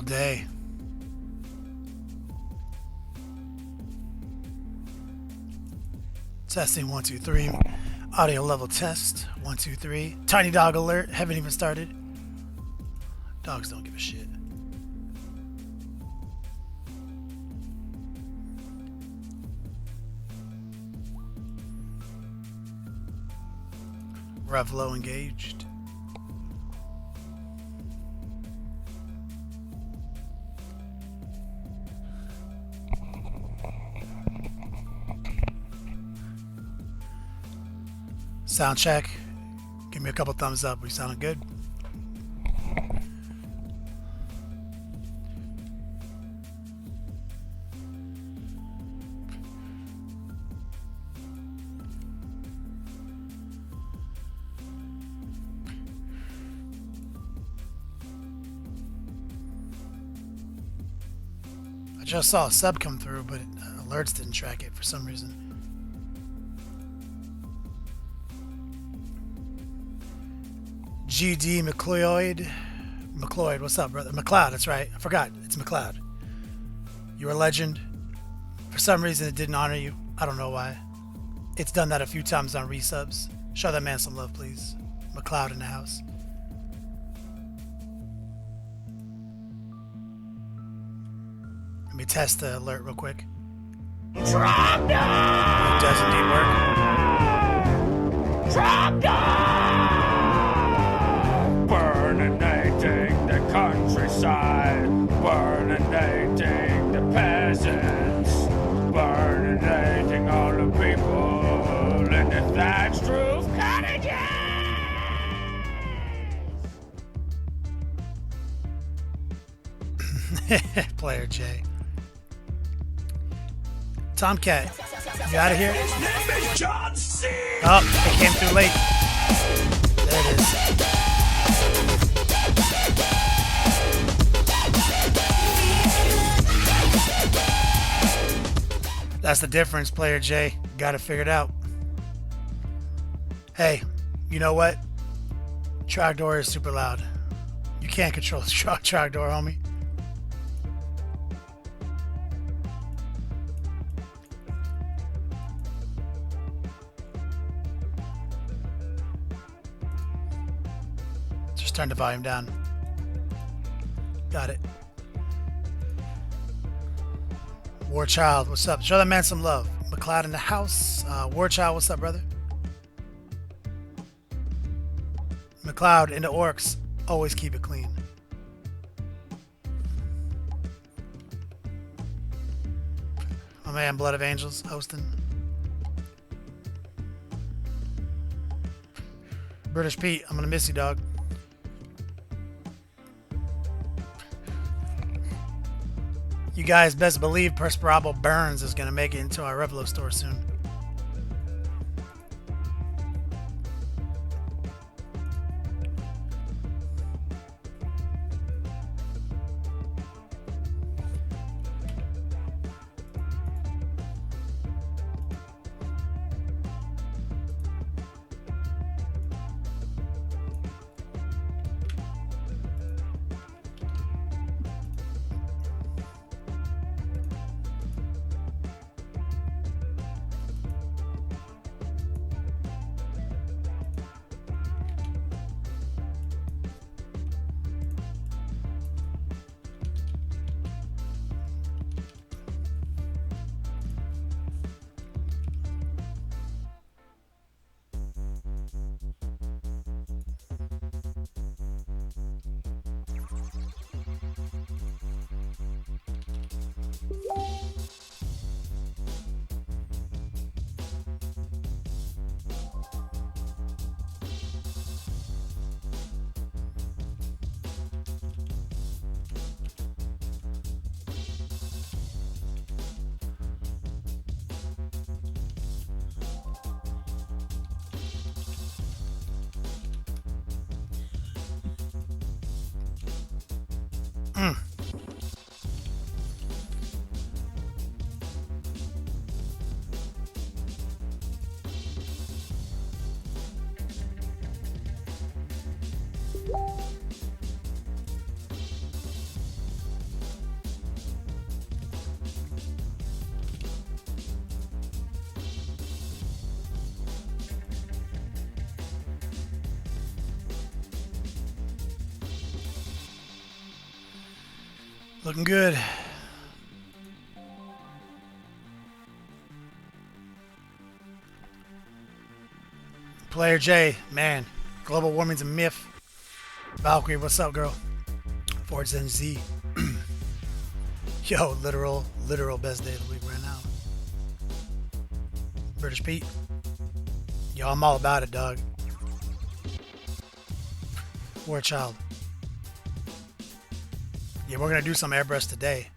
day. Testing 1 2 3. Audio level test 1 2 3. Tiny dog alert. Haven't even started. Dogs don't give a shit. Revlo engaged. Sound check. Give me a couple thumbs up. We sounding good. I just saw a sub come through, but alerts didn't track it for some reason. GD McLeod. McLeod, what's up, brother? McLeod, that's right. I forgot. It's McLeod. You're a legend. For some reason, it didn't honor you. I don't know why. It's done that a few times on resubs. Show that man some love, please. McLeod in the house. Let me test the alert real quick. It does indeed work. Burninating the countryside, burninating the peasants, burninating all the people in the thatched roof cottages. Player J. Tomcat, you out of here? Oh, it came through late. There it is. That's the difference, Player J. Got it figured out. Hey, you know what? Trogdor is super loud. You can't control the Trogdor, homie. Just turn the volume down. Got it. Warchild, what's up? Show that man some love. McLeod in the house. Warchild, what's up, brother? McLeod in the orcs. Always keep it clean. My man, Blood of Angels, hosting. British Pete, I'm gonna miss you, dog. You guys best believe Perspirable Burns is going to make it into our Revlo store soon. Looking good. Player J, man. Global warming's a myth. Valkyrie, what's up, girl? Ford Zen Z. Yo, literal best day of the week right now. British Pete. Yo, I'm all about it, dog. War Child. Yeah, we're gonna do some airbrush today.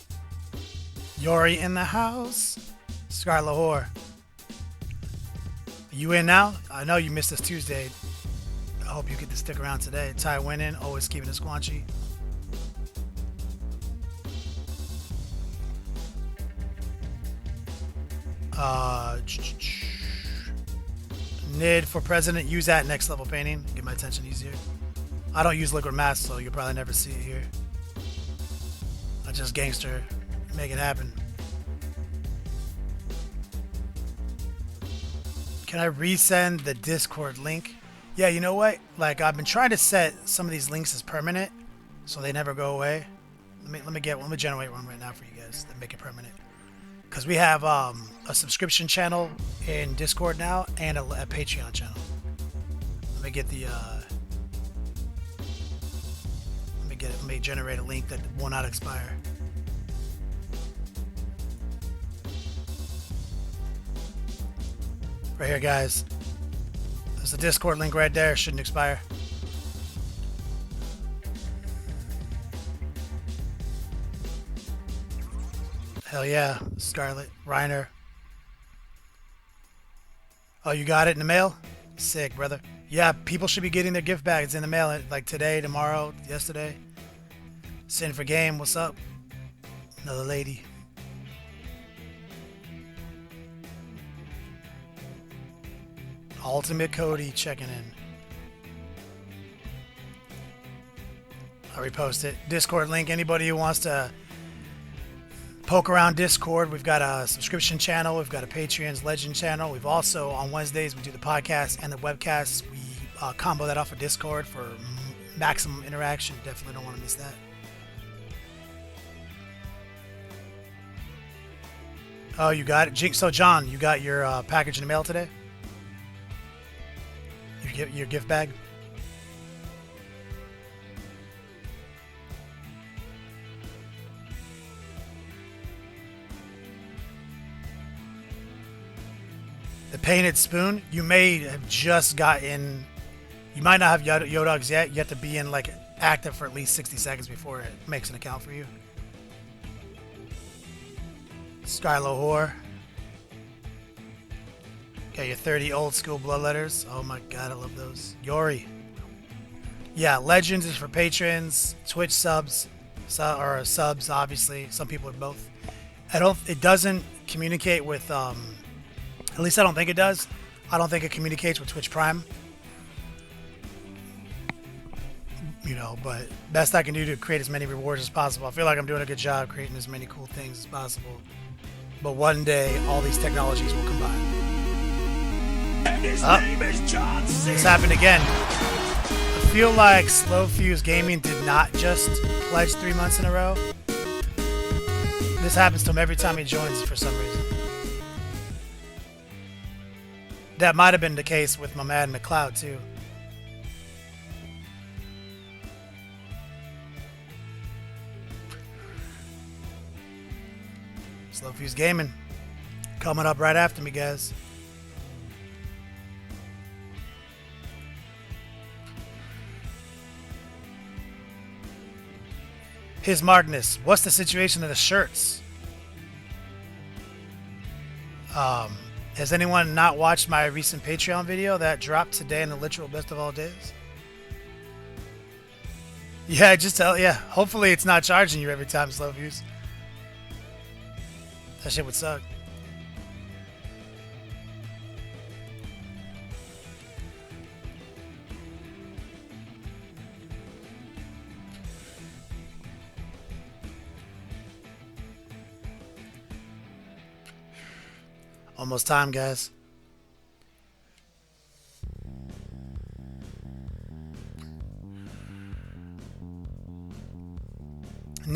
Yori in the house. Scarlet Whore. You in now? I know you missed us Tuesday. I hope you get to stick around today. Ty winning, always keeping it squanchy. Nid for president. Use that next level painting. Get my attention easier. I don't use liquid mask, so you'll probably never see it here. I just gangster. Make it happen. Can I resend the Discord link? Yeah, you know what? Like, I've been trying to set some of these links as permanent, so they never go away. Let me generate one right now for you guys that make it permanent. Because we have a subscription channel in Discord now and a Patreon channel. Let me get the let me generate a link that will not expire. Right here, guys. There's the Discord link right there. Shouldn't expire. Hell yeah, Scarlet. Reiner. Oh, you got it in the mail? Sick, brother. Yeah, people should be getting their gift bags in the mail like today, tomorrow, yesterday. Sin for game, what's up? Another lady. Ultimate Cody checking in. I repost it. Discord link. Anybody who wants to poke around Discord, we've got a subscription channel. We've got a Patreon's Legend channel. We've also, on Wednesdays, we do the podcast and the webcasts. We combo that off of Discord for maximum interaction. Definitely don't want to miss that. Oh, you got it. So, John, you got your package in the mail today? Your gift bag? The painted spoon, you may have just gotten, you might not have Yodogs yet. You have to be in like active for at least 60 seconds before it makes an account for you. Skylo Whore. Got your 30 old school blood letters. Oh my god, I love those. Yori. Yeah, Legends is for patrons, Twitch subs, or subs, obviously. Some people are both. It doesn't communicate with, at least I don't think it does. I don't think it communicates with Twitch Prime. You know, but best I can do to create as many rewards as possible. I feel like I'm doing a good job creating as many cool things as possible. But one day, all these technologies will combine. And his name is John C. This happened again. I feel like Slow Fuse Gaming did not just pledge 3 months in a row. This happens to him every time he joins for some reason. That might have been the case with my man McLeod too. Slow Fuse Gaming coming up right after me, guys. His Magnus, what's the situation of the shirts? Has anyone not watched my recent Patreon video that dropped today in the literal best of all days? Yeah, hopefully it's not charging you every time, Slow Views. That shit would suck. Almost time, guys.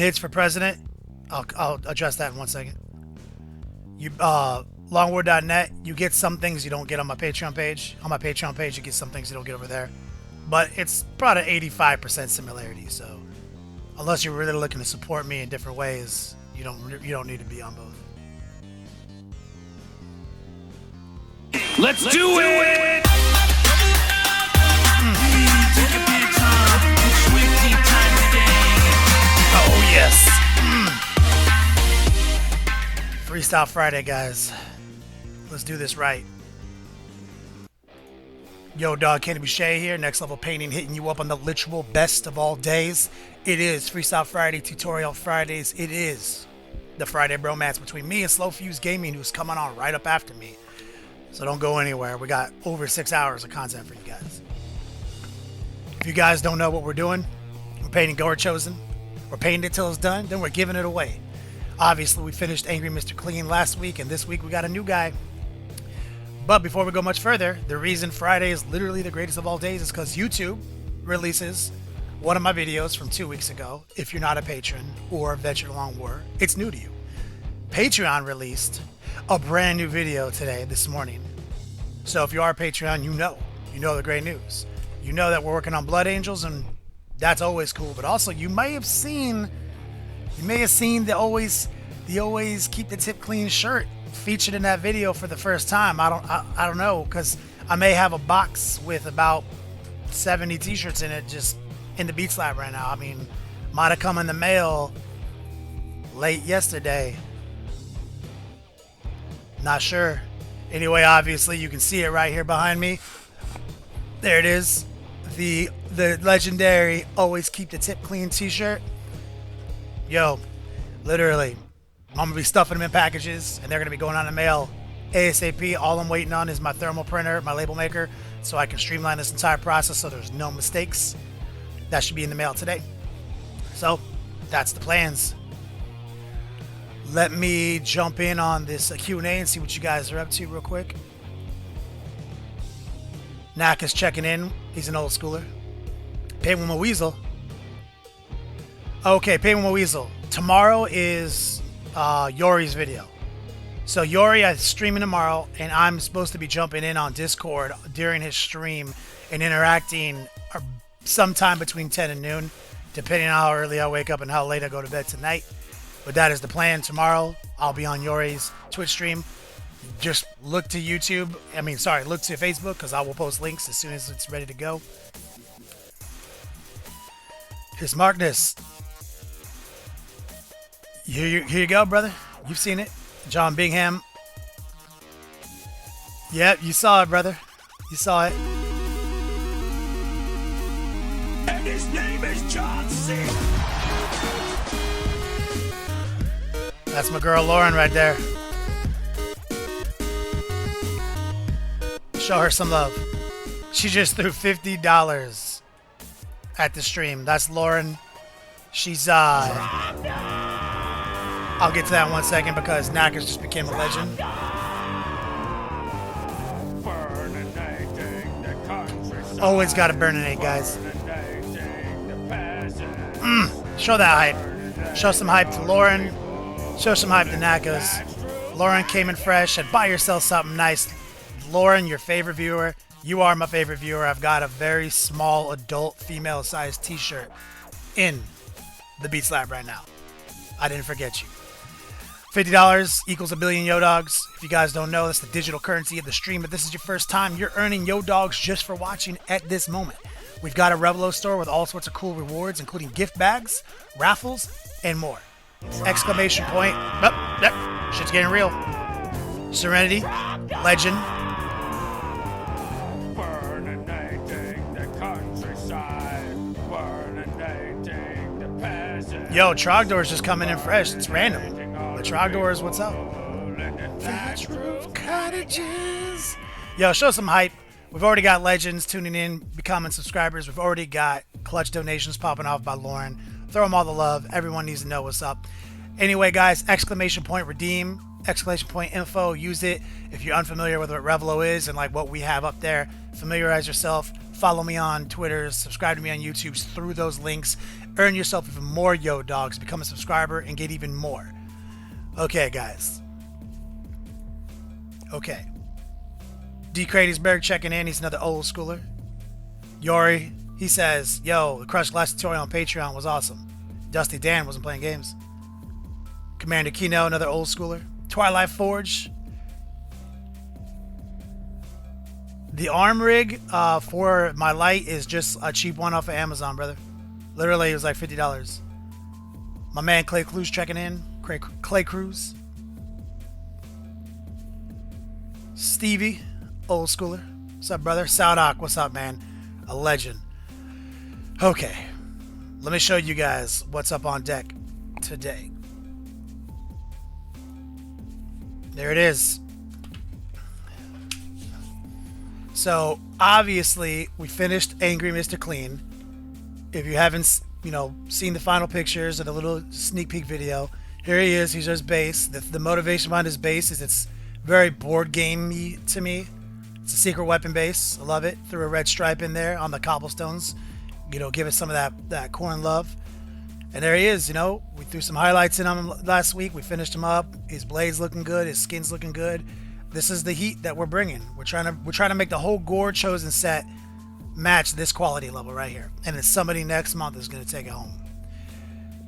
Nids for president. I'll address that in 1 second. You longword.net, you get some things you don't get on my Patreon page. On my Patreon page, you get some things you don't get over there. But it's probably 85% similarity. So unless you're really looking to support me in different ways, you don't need to be on both. Let's do it! Oh yes. Freestyle Friday, guys. Let's do this right. Yo, dog, Kenny Boucher here. Next Level Painting, hitting you up on the literal best of all days. It is Freestyle Friday, Tutorial Fridays. It is the Friday bromance between me and Slow Fuse Gaming, who's coming on right up after me. So don't go anywhere. We got over 6 hours of content for you guys. If you guys don't know what we're doing, we're painting Gore Chosen. We're painting it till it's done, then we're giving it away. Obviously, we finished Angry Mr. Clean last week, and this week we got a new guy. But before we go much further, the reason Friday is literally the greatest of all days is because YouTube releases one of my videos from 2 weeks ago. If you're not a patron or ventured along war, it's new to you. Patreon released a brand new video this morning. So if you are a Patreon, you know the great news. You know that we're working on Blood Angels, and that's always cool. But also, you may have seen the always keep the tip clean shirt featured in that video for the first time. I don't know, because I may have a box with about 70 t-shirts in it just in the Beat Slab right now. I mean, might have come in the mail late yesterday. Not sure. Anyway, obviously you can see it right here behind me. There it is. The legendary always keep the tip clean t-shirt. Yo, literally, I'm gonna be stuffing them in packages and they're gonna be going on the mail ASAP. All I'm waiting on is my thermal printer, my label maker, so I can streamline this entire process so there's no mistakes. That should be in the mail today. So that's the plans. Let me jump in on this Q&A and see what you guys are up to real quick. Nak is checking in. He's an old schooler. Pay with my weasel. Okay, Pay with my weasel. Tomorrow is Yori's video. So Yori is streaming tomorrow, and I'm supposed to be jumping in on Discord during his stream and interacting sometime between 10 and noon, depending on how early I wake up and how late I go to bed tonight. But that is the plan. Tomorrow, I'll be on Yori's Twitch stream. Just look to YouTube. Look to Facebook, because I will post links as soon as it's ready to go. Here's Markness. Here you go, brother. You've seen it. John Bingham. Yep, you saw it, brother. You saw it. And his name is John C. That's my girl Lauren right there. Show her some love. She just threw $50 at the stream. That's Lauren. She's I'll get to that in 1 second because Knackers just became a legend. Always gotta burninate, guys. Show that hype. Show some hype to Lauren. Show some hype to Nakas. Lauren came in fresh and buy yourself something nice. Lauren, your favorite viewer. You are my favorite viewer. I've got a very small adult female sized t-shirt in the Beat Slab right now. I didn't forget you. $50 equals a billion Yo Dogs. If you guys don't know, that's the digital currency of the stream. If this is your first time, you're earning Yo Dogs just for watching at this moment. We've got a Revelo store with all sorts of cool rewards, including gift bags, raffles, and more. Exclamation point. Oh, yep. Shit's getting real. Serenity. Legend. Yo, Trogdor's just coming in fresh. It's random. But Trogdor's, what's up? Thatch roof cottages. Yo, show some hype. We've already got legends tuning in, becoming subscribers. We've already got clutch donations popping off by Lauren. Throw them all the love. Everyone needs to know what's up. Anyway, guys, exclamation point redeem, exclamation point info. Use it if you're unfamiliar with what Revelo is and like what we have up there. Familiarize yourself. Follow me on Twitter. Subscribe to me on YouTube through those links. Earn yourself even more yo dogs, become a subscriber, and get even more. Okay, guys. Okay. D. Cradysberg checking in. He's another old schooler. Yori, he says, yo, the Crush Glass tutorial on Patreon was awesome. Dusty Dan wasn't playing games. Commander Kino, another old schooler. Twilight Forge. The arm rig for my light is just a cheap one off of Amazon, brother. Literally, it was like $50. My man Clay Cruz checking in. Clay Cruz. Stevie, old schooler. What's up, brother? Saudak, what's up, man? A legend. Okay. Let me show you guys what's up on deck today. There it is. So, obviously, we finished Angry Mr. Clean. If you haven't, seen the final pictures of the little sneak peek video, here he is. He's his base. The motivation behind his base is it's very board gamey to me. It's a secret weapon base. I love it. Threw a red stripe in there on the cobblestones. Give it some of that corn love. And there he is. We threw some highlights in on him last week. We finished him up. His blade's looking good. His skin's looking good. This is the heat that we're bringing. We're trying to make the whole Gore Chosen set match this quality level right here. And then somebody next month is going to take it home.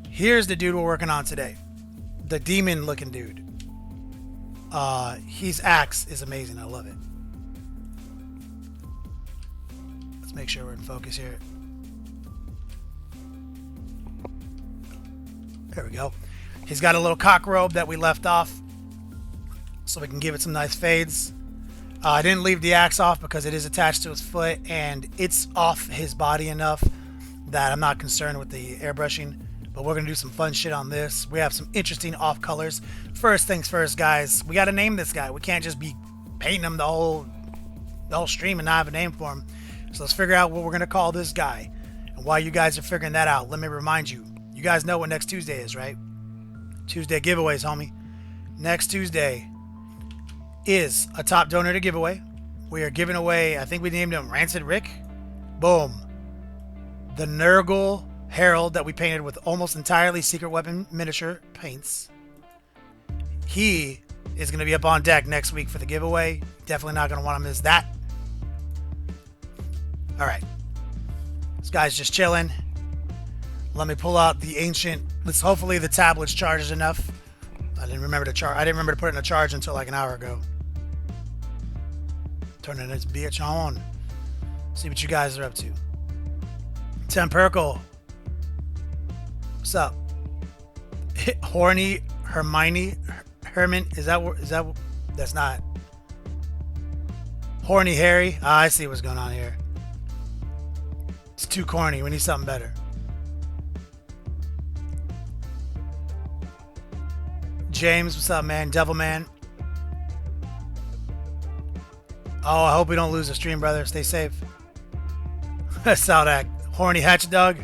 Here's the dude we're working on today. The Deamon looking dude. His axe is amazing. I love it. Let's make sure we're in focus here. There we go. He's got a little cock robe that we left off so we can give it some nice fades. I didn't leave the axe off because it is attached to his foot and it's off his body enough that I'm not concerned with the airbrushing. But we're going to do some fun shit on this. We have some interesting off colors. First things first, guys. We got to name this guy. We can't just be painting him the whole stream and not have a name for him. So let's figure out what we're going to call this guy. And while you guys are figuring that out, let me remind you. You guys know what next Tuesday is, right? Tuesday giveaways, homie. Next Tuesday is a top donor to giveaway. We are giving away, I think we named him Rancid Rick. Boom. The Nurgle Herald that we painted with almost entirely secret weapon miniature paints. He is going to be up on deck next week for the giveaway. Definitely not going to want to miss that. All right. This guy's just chilling. Let me pull out the ancient. Hopefully the tablet's charges enough. I didn't remember to put it in a charge until like an hour ago. Turning this bitch on. See what you guys are up to. Tempercle. What's up? Horny Hermione Herman. Is that that's not Horny Harry? I see what's going on here. It's too corny. We need something better. James, what's up, man? Devilman. Oh, I hope we don't lose the stream, brother. Stay safe. Saudak. Horny Hatchet Dog.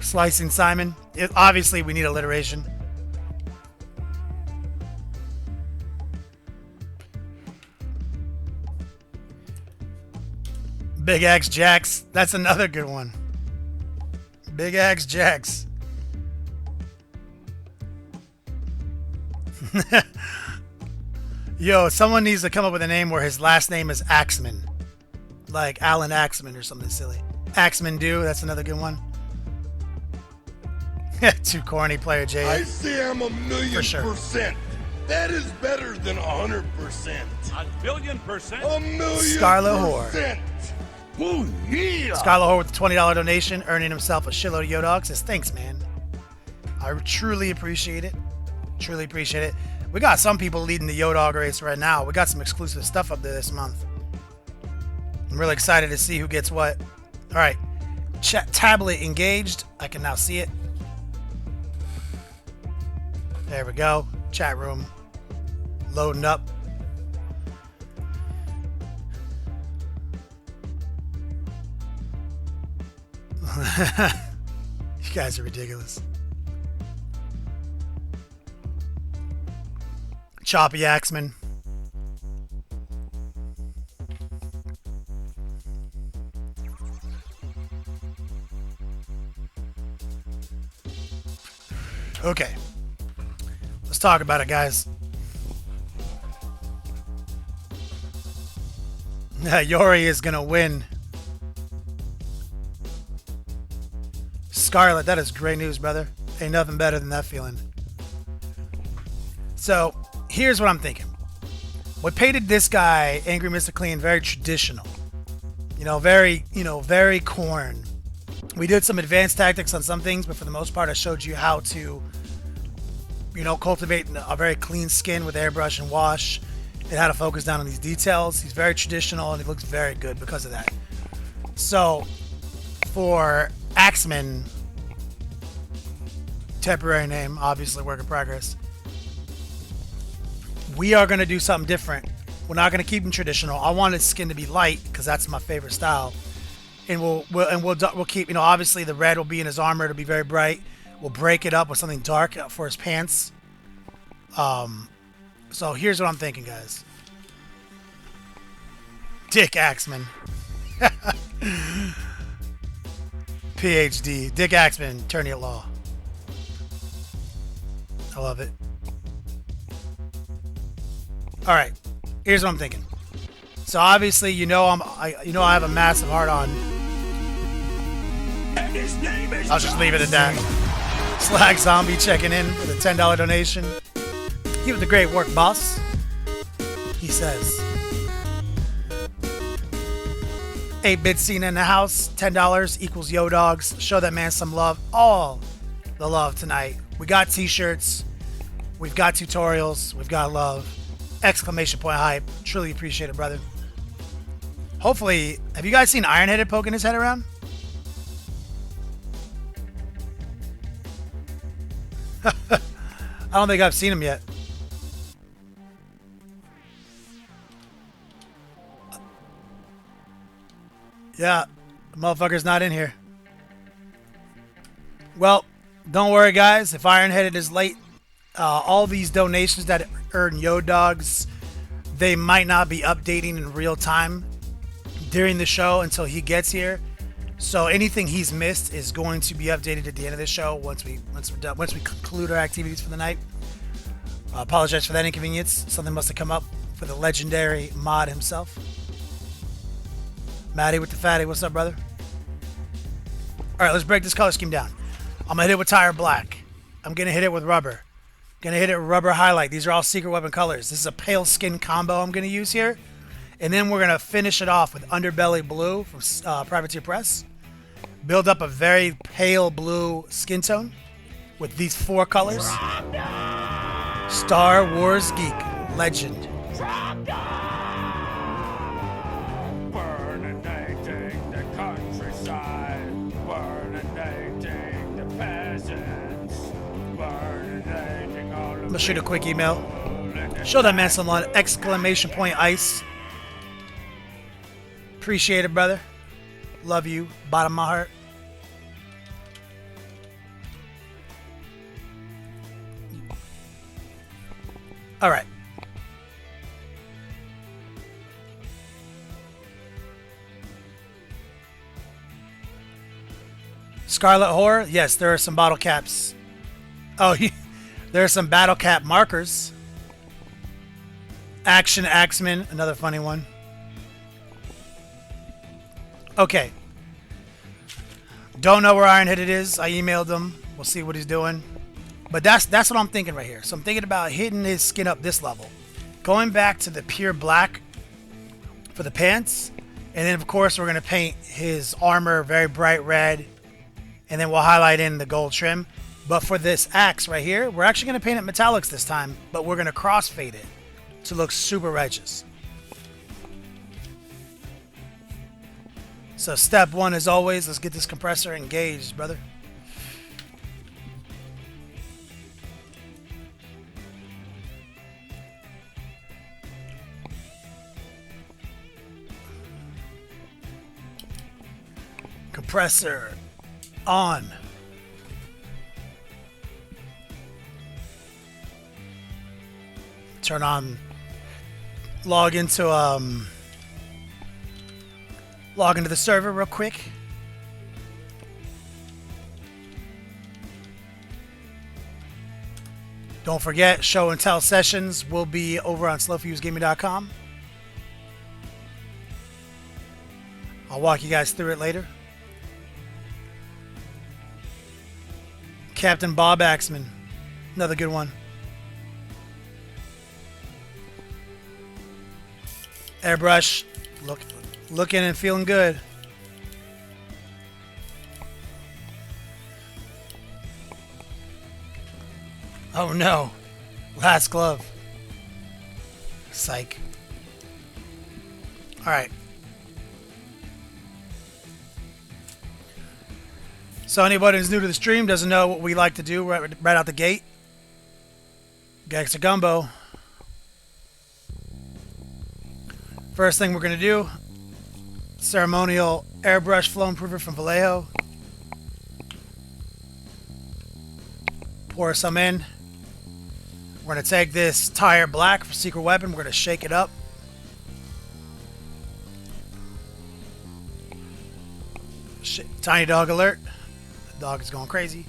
Slicing Simon. Obviously, we need alliteration. Big Axe Jax. That's another good one. Big Axe Jax. Yo, someone needs to come up with a name where his last name is Axeman. Like Alan Axeman or something silly. Axeman Do, that's another good one. Too corny, Player J. I say I'm 1,000,000%. That is better than 100%. 1,000,000%. 1,000,000%. Scarlet Whore. Oh, yeah. Scarlet Whore with a $20 donation, earning himself a shitload of Yodog. Says, thanks, man. I truly appreciate it. Truly appreciate it. We got some people leading the Yodog race right now. We got some exclusive stuff up there this month. I'm really excited to see who gets what. All right. Tablet engaged. I can now see it. There we go. Chat room. Loading up. You guys are ridiculous. Choppy Axeman. Okay. Let's talk about it, guys. Yori is gonna win. Scarlet, that is great news, brother. Ain't nothing better than that feeling. So, here's what I'm thinking. We painted this guy, Angry Mr. Clean, very traditional. Very corn. We did some advanced tactics on some things, but for the most part, I showed you how to, cultivate a very clean skin with airbrush and wash, and how to focus down on these details. He's very traditional, and he looks very good because of that. So, for Axeman, temporary name, obviously work in progress, we are going to do something different. We're not going to keep him traditional. I want his skin to be light because that's my favorite style, and we'll keep, obviously the red will be in his armor. It'll be very bright. We'll break it up with something dark for his pants. So here's what I'm thinking, guys. Dick Axeman. PhD. Dick Axeman, attorney at law. I love it. All right. Here's what I'm thinking. So obviously, I have a massive heart on. I'll just leave it at that. Slag Zombie checking in with a $10 donation. Keep up the great work, boss. He says. 8-bit Cena in the house. $10 equals Yo Dogs. Show that man some love. All the love tonight. We got t-shirts. We've got tutorials. We've got love. Exclamation point hype. Truly appreciate it, brother. Hopefully, have you guys seen Ironheaded poking his head around? I don't think I've seen him yet. Yeah, the motherfucker's not in here. Well, don't worry, guys. If Ironheaded is late, all these donations that earn Yo Dogs, they might not be updating in real time during the show until he gets here. So anything he's missed is going to be updated at the end of the show once we conclude our activities for the night. I apologize for that inconvenience. Something must have come up for the legendary mod himself. Maddie with the fatty, what's up, brother? All right, let's break this color scheme down. I'm gonna hit it with tire black. I'm gonna hit it with rubber. Gonna hit it with rubber highlight. These are all secret weapon colors. This is a pale skin combo I'm gonna use here. And then we're gonna finish it off with underbelly blue from Privateer Press. Build up a very pale blue skin tone with these 4 colors. Star Wars Geek Legend. Burninating the countryside, burninating the peasants, burninating all of I'm gonna shoot a quick email. Show that man some love. Exclamation point ice. Appreciate it, brother. Love you. Bottom of my heart. All right. Scarlet Horror? Yes, there are some bottle caps. Oh, there are some battle cap markers. Action Axeman, another funny one. Okay. Don't know where Ironheaded is. I emailed him. We'll see what he's doing. But that's what I'm thinking right here. So I'm thinking about hitting his skin up this level. Going back to the pure black for the pants. And then, of course, we're going to paint his armor very bright red. And then we'll highlight in the gold trim. But for this axe right here, we're actually going to paint it metallics this time. But we're going to crossfade it to look super righteous. So step 1, as always, let's get this compressor engaged, brother. Compressor on. Turn on. Log into the server real quick. Don't forget, show and tell sessions will be over on slowfusegaming.com. I'll walk you guys through it later. Captain Bob Axman, another good one. Airbrush, looking and feeling good. Oh no, last glove. Psych. All right. So anybody who's new to the stream doesn't know what we like to do right out the gate. Gangsta Gumbo. First thing we're going to do, ceremonial airbrush flow improver from Vallejo. Pour some in. We're going to take this tire black for secret weapon. We're going to shake it up. Tiny dog alert. The dog is going crazy.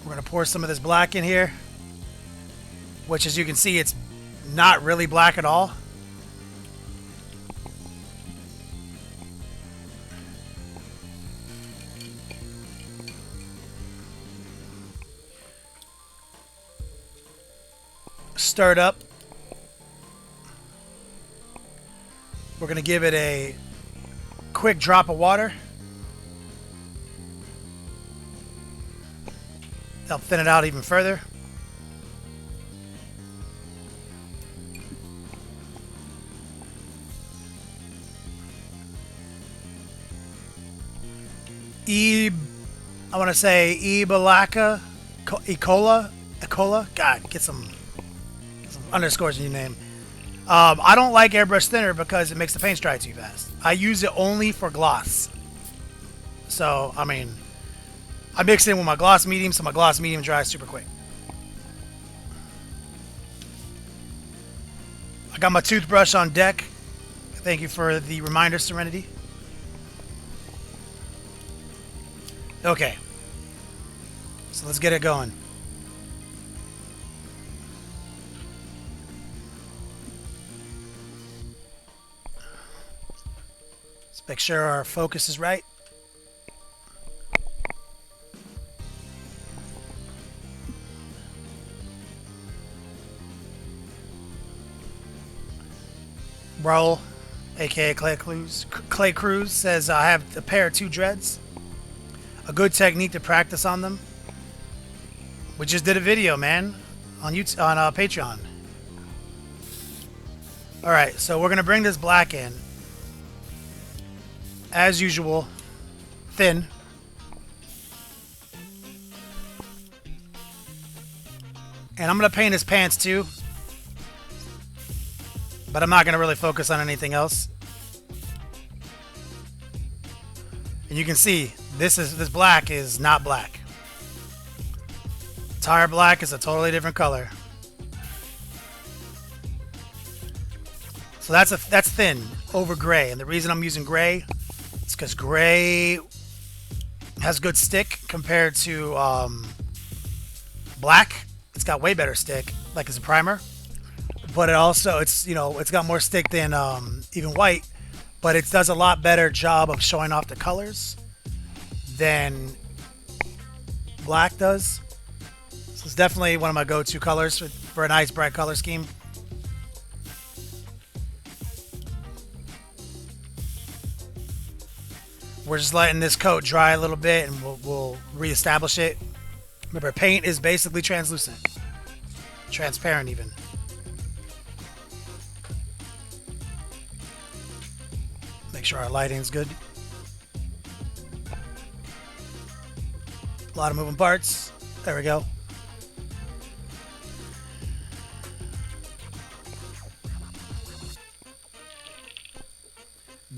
We're going to pour some of this black in here, which, as you can see, it's not really black at all. Stir it up. We're going to give it a quick drop of water. Help thin it out even further. I want to say Ebalaka, Ecola. God, get some underscores in your name. I don't like airbrush thinner because it makes the paint dry too fast. I use it only for gloss. So, I mean, I mix it in with my gloss medium, so my gloss medium dries super quick. I got my toothbrush on deck. Thank you for the reminder, Serenity. Okay. So let's get it going. Let's make sure our focus is right. Raul, aka Clay Cruz, says I have a pair of 2 dreads. A good technique to practice on them. We just did a video, man, on YouTube, on Patreon. All right, so we're gonna bring this black in, as usual, thin. And I'm gonna paint his pants too, but I'm not gonna really focus on anything else. And you can see this black is not black. Tire black is a totally different color. So that's thin over gray, and the reason I'm using gray is because gray has good stick compared to black. It's got way better stick, like as a primer. But it also it's got more stick than even white. But it does a lot better job of showing off the colors than black does. So it's definitely one of my go-to colors for a nice bright color scheme. We're just letting this coat dry a little bit, and we'll reestablish it. Remember, paint is basically translucent. Transparent even. Make sure our lighting's good. A lot of moving parts. There we go.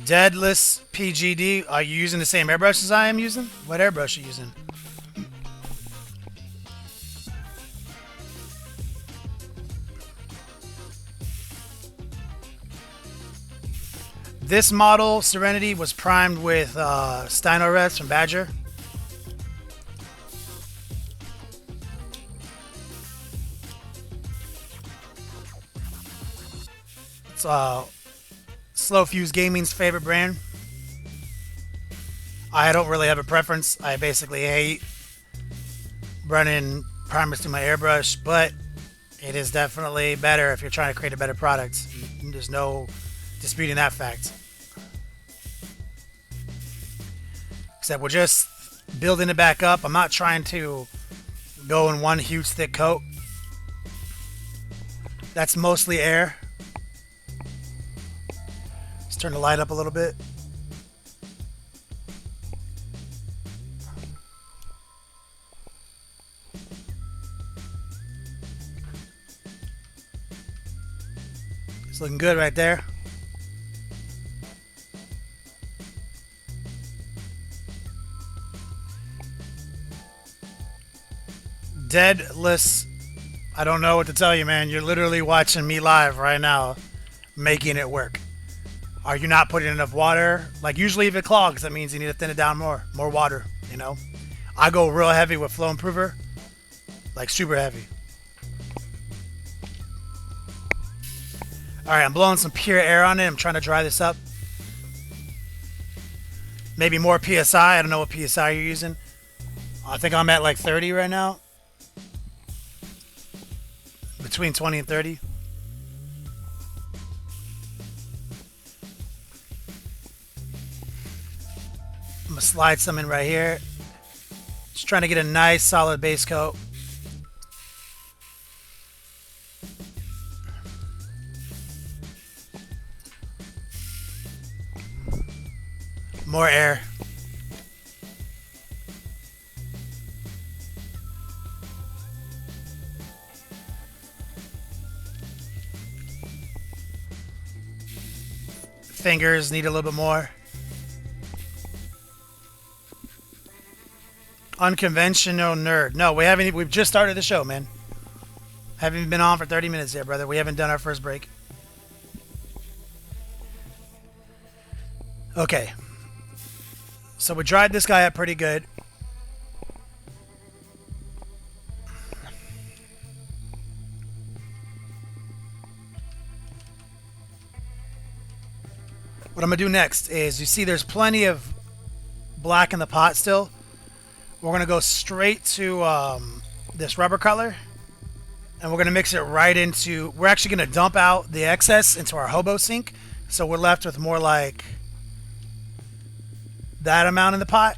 Deadless PGD. Are you using the same airbrush as I am using? What airbrush are you using? This model, Serenity, was primed with Steinores from Badger. It's Slow Fuse Gaming's favorite brand. I don't really have a preference. I basically hate running primers through my airbrush, but it is definitely better if you're trying to create a better product. There's no disputing that fact. Except we're just building it back up. I'm not trying to go in one huge thick coat. That's mostly air. Let's turn the light up a little bit. It's looking good right there. Deadless. I don't know what to tell you, man. You're literally watching me live right now, making it work. Are you not putting enough water? Like, usually if it clogs, that means you need to thin it down more. More water, you know? I go real heavy with Flow Improver. Like, super heavy. Alright, I'm blowing some pure air on it. I'm trying to dry this up. Maybe more PSI. I don't know what PSI you're using. I think I'm at like 30 right now. Between 20 and 30. I'm going to slide some in right here. Just trying to get a nice solid base coat. More air. Fingers need a little bit more. Unconventional nerd. No, we haven't. We've just started the show, man. Haven't even been on for 30 minutes yet, brother. We haven't done our first break. Okay. So we dried this guy up pretty good. What I'm going to do next is, you see there's plenty of black in the pot still. We're going to go straight to this rubber color. And we're going to mix it right into... We're actually going to dump out the excess into our hobo sink. So we're left with more like that amount in the pot.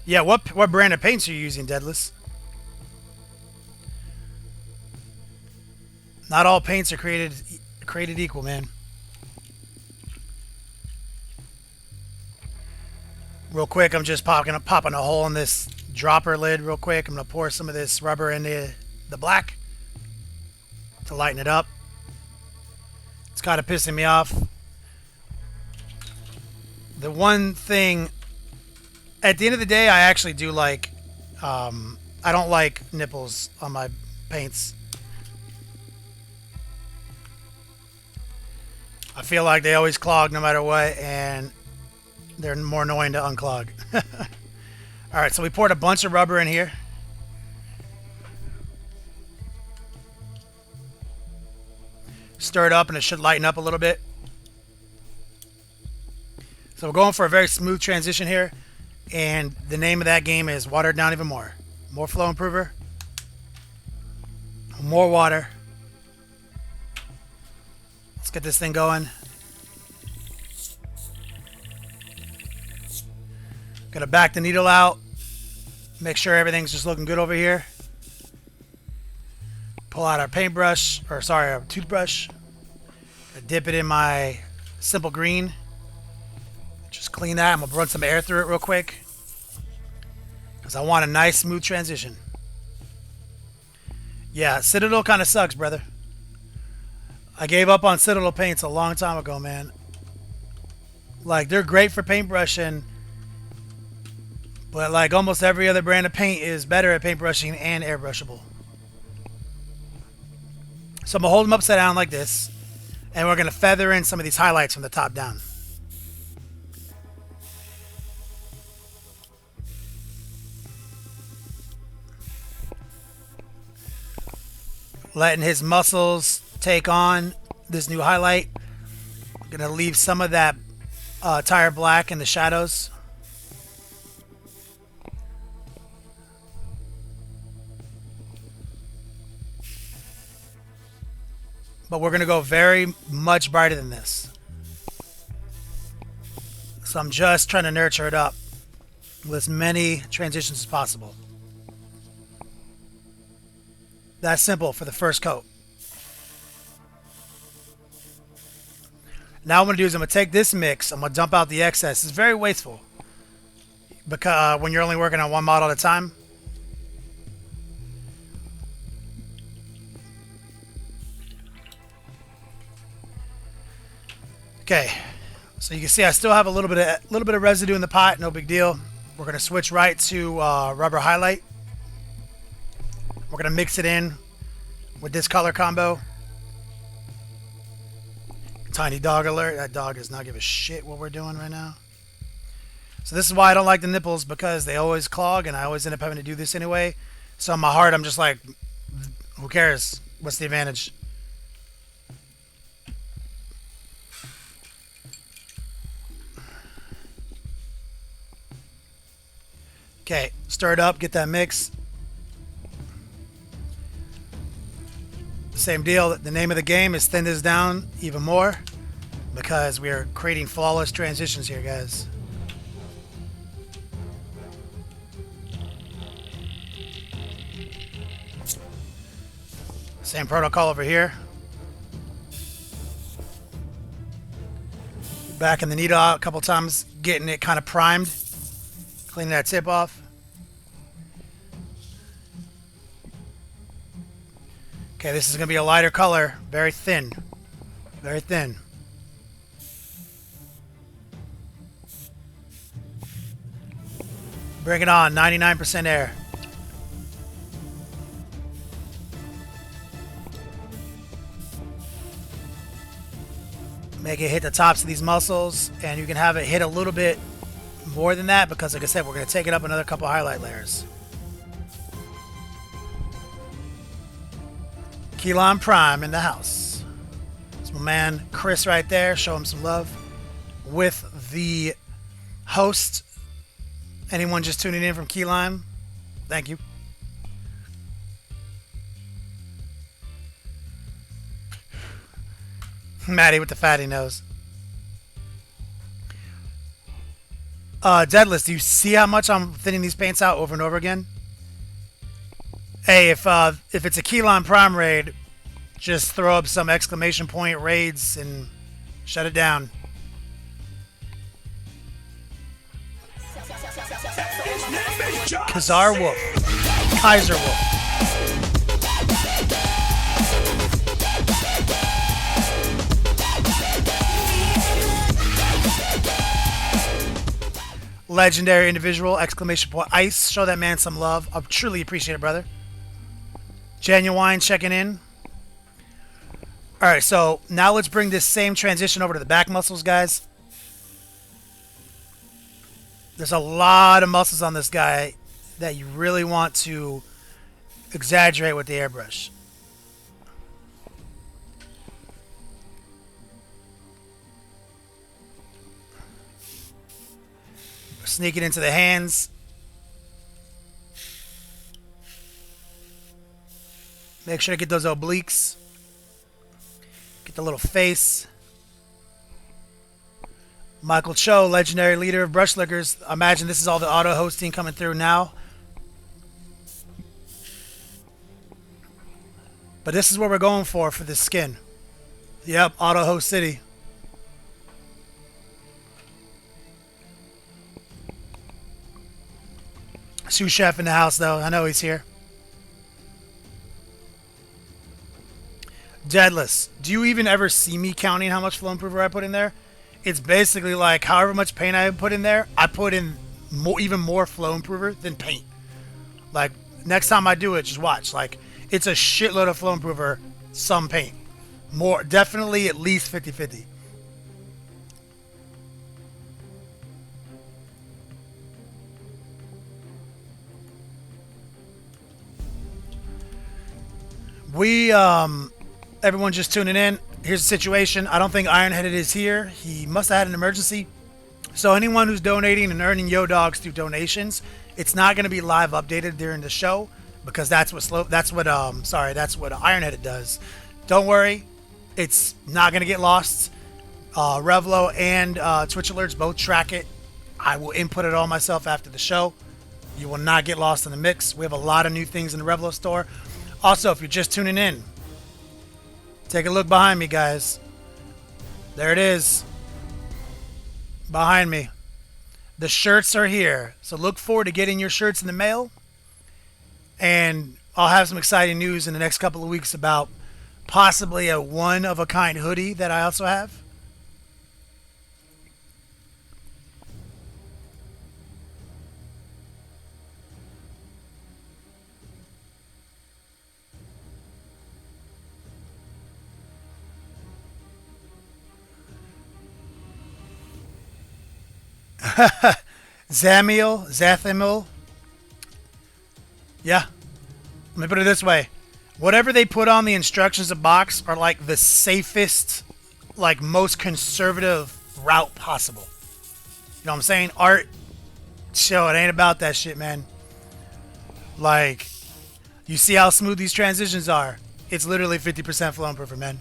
Yeah, what brand of paints are you using, Deadless? Not all paints are created equal, man. Real quick, I'm just popping a hole in this dropper lid real quick. I'm going to pour some of this rubber into the black to lighten it up. It's kind of pissing me off. The one thing... At the end of the day, I actually do like... I don't like nipples on my paints. I feel like they always clog no matter what, and they're more annoying to unclog. Alright, so we poured a bunch of rubber in here. Stir it up, and it should lighten up a little bit. So we're going for a very smooth transition here. And the name of that game is Water It Down Even More. More Flow Improver. More water. Let's get this thing going. Gonna back the needle out. Make sure everything's just looking good over here. Pull out our paintbrush, or sorry, our toothbrush. Dip it in my simple green. Just clean that. I'm gonna run some air through it real quick, because I want a nice smooth transition. Yeah, Citadel kind of sucks, brother. I gave up on Citadel paints a long time ago, man. Like, they're great for paintbrushing, but like almost every other brand of paint is better at paintbrushing and airbrushable. So I'm gonna hold them upside down like this, and we're gonna feather in some of these highlights from the top down. letting his muscles take on this new highlight. Gonna leave some of that tire black in the shadows. But we're gonna go very much brighter than this. So I'm just trying to nurture it up with as many transitions as possible. That's simple for the first coat. Now what I'm going to do is I'm going to take this mix, I'm going to dump out the excess. It's very wasteful because when you're only working on one model at a time. Okay, so you can see I still have a little bit of residue in the pot. No big deal. We're going to switch right to rubber highlight. We're going to mix it in with this color combo. Tiny dog alert. That dog does not give a shit what we're doing right now. So this is why I don't like the nipples, because they always clog and I always end up having to do this anyway. So in my heart I'm just like, who cares? What's the advantage? Okay, stir it up, get that mix. Same deal. The name of the game is thin this down even more because we are creating flawless transitions here, guys. Same protocol over here. Backing the needle out a couple times, getting it kind of primed, cleaning that tip off. Okay, this is going to be a lighter color, very thin, very thin. Bring it on, 99% air. Make it hit the tops of these muscles, and you can have it hit a little bit more than that because, like I said, we're going to take it up another couple highlight layers. Keylon Prime in the house. It's my man Chris right there. Show him some love. With the host. Anyone just tuning in from Keylon, thank you. Maddie with the fatty nose. Deadless, do you see how much I'm thinning these paints out over and over again? Hey, if it's a Keylon Prime raid, just throw up some exclamation point raids and shut it down. Khazar Wolf. Kaiser Wolf. Legendary individual, exclamation point ice. Show that man some love. I truly appreciate it, brother. Genuine checking in. Alright, so now let's bring this same transition over to the back muscles, guys. There's a lot of muscles on this guy that you really want to exaggerate with the airbrush. Sneak it into the hands. Make sure to get those obliques. Get the little face. Michael Cho, legendary leader of brush lickers. Imagine this is all the auto hosting coming through now. But this is what we're going for this skin. Yep, auto host city. Sous chef in the house, though. I know he's here. Deadless. Do you even ever see me counting how much flow improver I put in there? It's basically like however much paint I put in there, I put in even more flow improver than paint. Like, next time I do it, just watch. Like, it's a shitload of flow improver, some paint. More, definitely at least 50-50. Everyone just tuning in. Here's the situation. I don't think Ironheaded is here. He must have had an emergency. So anyone who's donating and earning Yo Dogs through donations, it's not going to be live updated during the show because that's what Ironheaded does. Don't worry, it's not going to get lost. Revlo and Twitch alerts both track it. I will input it all myself after the show. You will not get lost in the mix. We have a lot of new things in the Revlo store. Also, if you're just tuning in, take a look behind me, guys. There it is. Behind me. The shirts are here. So look forward to getting your shirts in the mail. And I'll have some exciting news in the next couple of weeks about possibly a one-of-a-kind hoodie that I also have. Zathamil. Yeah. Let me put it this way. Whatever they put on the instructions of box are like the safest, like most conservative route possible. You know what I'm saying? Art, show, it ain't about that shit, man. Like, you see how smooth these transitions are. It's literally 50% flow improver, man.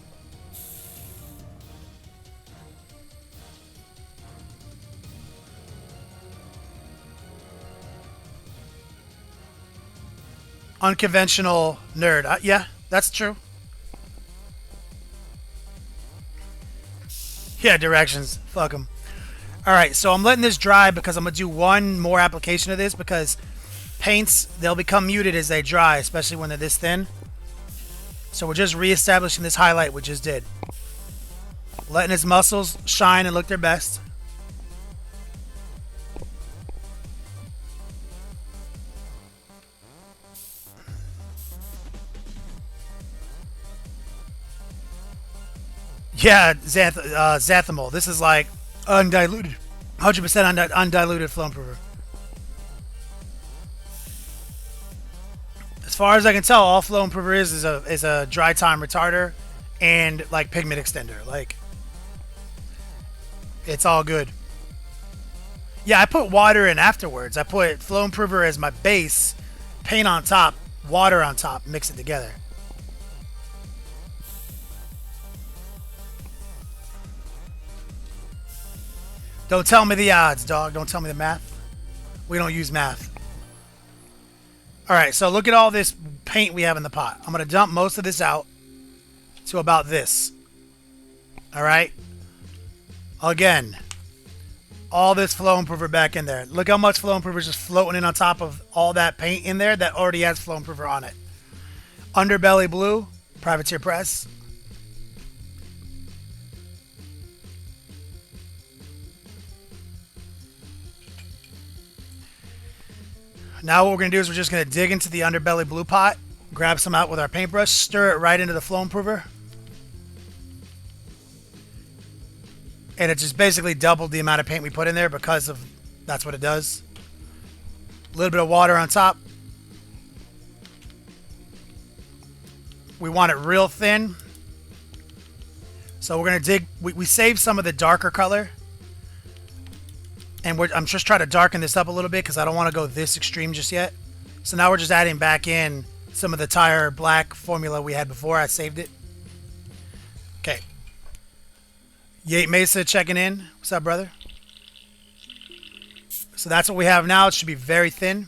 Unconventional nerd. Yeah, that's true. Yeah, directions. Fuck them. Alright, so I'm letting this dry because I'm going to do one more application of this because paints, they'll become muted as they dry, especially when they're this thin. So we're just reestablishing this highlight we just did. Letting his muscles shine and look their best. Yeah, Zathamol. This is like undiluted, 100% undiluted flow improver. As far as I can tell, all flow improver is a dry time retarder and like pigment extender. Like, it's all good. Yeah, I put water in afterwards. I put flow improver as my base, paint on top, water on top, mix it together. Don't tell me the odds, dog. Don't tell me the math. We don't use math. Alright, so look at all this paint we have in the pot. I'm going to dump most of this out to about this. Alright? Again, all this flow improver back in there. Look how much flow improver is just floating in on top of all that paint in there that already has flow improver on it. Underbelly blue, Privateer Press. Now what we're going to do is we're just going to dig into the underbelly blue pot, grab some out with our paintbrush, stir it right into the flow improver. And it just basically doubled the amount of paint we put in there because of that's what it does. A little bit of water on top. We want it real thin. So we're going to dig, we saved some of the darker color. And I'm just trying to darken this up a little bit because I don't want to go this extreme just yet. So now we're just adding back in some of the tire black formula we had before. I saved it. Okay. Yate Mesa checking in. What's up, brother? So that's what we have now. It should be very thin.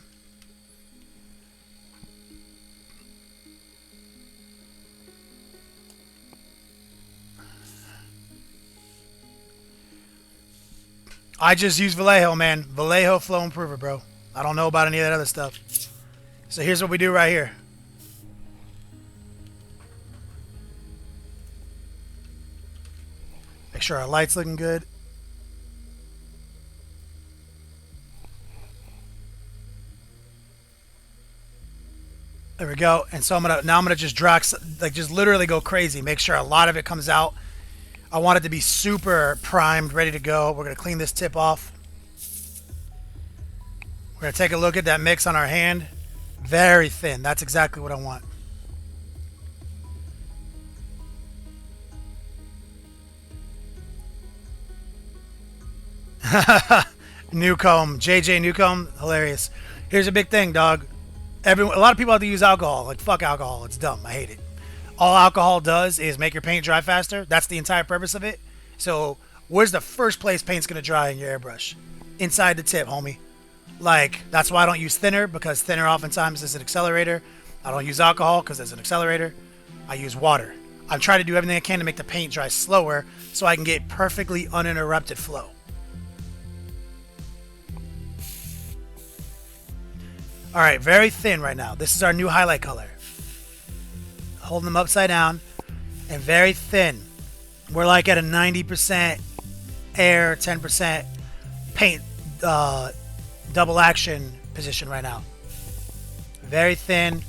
I just use Vallejo, man. Vallejo flow improver, bro. I don't know about any of that other stuff. So here's what we do right here. Make sure our light's looking good. There we go. And so I'm gonna just drag, like, just literally go crazy. Make sure a lot of it comes out. I want it to be super primed, ready to go. We're going to clean this tip off. We're going to take a look at that mix on our hand. Very thin. That's exactly what I want. Newcomb, JJ Newcomb, hilarious. Here's a big thing, dog. A lot of people have to use alcohol. Like, fuck alcohol. It's dumb. I hate it. All alcohol does is make your paint dry faster. That's the entire purpose of it. So, where's the first place paint's gonna dry in your airbrush? Inside the tip, homie. Like, that's why I don't use thinner, because thinner oftentimes is an accelerator. I don't use alcohol because it's an accelerator. I use water. I'm trying to do everything I can to make the paint dry slower so I can get perfectly uninterrupted flow. Alright, very thin right now. This is our new highlight color. Holding them upside down and very thin. We're like at a 90% air, 10% paint double action position right now. Very thin.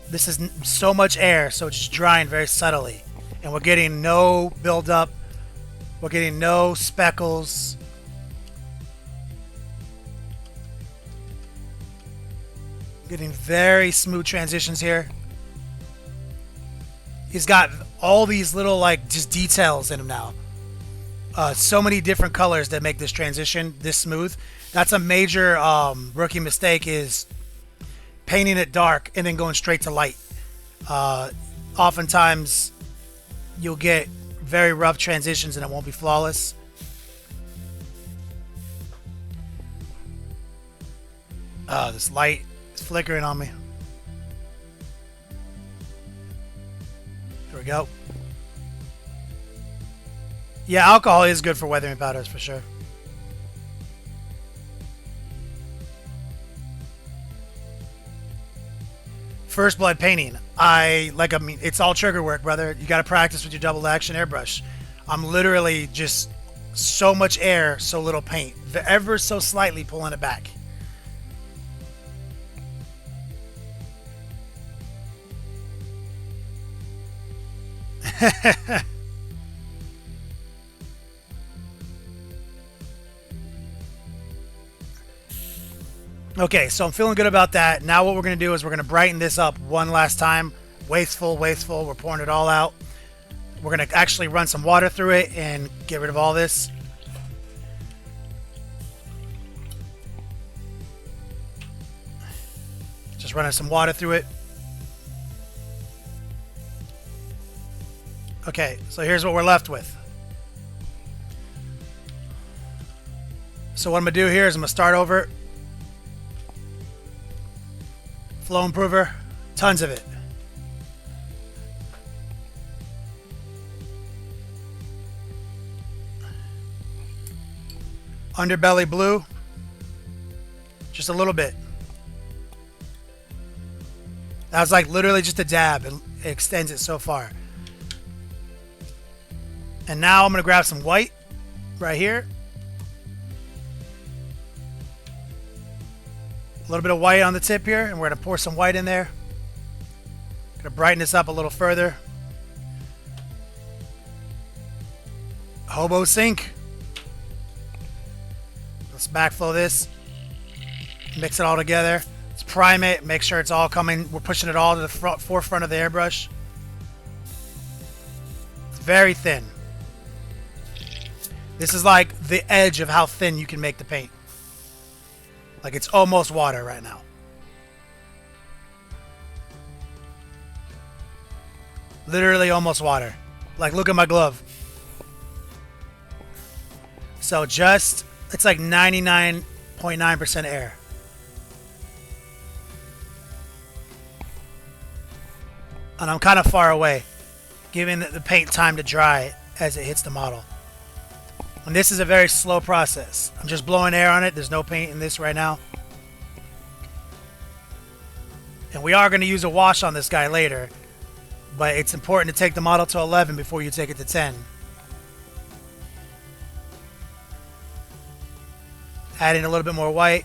This is so much air, so it's just drying very subtly. And we're getting no buildup. We're getting no speckles. Getting very smooth transitions here. He's got all these little, like, just details in him now. So many different colors that make this transition this smooth. That's a major rookie mistake, is painting it dark and then going straight to light. Oftentimes, you'll get very rough transitions and it won't be flawless. This light is flickering on me. There we go. Yeah, alcohol is good for weathering powders for sure. First blood painting. I mean, it's all trigger work, brother. You got to practice with your double action airbrush. I'm literally just so much air, so little paint. Ever so slightly pulling it back. Okay, so I'm feeling good about that. Now what we're going to do is we're going to brighten this up one last time. Wasteful, wasteful. We're pouring it all out. We're going to actually run some water through it and get rid of all this. Just running some water through it. Okay, so here's what we're left with. So what I'm going to do here is I'm going to start over. Flow improver, tons of it. Underbelly blue, just a little bit. That was like literally just a dab. It extends it so far. And now I'm going to grab some white right here. A little bit of white on the tip here, and we're going to pour some white in there. Going to brighten this up a little further. Hobo sink. Let's backflow this. Mix it all together. Let's prime it. Make sure it's all coming. We're pushing it all to the forefront of the airbrush. It's very thin. This is like the edge of how thin you can make the paint. Like, it's almost water right now. Literally almost water. Like, look at my glove. So just, it's like 99.9% air. And I'm kind of far away, giving the paint time to dry as it hits the model. And this is a very slow process. I'm just blowing air on it. There's no paint in this right now. And we are going to use a wash on this guy later. But it's important to take the model to 11 before you take it to 10. Adding a little bit more white.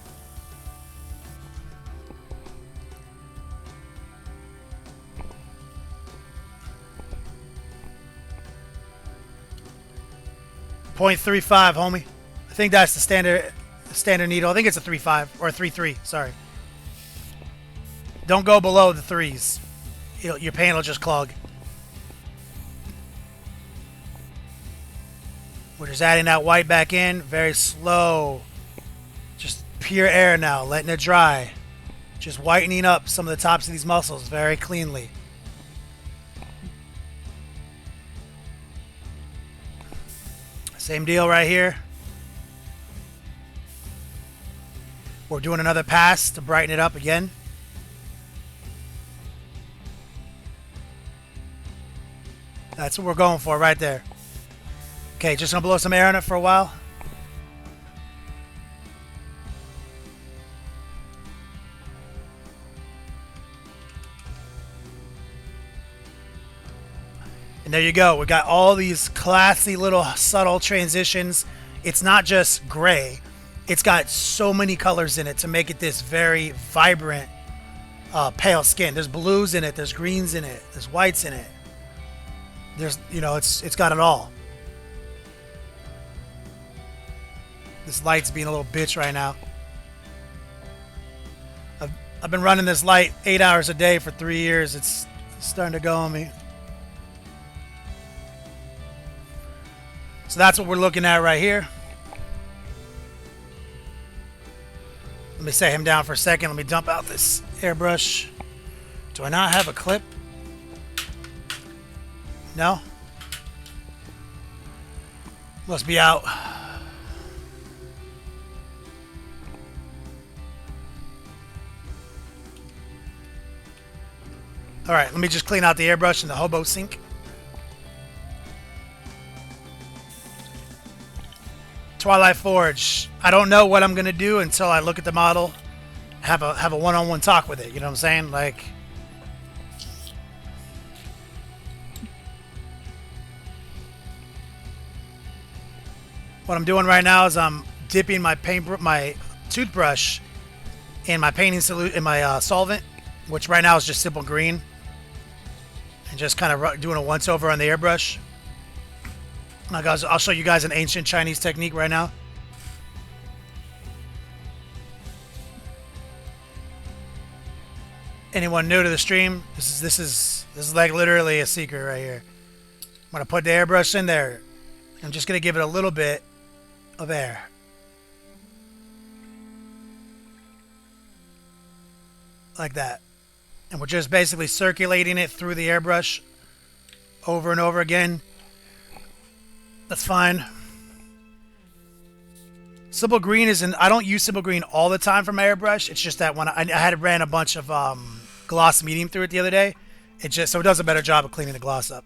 .35, homie. I think that's the standard needle. I think it's a 3.5 or a 3.3. Sorry. Don't go below the 3s. Your paint will just clog. We're just adding that white back in. Very slow. Just pure air now. Letting it dry. Just whitening up some of the tops of these muscles very cleanly. Same deal right here. We're doing another pass to brighten it up again. That's what we're going for right there. Okay, just gonna blow some air on it for a while. And there you go. We got all these classy little subtle transitions. It's not just gray. It's got so many colors in it to make it this very vibrant, pale skin. There's blues in it. There's greens in it. There's whites in it. There's, you know, it's got it all. This light's being a little bitch right now. I've been running this light 8 hours a day for 3 years. It's starting to go on me. So that's what we're looking at right here. Let me set him down for a second. Let me dump out this airbrush. Do I not have a clip? No? Must be out. Alright, let me just clean out the airbrush in the hobo sink. Twilight Forge. I don't know what I'm gonna do until I look at the model, have a one-on-one talk with it. You know what I'm saying? Like, what I'm doing right now is I'm dipping my toothbrush in my painting solvent, which right now is just simple green, and just kind of doing a once-over on the airbrush. I'll show you guys an ancient Chinese technique right now. Anyone new to the stream, this is like literally a secret right here. I'm gonna put the airbrush in there. I'm just gonna give it a little bit of air. Like that. And we're just basically circulating it through the airbrush over and over again. That's fine. Simple green isn't. I don't use simple green all the time for my airbrush. It's just that when I had ran a bunch of gloss medium through it the other day, it does a better job of cleaning the gloss up.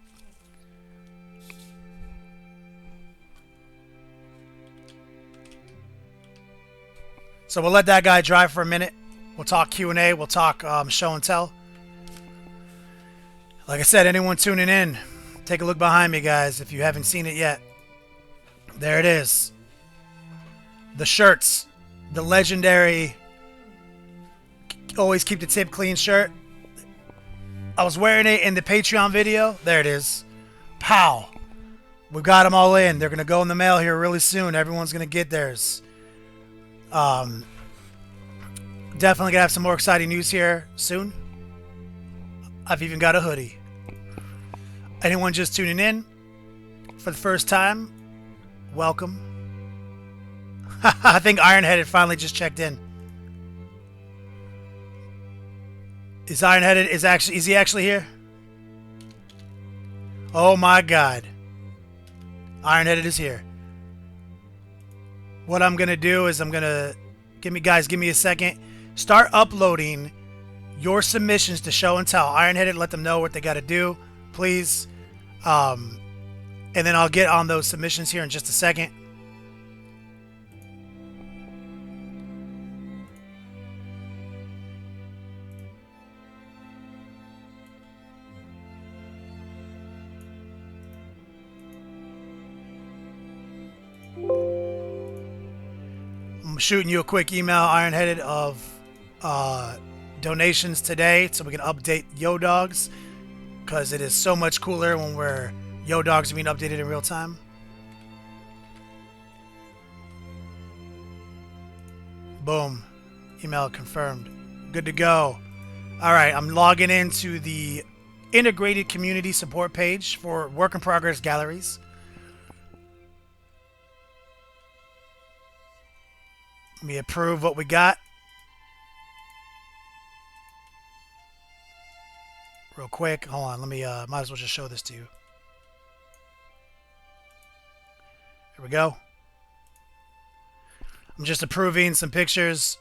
So we'll let that guy dry for a minute. We'll talk Q&A. We'll talk show and tell. Like I said, anyone tuning in, take a look behind me, guys, if you haven't seen it yet. There it is. The shirts. The legendary always keep the tip clean shirt. I was wearing it in the Patreon video. There it is. Pow. We've got them all in. They're going to go in the mail here really soon. Everyone's going to get theirs. Definitely going to have some more exciting news here soon. I've even got a hoodie. Anyone just tuning in for the first time, welcome. I think Ironheaded finally just checked in. Is Ironheaded is he actually here? Oh my god. Ironheaded is here. What I'm gonna do is give me a second. Start uploading your submissions to show and tell. Ironheaded, let them know what they gotta do, please. And then I'll get on those submissions here in just a second. I'm shooting you a quick email, Ironheaded, of donations today so we can update Yo Dogs, because it is so much cooler when Yo Dogs are being updated in real time. Boom. Email confirmed. Good to go. Alright, I'm logging into the integrated community support page for work in progress galleries. Let me approve what we got. Real quick. Hold on. Let me, might as well just show this to you. Here we go. I'm just approving some pictures.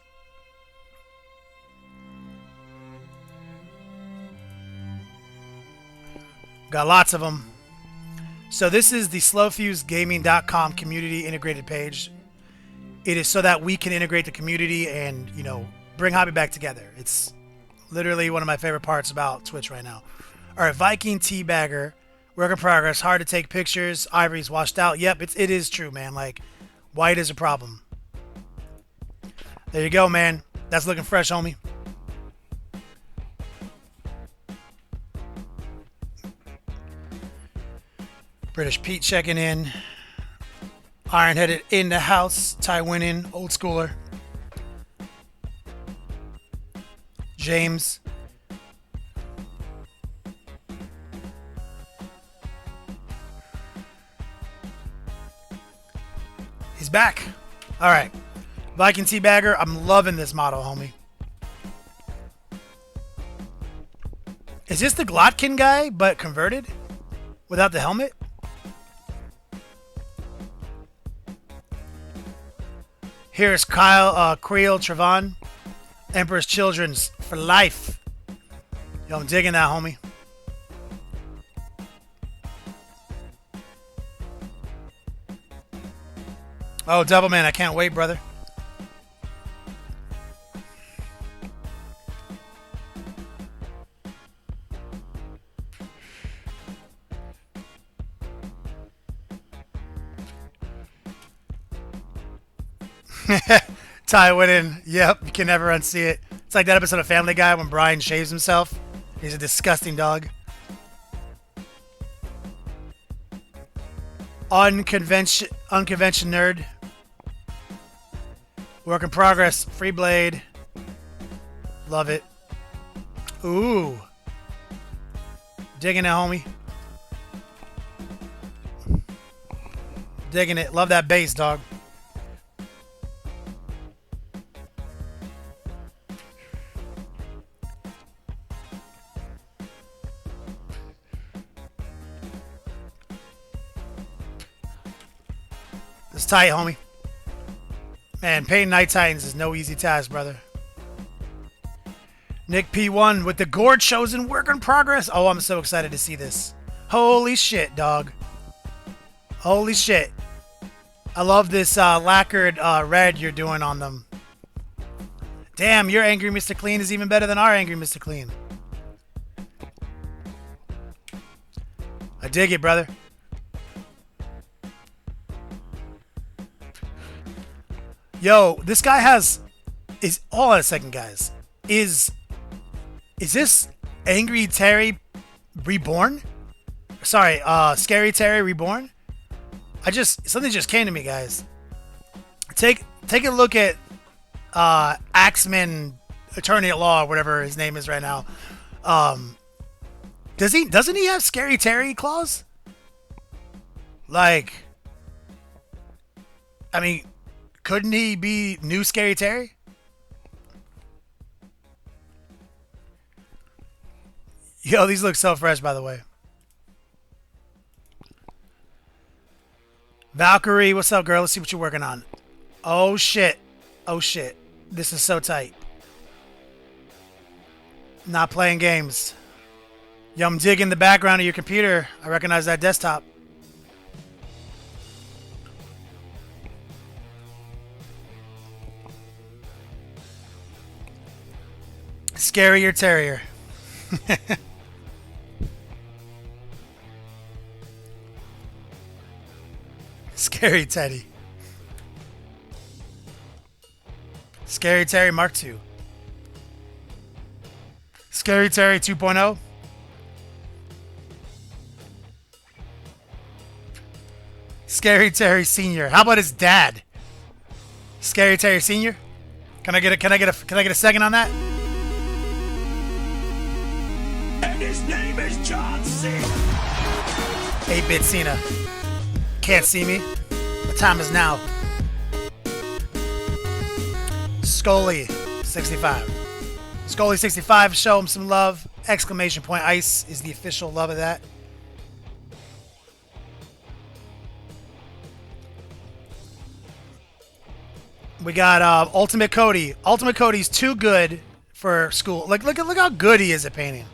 Got lots of them. So this is the slowfusegaming.com community integrated page. It is so that we can integrate the community and, you know, bring hobby back together. It's literally one of my favorite parts about Twitch right now. All right, Viking Teabagger, work in progress, hard to take pictures. Ivory's washed out. Yep, it is true, man. Like, white is a problem. There you go, man. That's looking fresh, homie. British Pete checking in. Iron-headed in the house. Ty winning. Old schooler. James. He's back. All right. Viking Teabagger. I'm loving this model, homie. Is this the Glotkin guy, but converted? Without the helmet? Here's Kyle, Creel, Trevon. Emperor's Children's for life. Yo, I'm digging that, homie. Oh, Double Man, I can't wait, brother. Ty went in. Yep, you can never unsee it. It's like that episode of Family Guy when Brian shaves himself. He's a disgusting dog. Unconvention nerd. Work in progress. Free blade. Love it. Ooh. Digging it, homie. Digging it. Love that bass, dog. It's tight, homie. Man, painting Night Titans is no easy task, brother. Nick P1 with the Gourd Chosen work in progress. Oh, I'm so excited to see this. Holy shit, dog. Holy shit. I love this lacquered red you're doing on them. Damn, your Angry Mr. Clean is even better than our Angry Mr. Clean. I dig it, brother. Yo, this guy is hold on a second, guys. Is this Angry Terry Reborn? Sorry, Scary Terry Reborn? Something just came to me, guys. Take a look at Axeman Attorney at Law, or whatever his name is right now. Doesn't he have Scary Terry claws? Like, I mean, couldn't he be new Scary Terry? Yo, these look so fresh, by the way. Valkyrie, what's up, girl? Let's see what you're working on. Oh, shit. Oh, shit. This is so tight. Not playing games. Yo, I'm digging the background of your computer. I recognize that desktop. Scarier Terrier. Scary Teddy. Scary Terry Mark II. Scary Terry 2.0. Scary Terry Senior. How about his dad? Scary Terry Senior. Can I get a second on that? And his name is John Cena. 8-bit Cena. Can't see me. The time is now. Scully 65. Scully 65, show him some love. Exclamation point ice is the official love of that. We got Ultimate Cody. Ultimate Cody's too good for school. Like, look how good he is at painting.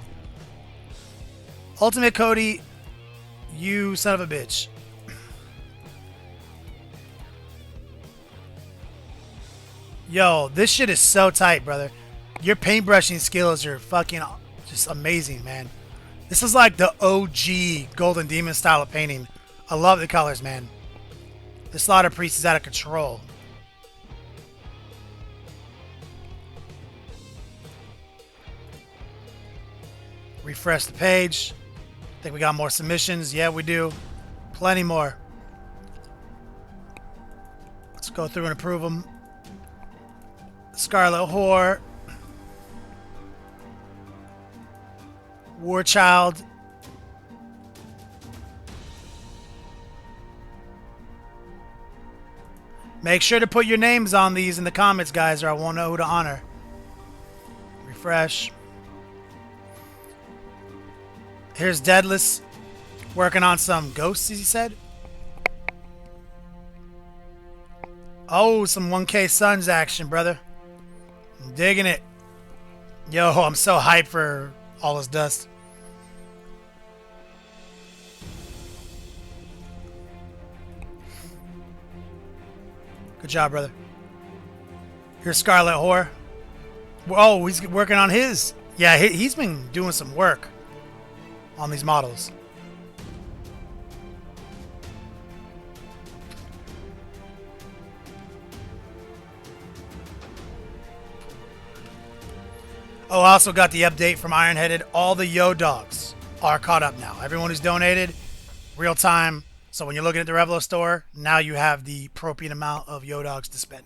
Ultimate Cody, you son of a bitch. Yo, this shit is so tight, brother. Your paintbrushing skills are fucking just amazing, man. This is like the OG Golden Demon style of painting. I love the colors, man. The Slaughter Priest is out of control. Refresh the page. Think we got more submissions? Yeah, we do. Plenty more. Let's go through and approve them. Scarlet Whore. War Child. Make sure to put your names on these in the comments, guys, or I won't know who to honor. Refresh. Here's Deadless. Working on some ghosts, as he said. Oh, some 1K Suns action, brother. I'm digging it. Yo, I'm so hyped for All This Dust. Good job, brother. Here's Scarlet Whore. Oh, he's working on his. Yeah, he's been doing some work on these models. Oh, I also got the update from Ironheaded. All the Yo Dogs are caught up now. Everyone who's donated, real time. So when you're looking at the Revlo store, now you have the appropriate amount of Yo Dogs to spend.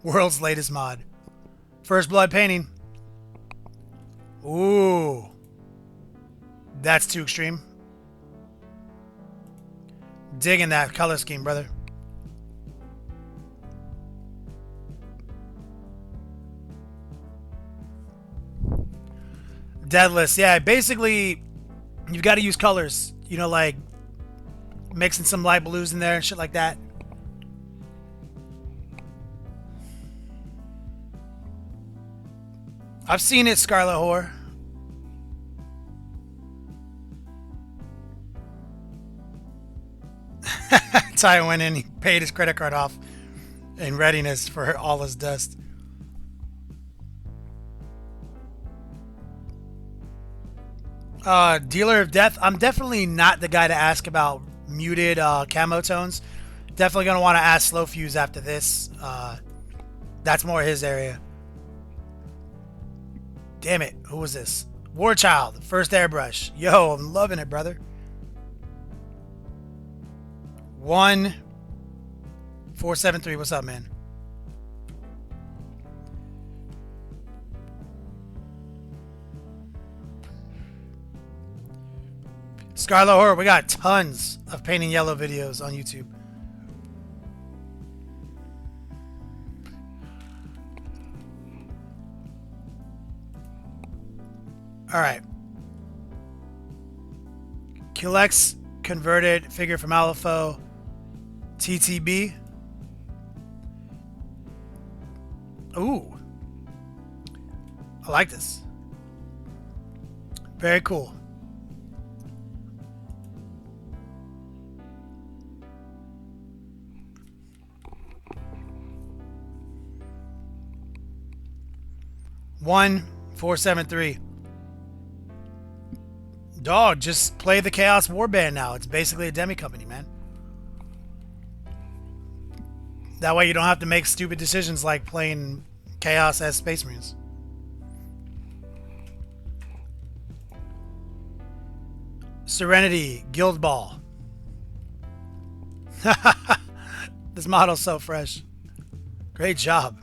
World's latest mod. First Blood painting. Ooh. That's too extreme. Digging that color scheme, brother. Deadless. Yeah, basically, you've got to use colors. You know, like mixing some light blues in there and shit like that. I've seen it, Scarlet Whore. Ty went in, he paid his credit card off in readiness for All This Dust. Dealer of Death. I'm definitely not the guy to ask about muted camo tones. Definitely going to want to ask Slow Fuse after this. That's more his area. Damn it. Who was this? War Child. First airbrush. Yo, I'm loving it, brother. 1473. What's up, man? Scarlet Horror, we got tons of painting yellow videos on YouTube. Alright. QX converted figure from Alpha TTB. Ooh. I like this. Very cool. One 473. Dog, just play the Chaos Warband now. It's basically a demi company, man. That way you don't have to make stupid decisions like playing Chaos as Space Marines. Serenity, Guild Ball. This model's so fresh. Great job.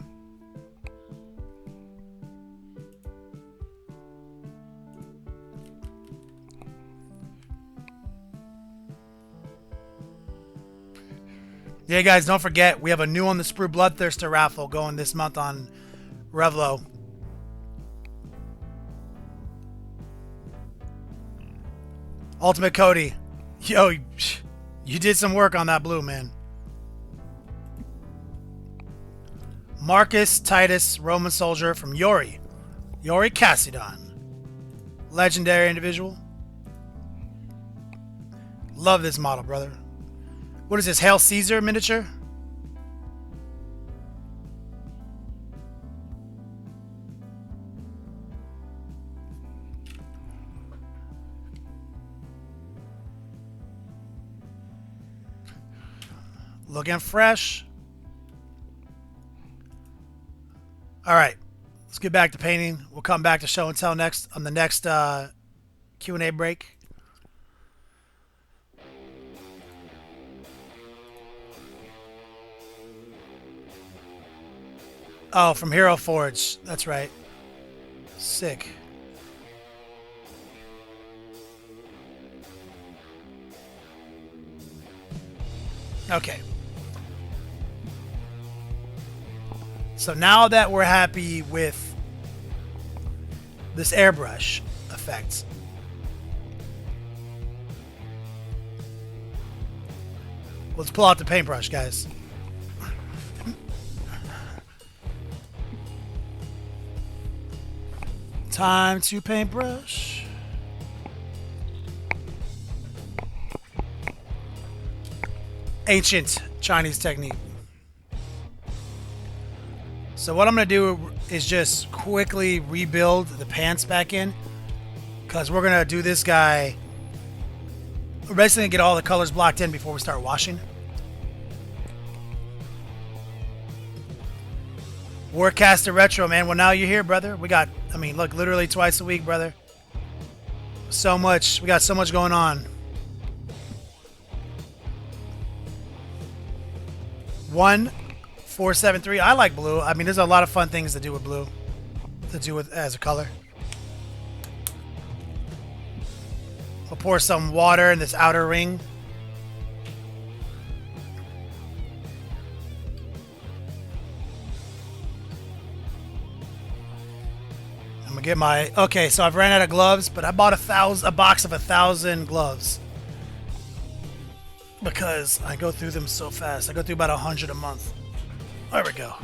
Yeah, guys, don't forget, we have a new on the Sprue Bloodthirster raffle going this month on Revlo. Ultimate Cody. Yo, you did some work on that blue, man. Marcus Titus, Roman soldier from Yori. Yori Cassidon. Legendary individual. Love this model, brother. What is this, Hail Caesar miniature? Looking fresh. All right, let's get back to painting. We'll come back to show and tell next on the next Q&A break. Oh, from Hero Forge. That's right. Sick. Okay. So now that we're happy with this airbrush effect, let's pull out the paintbrush, guys. Time to paintbrush. Ancient Chinese technique. So what I'm going to do is just quickly rebuild the pants back in, because we're going to do this guy. We're basically going to get all the colors blocked in before we start washing. Warcaster Retro, man. Well, now you're here, brother. We got, I mean, look, literally twice a week, brother. So much. We got so much going on. 1473. I like blue. I mean, there's a lot of fun things to do with blue, to do with as a color. I'll pour some water in this outer ring. I'm gonna get my, okay, so I've ran out of gloves, but I bought a box of 1,000 gloves because I go through them so fast. I go through about 100 a month. There we go.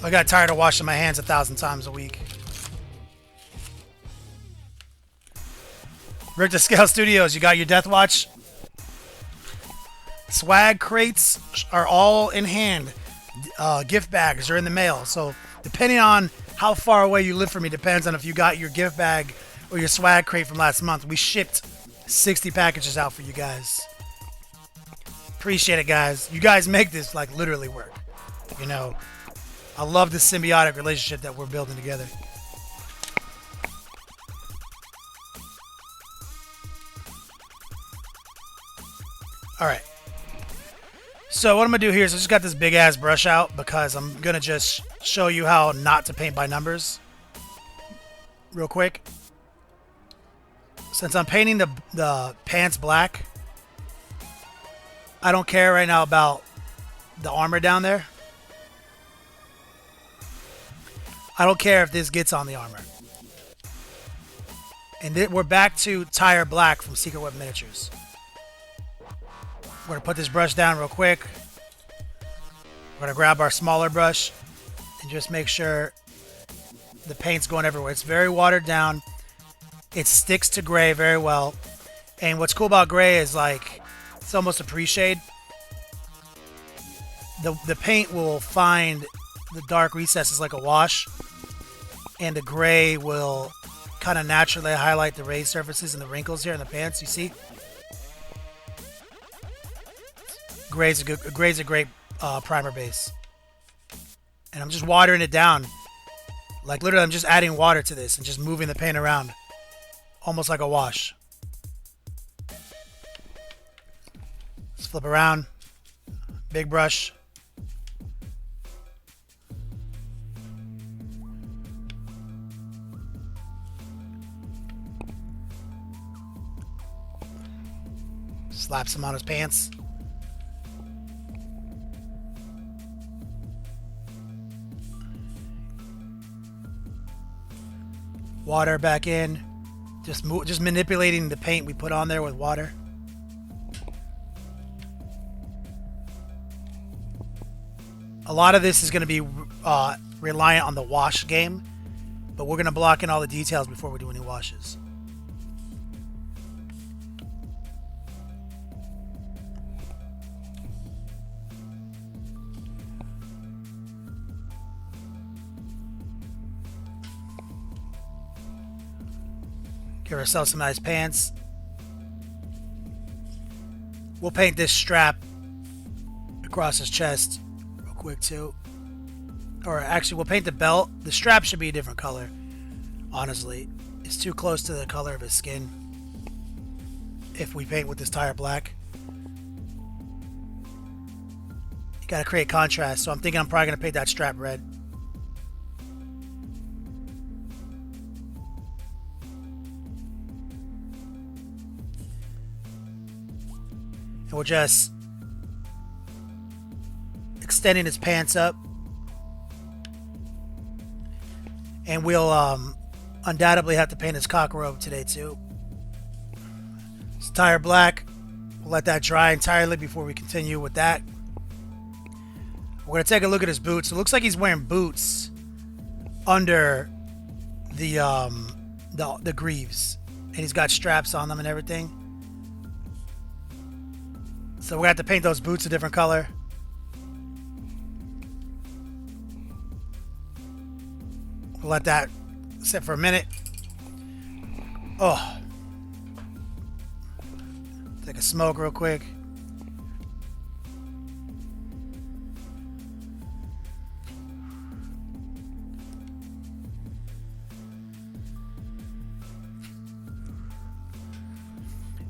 I got tired of washing my hands 1,000 times a week. Richter Scale Studios, you got your Death Watch? Swag crates are all in hand. Gift bags are in the mail. So depending on how far away you live from me, depends on if you got your gift bag or your swag crate from last month. We shipped 60 packages out for you guys. Appreciate it, guys. You guys make this like literally work. You know, I love this symbiotic relationship that we're building together. All right. So what I'm going to do here is I just got this big ass brush out because I'm going to just show you how not to paint by numbers real quick. Since I'm painting the pants black, I don't care right now about the armor down there. I don't care if this gets on the armor. And we're back to Tire Black from Secret Web Miniatures. We're going to put this brush down real quick. We're going to grab our smaller brush and just make sure the paint's going everywhere. It's very watered down. It sticks to gray very well. And what's cool about gray is like, it's almost a pre-shade. The paint will find the dark recesses like a wash. And the gray will kind of naturally highlight the raised surfaces and the wrinkles here in the pants, you see? Gray's a great primer base. And I'm just watering it down. Like literally I'm just adding water to this and just moving the paint around. Almost like a wash. Let's flip around. Big brush. Slaps him on his pants. Water back in. Just manipulating the paint we put on there with water. A lot of this is going to be reliant on the wash game, but we're going to block in all the details before we do any washes. Give ourselves some nice pants. We'll paint this strap across his chest real quick too. Or actually, we'll paint the belt. The strap should be a different color. Honestly, it's too close to the color of his skin if we paint with this tire black. You gotta create contrast, so I'm thinking I'm probably gonna paint that strap red. And we're just extending his pants up. And we'll undoubtedly have to paint his cock robe today too. It's tire black. We'll let that dry entirely before we continue with that. We're going to take a look at his boots. It looks like he's wearing boots under the greaves. And he's got straps on them and everything. So we're going to have to paint those boots a different color. We'll let that sit for a minute. Oh. Take a smoke real quick.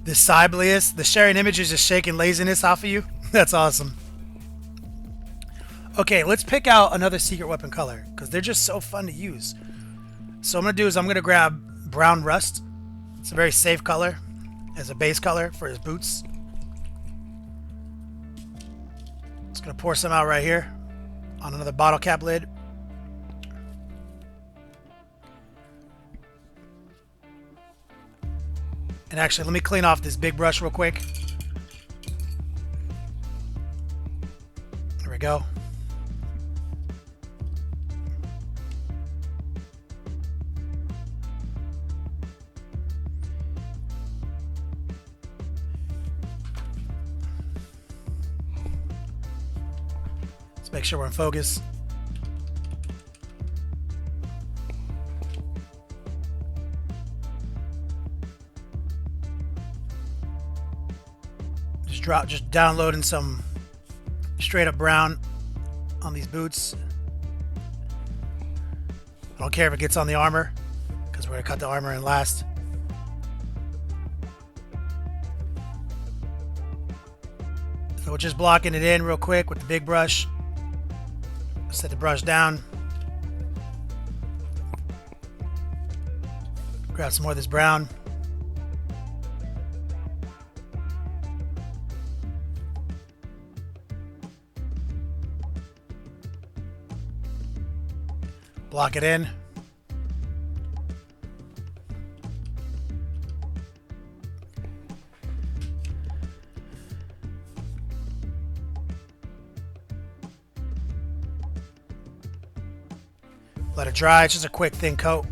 This Siblius, the sharing image is just shaking laziness off of you. That's awesome. Okay, let's pick out another secret weapon color because they're just so fun to use. So what I'm going to do is I'm going to grab brown rust. It's a very safe color as a base color for his boots. Just going to pour some out right here on another bottle cap lid. And actually, let me clean off this big brush real quick. There we go. Let's make sure we're in focus. Just downloading some straight up brown on these boots. I don't care if it gets on the armor because we're going to cut the armor in last. So we're just blocking it in real quick with the big brush. Set the brush down. Grab some more of this brown. Block it in. Let it dry. It's just a quick thin coat.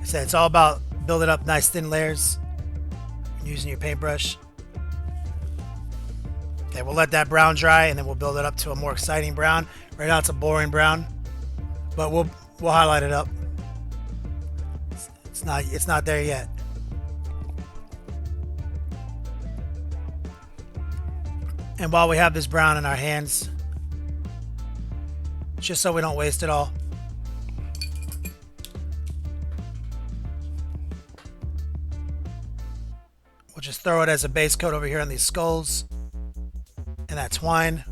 So it's all about building up nice thin layers using your paintbrush. Okay, we'll let that brown dry and then we'll build it up to a more exciting brown. Right now it's a boring brown, but we'll highlight it up. It's not there yet. And while we have this brown in our hands, just so we don't waste it all, just throw it as a base coat over here on these skulls and that twine.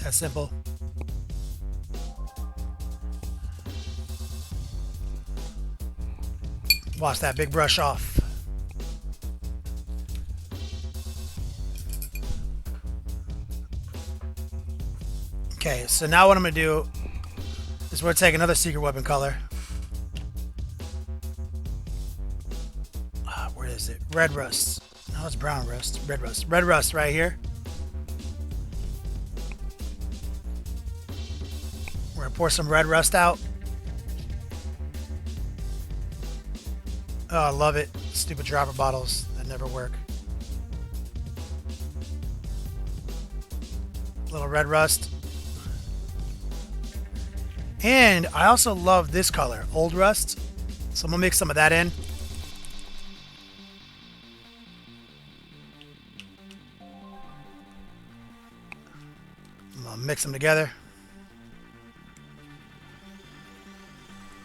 That's simple. Wash that big brush off. Okay, so now what I'm going to do is we're going to take another secret weapon color. Where is it? Red rust. No, it's brown rust. Red rust. Red rust right here. We're going to pour some red rust out. Oh, I love it. Stupid dropper bottles that never work. Little red rust. And I also love this color, Old Rust. So I'm going to mix some of that in. I'm going to mix them together.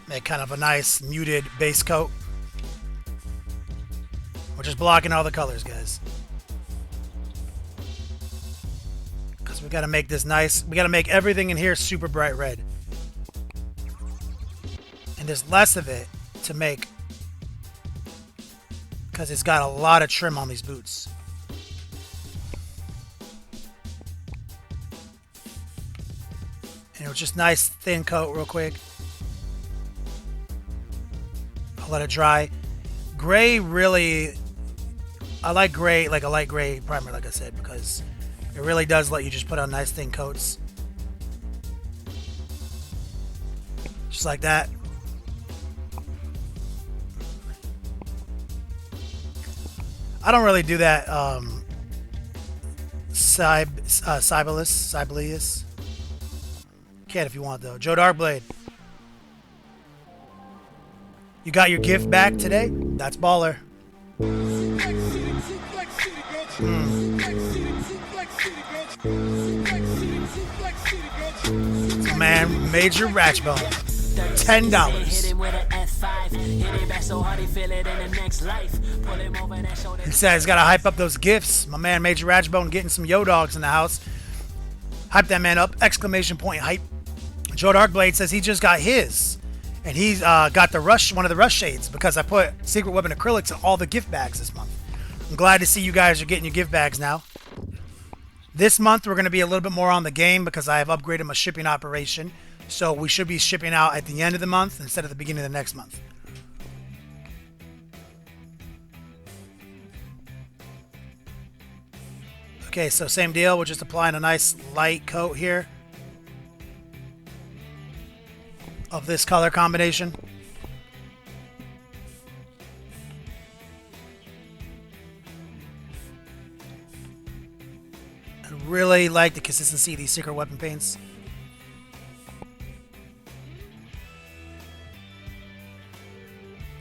Make kind of a nice muted base coat. We're just blocking all the colors, guys. Because we got to make this nice. We got to make everything in here super bright red. And there's less of it to make because it's got a lot of trim on these boots. And it was just nice thin coat real quick. I'll let it dry. Gray really, I like gray, like a light gray primer, like I said, because it really does let you just put on nice thin coats. Just like that. I don't really do that Sibelius. Can if you want though. Joe Darkblade. You got your gift back today? That's baller. Man, Major Ratchbone. $10. He says he's got to hype up those gifts. My man Major Ratchbone getting some yo dogs in the house. Hype that man up! Exclamation point hype. Joe Darkblade says he just got his, and he's got the rush, one of the rush shades, because I put secret weapon acrylics in all the gift bags this month. I'm glad to see you guys are getting your gift bags now. This month we're going to be a little bit more on the game because I have upgraded my shipping operation. So we should be shipping out at the end of the month instead of the beginning of the next month. Okay, so same deal. We're just applying a nice light coat here of this color combination. I really like the consistency of these secret weapon paints.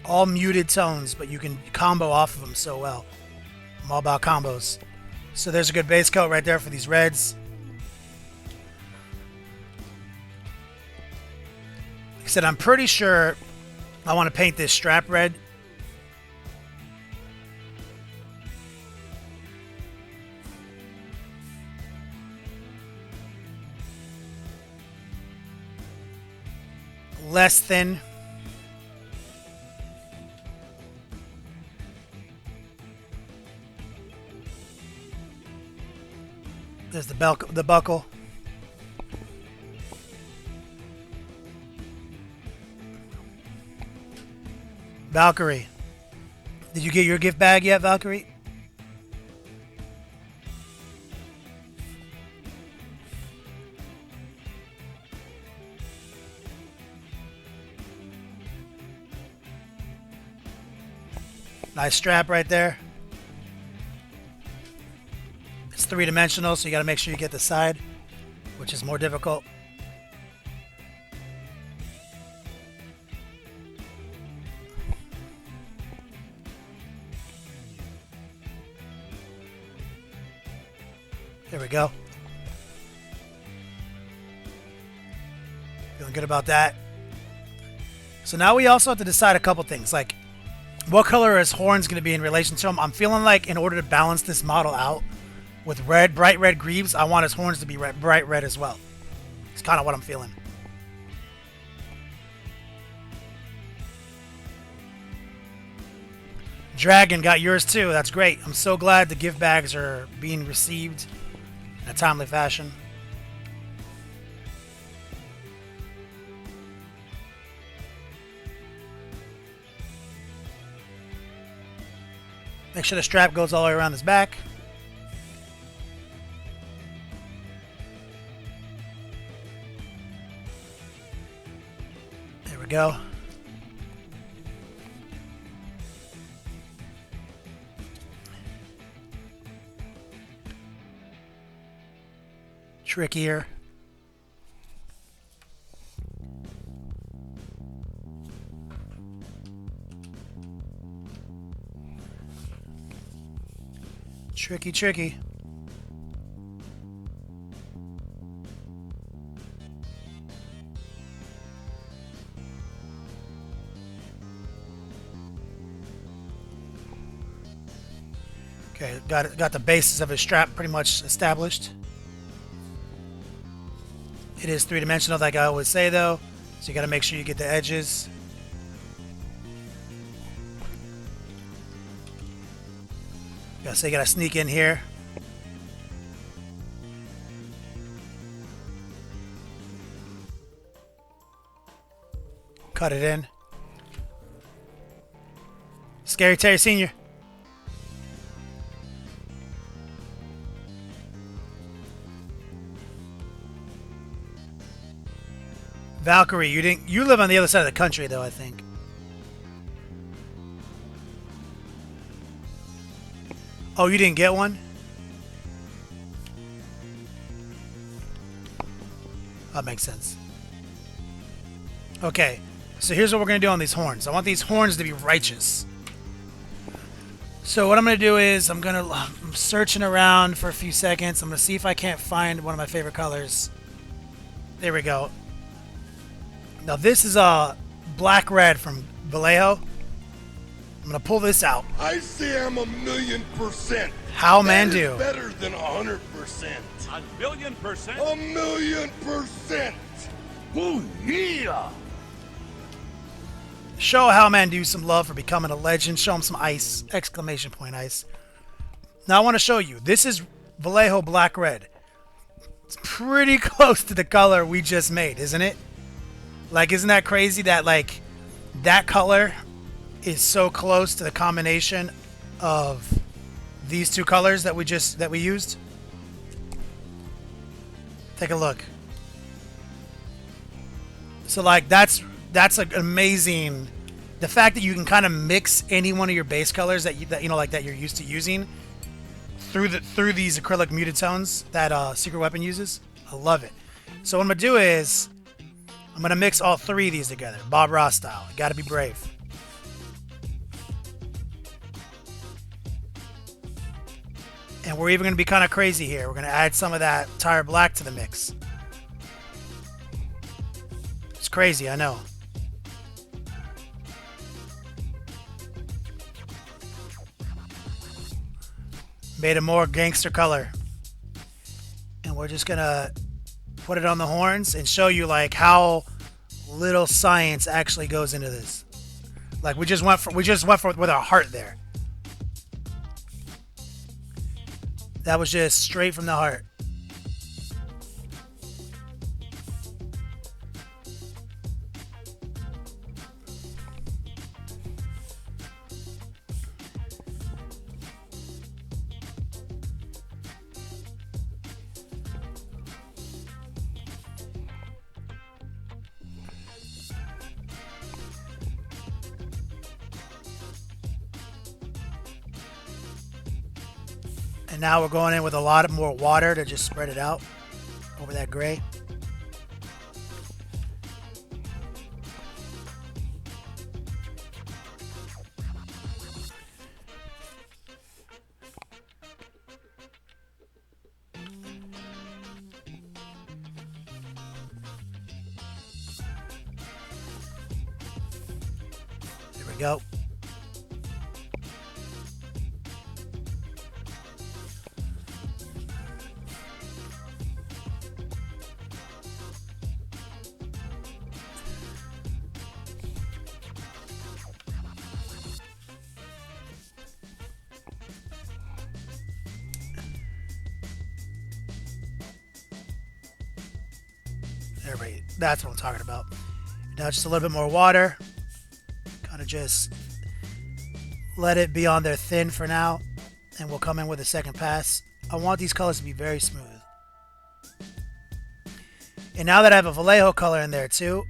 All muted tones, but you can combo off of them so well. I'm all about combos. So there's a good base coat right there for these reds. Like I said, I'm pretty sure I want to paint this strap red. Less thin. There's the buckle. Valkyrie. Did you get your gift bag yet, Valkyrie? Nice strap right there. It's three-dimensional, so you got to make sure you get the side, which is more difficult. There we go. Feeling good about that. So now we also have to decide a couple things, like what color his horn's going to be in relation to him. I'm feeling like in order to balance this model out with red, bright red greaves, I want his horns to be bright red as well. It's kind of what I'm feeling. Dragon got yours too. That's great. I'm so glad the gift bags are being received in a timely fashion. Make sure the strap goes all the way around his back. There we go. Trickier. Tricky. Okay, got the basis of his strap pretty much established. It is three-dimensional, like I always say, though, so you got to make sure you get the edges. So you got to sneak in here. Cut it in. Scary Terry Sr. Valkyrie, you live on the other side of the country though, I think. Oh, you didn't get one? That makes sense. Okay, so here's what we're going to do on these horns. I want these horns to be righteous. So what I'm going to do is I'm searching around for a few seconds. I'm going to see if I can't find one of my favorite colors. There we go. Now this is a black red from Vallejo. I'm going to pull this out. I say I'm 1,000,000%. How man do? Better than 100%. 1,000,000%. 1,000,000%. Oh, yeah. Show how man do some love for becoming a legend. Show him some ice! Exclamation point ice. Now I want to show you. This is Vallejo black red. It's pretty close to the color we just made, isn't it? Like, isn't that crazy that like that color is so close to the combination of these two colors that we used? Take a look. So like that's like amazing. The fact that you can kind of mix any one of your base colors that you're used to using through these acrylic muted tones that Secret Weapon uses. I love it. So what I'm gonna do is I'm gonna mix all three of these together, Bob Ross style. You gotta be brave. And we're even going to be kind of crazy here. We're going to add some of that tire black to the mix. It's crazy, I know. Made a more gangster color. And we're just going to put it on the horns and show you like how little science actually goes into this. Like we just went for with our heart there. That was just straight from the heart. And now we're going in with a lot more water to just spread it out over that gray. go. There we, that's what I'm talking about. Now just a little bit more water. Kind of just let it be on there thin for now, and we'll come in with a second pass. I want these colors to be very smooth. And now that I have a Vallejo color in there too,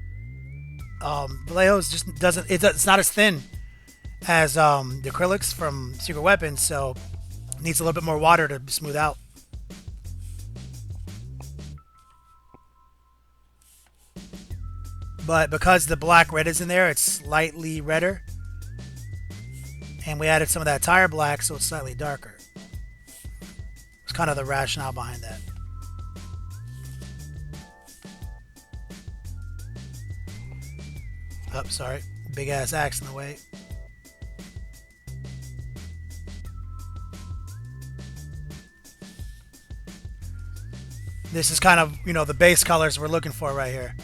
Vallejo just doesn't, it's not as thin as the acrylics from Secret Weapons, so it needs a little bit more water to smooth out. But because the black red is in there, it's slightly redder. And we added some of that tire black, so it's slightly darker. It's kind of the rationale behind that. Oh, sorry. Big ass axe in the way. This is kind of, you know, the base colors we're looking for right here.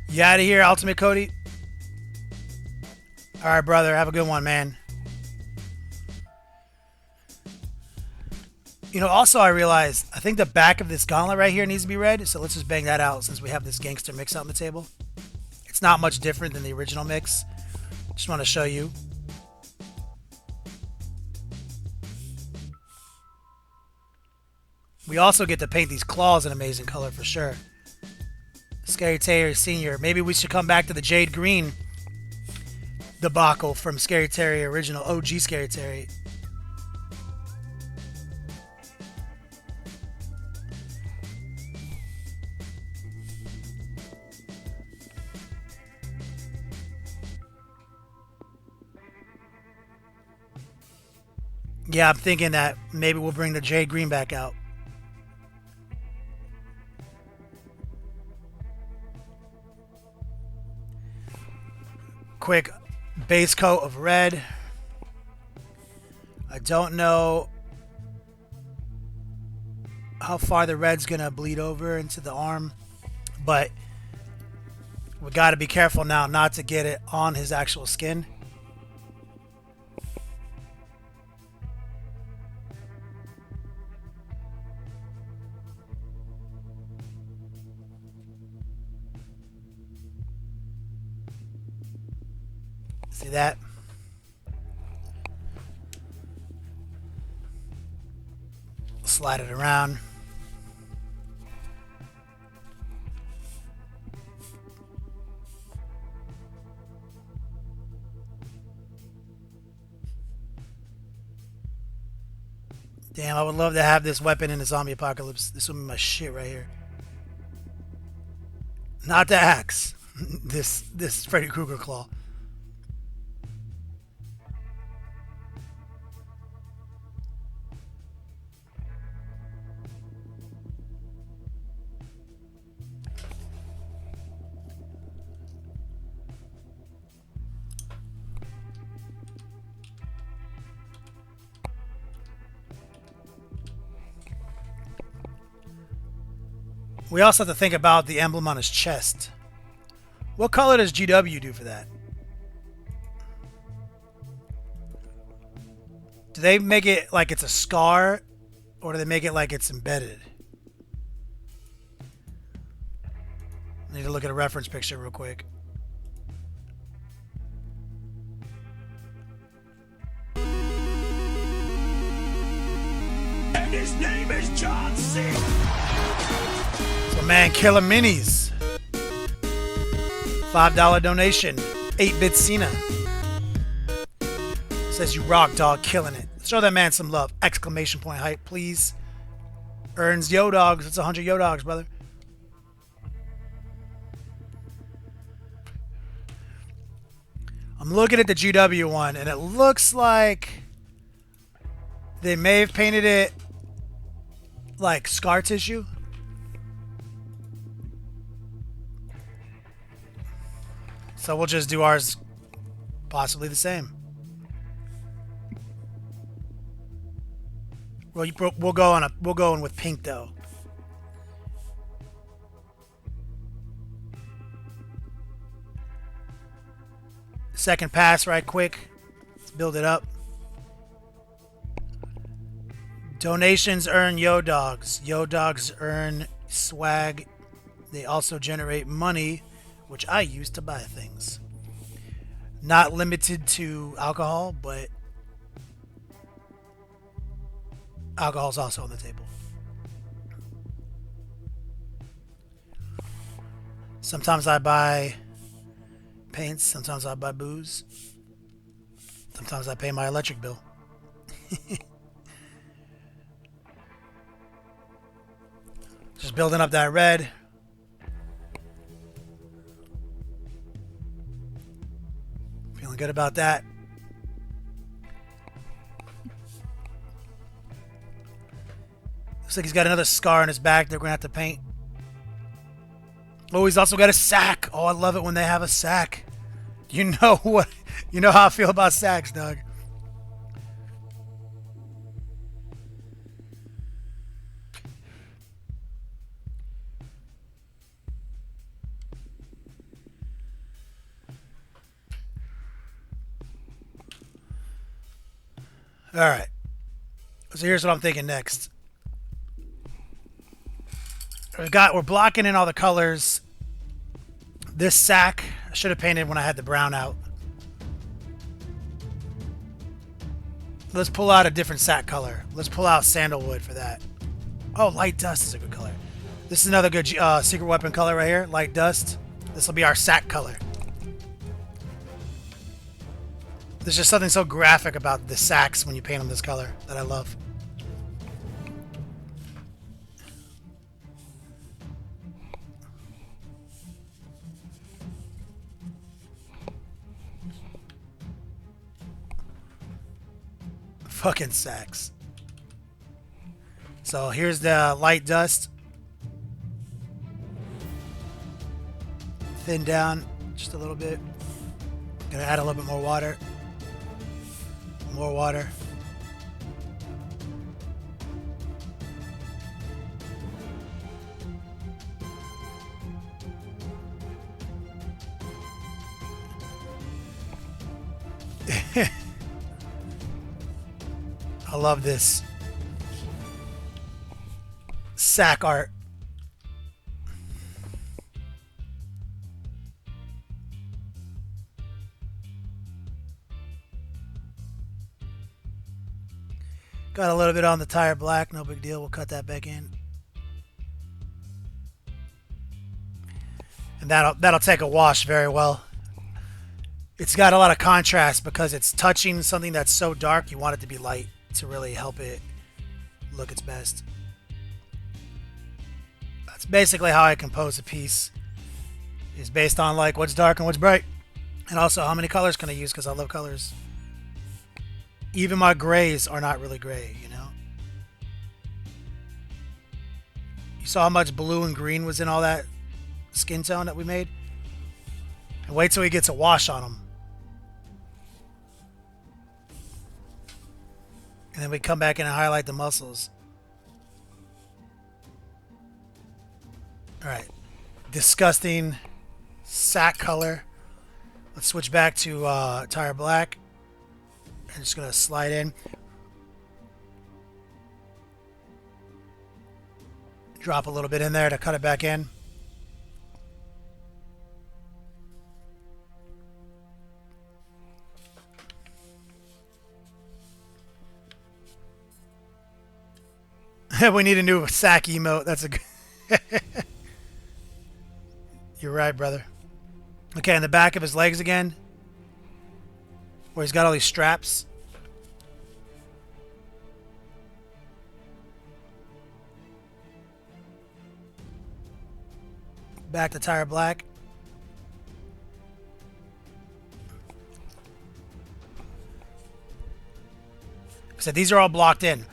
You out of here, Ultimate Cody? Alright, brother. Have a good one, man. You know, also I realized, I think the back of this gauntlet right here needs to be red, so let's just bang that out since we have this gangster mix out on the table. It's not much different than the original mix. Just want to show you. We also get to paint these claws an amazing color for sure. Skared Terrier Senior. Maybe we should come back to the Jade Green debacle from Skared Terrier original, OG Skared Terrier. Yeah, I'm thinking that maybe we'll bring the Jade Green back out. Quick base coat of red. I don't know how far the red's gonna bleed over into the arm, but we got to be careful now not to get it on his actual skin. See that? Slide it around. Damn, I would love to have this weapon in the zombie apocalypse. This would be my shit right here. Not the axe. This Freddy Krueger claw. We also have to think about the emblem on his chest. What color does GW do for that? Do they make it like it's a scar, or do they make it like it's embedded? I need to look at a reference picture real quick. And his name is John C. So man, Killer Minis. $5 donation. 8-bit Cena. Says you rock, dog, killing it. Show that man some love. Exclamation point hype, please. Earns yo dogs. It's 100 yo dogs, brother. I'm looking at the GW one, and it looks like they may have painted it like scar tissue. So we'll just do ours possibly the same. Well, we'll go in with pink though. Second pass right quick. Let's build it up. Donations earn Yo Dogs. Yo Dogs earn swag. They also generate money, which I use to buy things. Not limited to alcohol, but alcohol's also on the table. Sometimes I buy paints, sometimes I buy booze. Sometimes I pay my electric bill. Just building up that red. Feeling good about that. Looks like he's got another scar on his back they're going to have to paint. Oh, he's also got a sack. Oh, I love it when they have a sack. You know what? You know how I feel about sacks, Doug. All right. So here's what I'm thinking next. We're blocking in all the colors. This sack I should have painted when I had the brown out. Let's pull out a different sack color. Let's pull out sandalwood for that. Oh, light dust is a good color. This is another good secret weapon color right here. Light dust. This will be our sack color. There's just something so graphic about the sacks when you paint them this color that I love. Fucking sacks. So here's the light dust. Thin down just a little bit. Gonna add a little bit more water. More water. I love this sack art. Got a little bit on the tire black, no big deal. We'll cut that back in. And that'll take a wash very well. It's got a lot of contrast because it's touching something that's so dark. You want it to be light to really help it look its best. That's basically how I compose a piece. Is based on like what's dark and what's bright. And also how many colors can I use because I love colors. Even my grays are not really gray, you know? You saw how much blue and green was in all that skin tone that we made? And wait till he gets a wash on them. And then we come back in and highlight the muscles. Alright. Disgusting sack color. Let's switch back to tire black. I'm just going to slide in. Drop a little bit in there to cut it back in. We need a new sack emote. That's a good... You're right, brother. Okay, on the back of his legs again. Where he's got all these straps. Back to tire black. So these are all blocked in.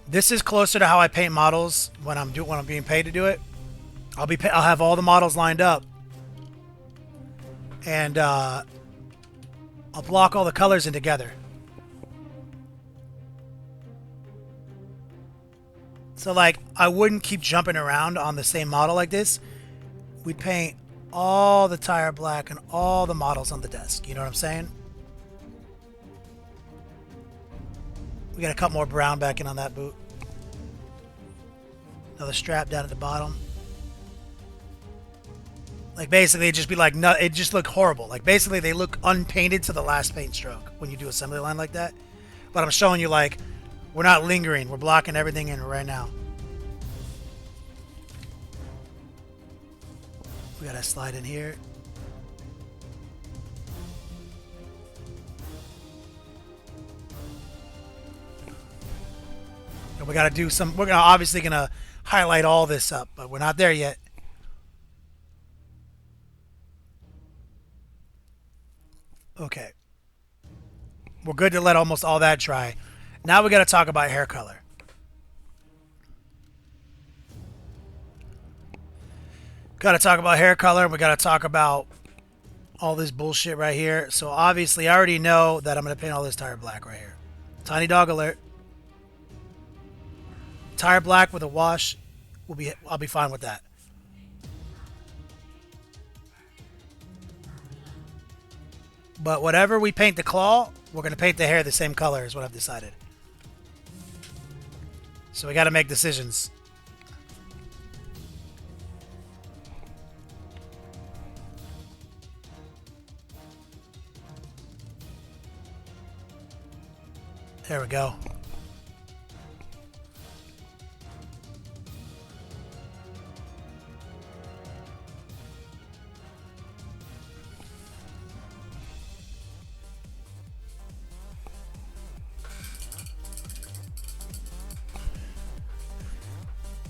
This is closer to how I paint models when I'm being paid to do it. I'll have all the models lined up. And I'll block all the colors in together. So like, I wouldn't keep jumping around on the same model like this. We'd paint all the tire black and all the models on the desk. You know what I'm saying? We gotta cut more brown back in on that boot. Another strap down at the bottom. Like basically it'd just be like, no, it just look horrible. Like basically they look unpainted to the last paint stroke when you do assembly line like that. But I'm showing you like, we're not lingering. We're blocking everything in right now. We gotta slide in here. And we gotta do some, we're obviously gonna highlight all this up, but we're not there yet. Okay. We're good to let almost all that dry. Now we got to talk about hair color. Got to talk about hair color. We got to talk about all this bullshit right here. So obviously I already know that I'm going to paint all this tire black right here. Tiny dog alert. Tire black with a wash. I'll be fine with that. But whatever we paint the claw, we're going to paint the hair the same color is what I've decided. So we got to make decisions. There we go.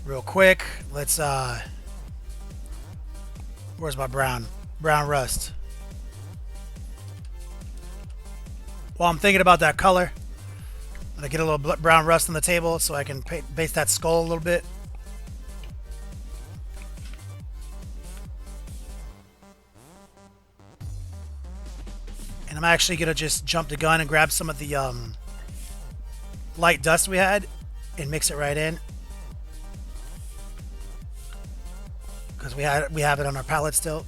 Real quick, let's where's my brown rust? While I'm thinking about that color, I'm gonna get a little brown rust on the table so I can base that skull a little bit. And I'm actually gonna just jump the gun and grab some of the light dust we had and mix it right in. Because we have it on our palette still.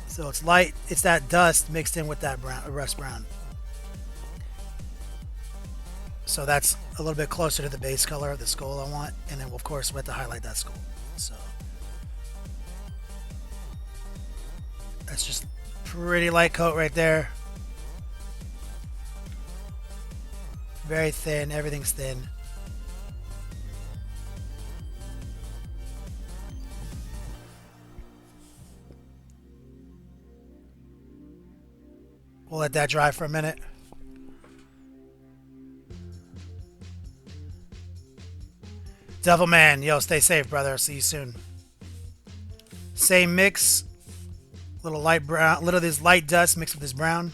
So it's light, it's that dust mixed in with that rust brown. So that's a little bit closer to the base color of the skull I want. And then of course we have to highlight that skull. So that's just pretty light coat right there. Very thin, everything's thin. We'll let that dry for a minute. Devilman, yo, stay safe, brother. See you soon. Same mix. Little light brown, little of this light dust mixed with this brown.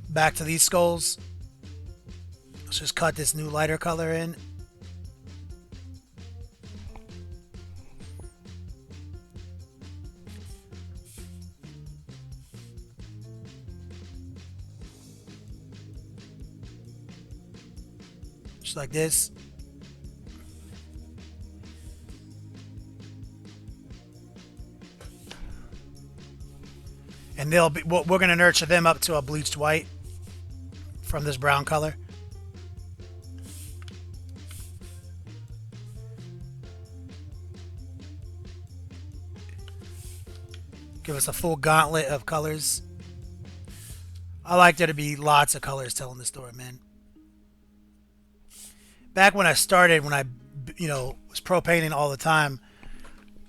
Back to these skulls. Let's just cut this new lighter color in. Just like this. And they'll be, we're going to nurture them up to a bleached white from this brown color. Give us a full gauntlet of colors. I like there to be lots of colors telling the story, man. Back when I started, when I, was pro painting all the time,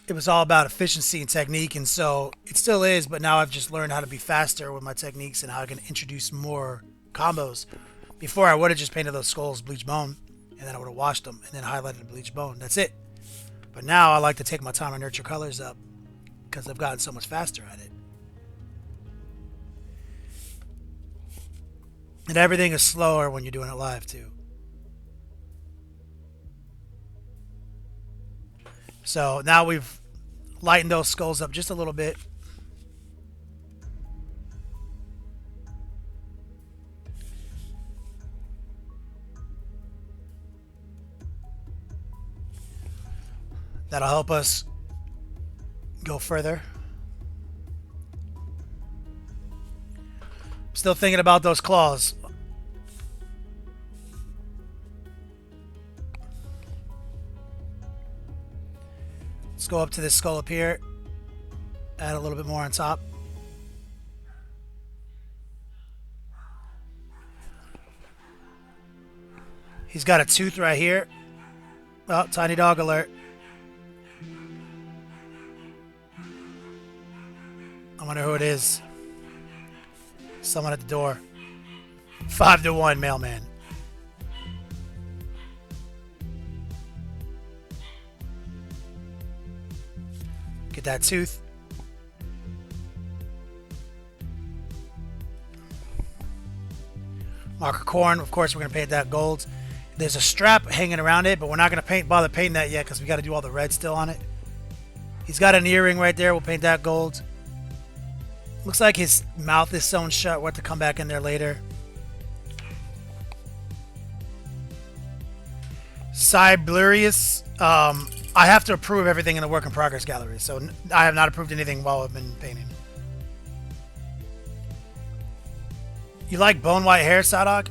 it was all about efficiency and technique, and so it still is, but now I've just learned how to be faster with my techniques and how I can introduce more combos. Before, I would have just painted those skulls bleach bone, and then I would have washed them, and then highlighted the bleach bone. That's it. But now I like to take my time and nurture colors up, because I've gotten so much faster at it. And everything is slower when you're doing it live, too. So now we've lighten those skulls up just a little bit. That'll help us go further. Still thinking about those claws. Let's go up to this skull up here. Add a little bit more on top. He's got a tooth right here. Oh, tiny dog alert. I wonder who it is. Someone at the door. 5-1 mailman. Get that tooth. Marker corn. Of course, we're going to paint that gold. There's a strap hanging around it, but we're not going to bother painting that yet because we got to do all the red still on it. He's got an earring right there. We'll paint that gold. Looks like his mouth is sewn shut. We'll have to come back in there later. Cyblurius. I have to approve everything in the work in progress gallery, so I have not approved anything while I've been painting. You like bone white hair, Sadok?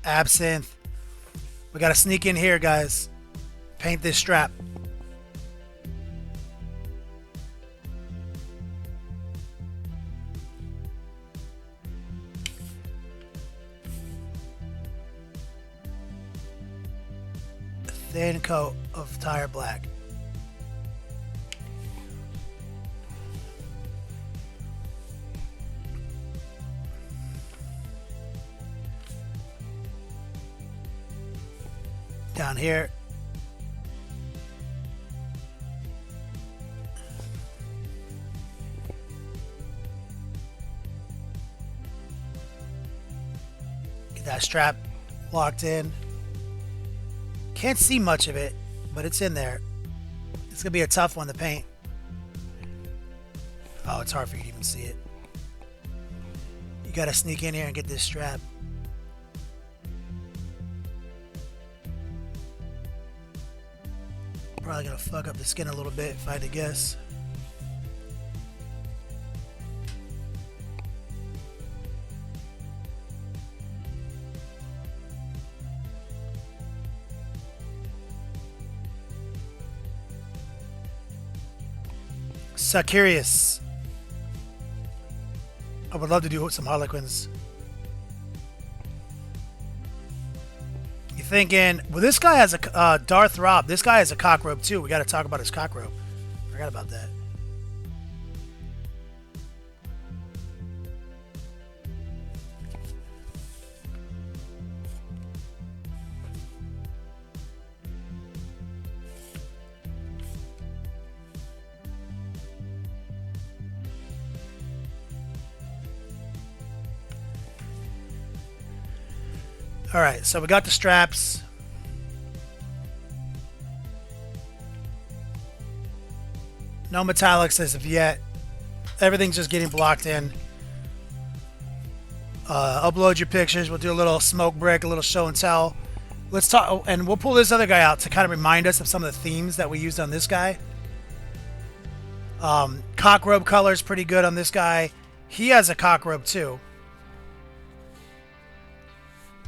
Absinthe. We gotta sneak in here, guys. Paint this strap. A thin coat of tire black. Down here. Get that strap locked in. Can't see much of it, but it's in there. It's gonna be a tough one to paint. Oh, it's hard for you to even see it. You gotta sneak in here and get this strap. Probably gonna fuck up the skin a little bit if I had to guess. Sakirius. I would love to do some Harlequins. Thinking, well, this guy has a Darth Rob. This guy has a cock robe too. We got to talk about his cock robe. Forgot about that. All right, so we got the straps. No metallics as of yet. Everything's just getting blocked in. Upload your pictures. We'll do a little smoke break, a little show and tell. Let's talk, and we'll pull this other guy out to kind of remind us of some of the themes that we used on this guy. Cock robe color is pretty good on this guy. He has a cock robe too.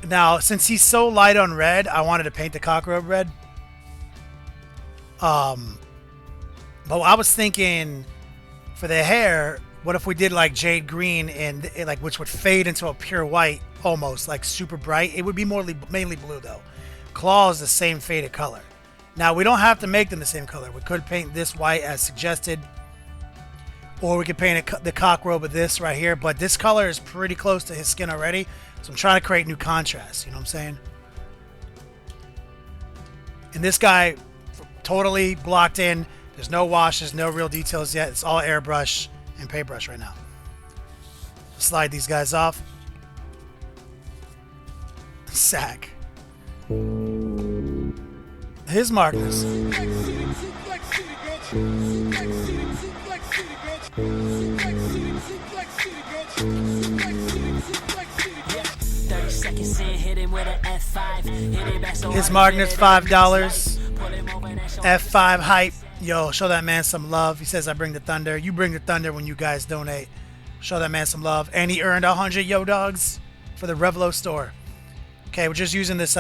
Now, since he's so light on red, I wanted to paint the cock robe red. But I was thinking for the hair, what if we did like jade green and like which would fade into a pure white almost, like super bright. It would be mainly blue though. Claw is the same faded color. Now, we don't have to make them the same color. We could paint this white as suggested. Or we could paint the cock robe with this right here. But this color is pretty close to his skin already. So I'm trying to create new contrast. You know what I'm saying? And this guy, totally blocked in. There's no washes, no real details yet. It's all airbrush and paintbrush right now. Slide these guys off. Sack. His Magnus. His Magnus $5. F5 hype. Yo, show that man some love. He says I bring the thunder. You bring the thunder when you guys donate. Show that man some love. And he earned 100 yo dogs for the Revelo store. Okay, we're just using this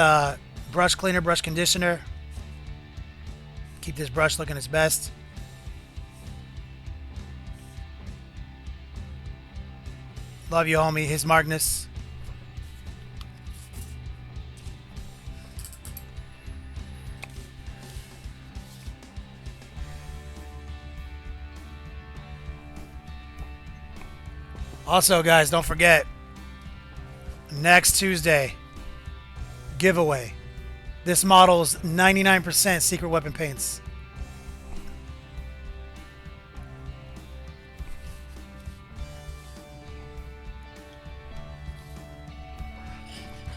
brush cleaner, brush conditioner. Keep this brush looking its best. Love you, homie. His Magnus. Also, guys, don't forget, next Tuesday, giveaway. This model's 99% secret weapon paints.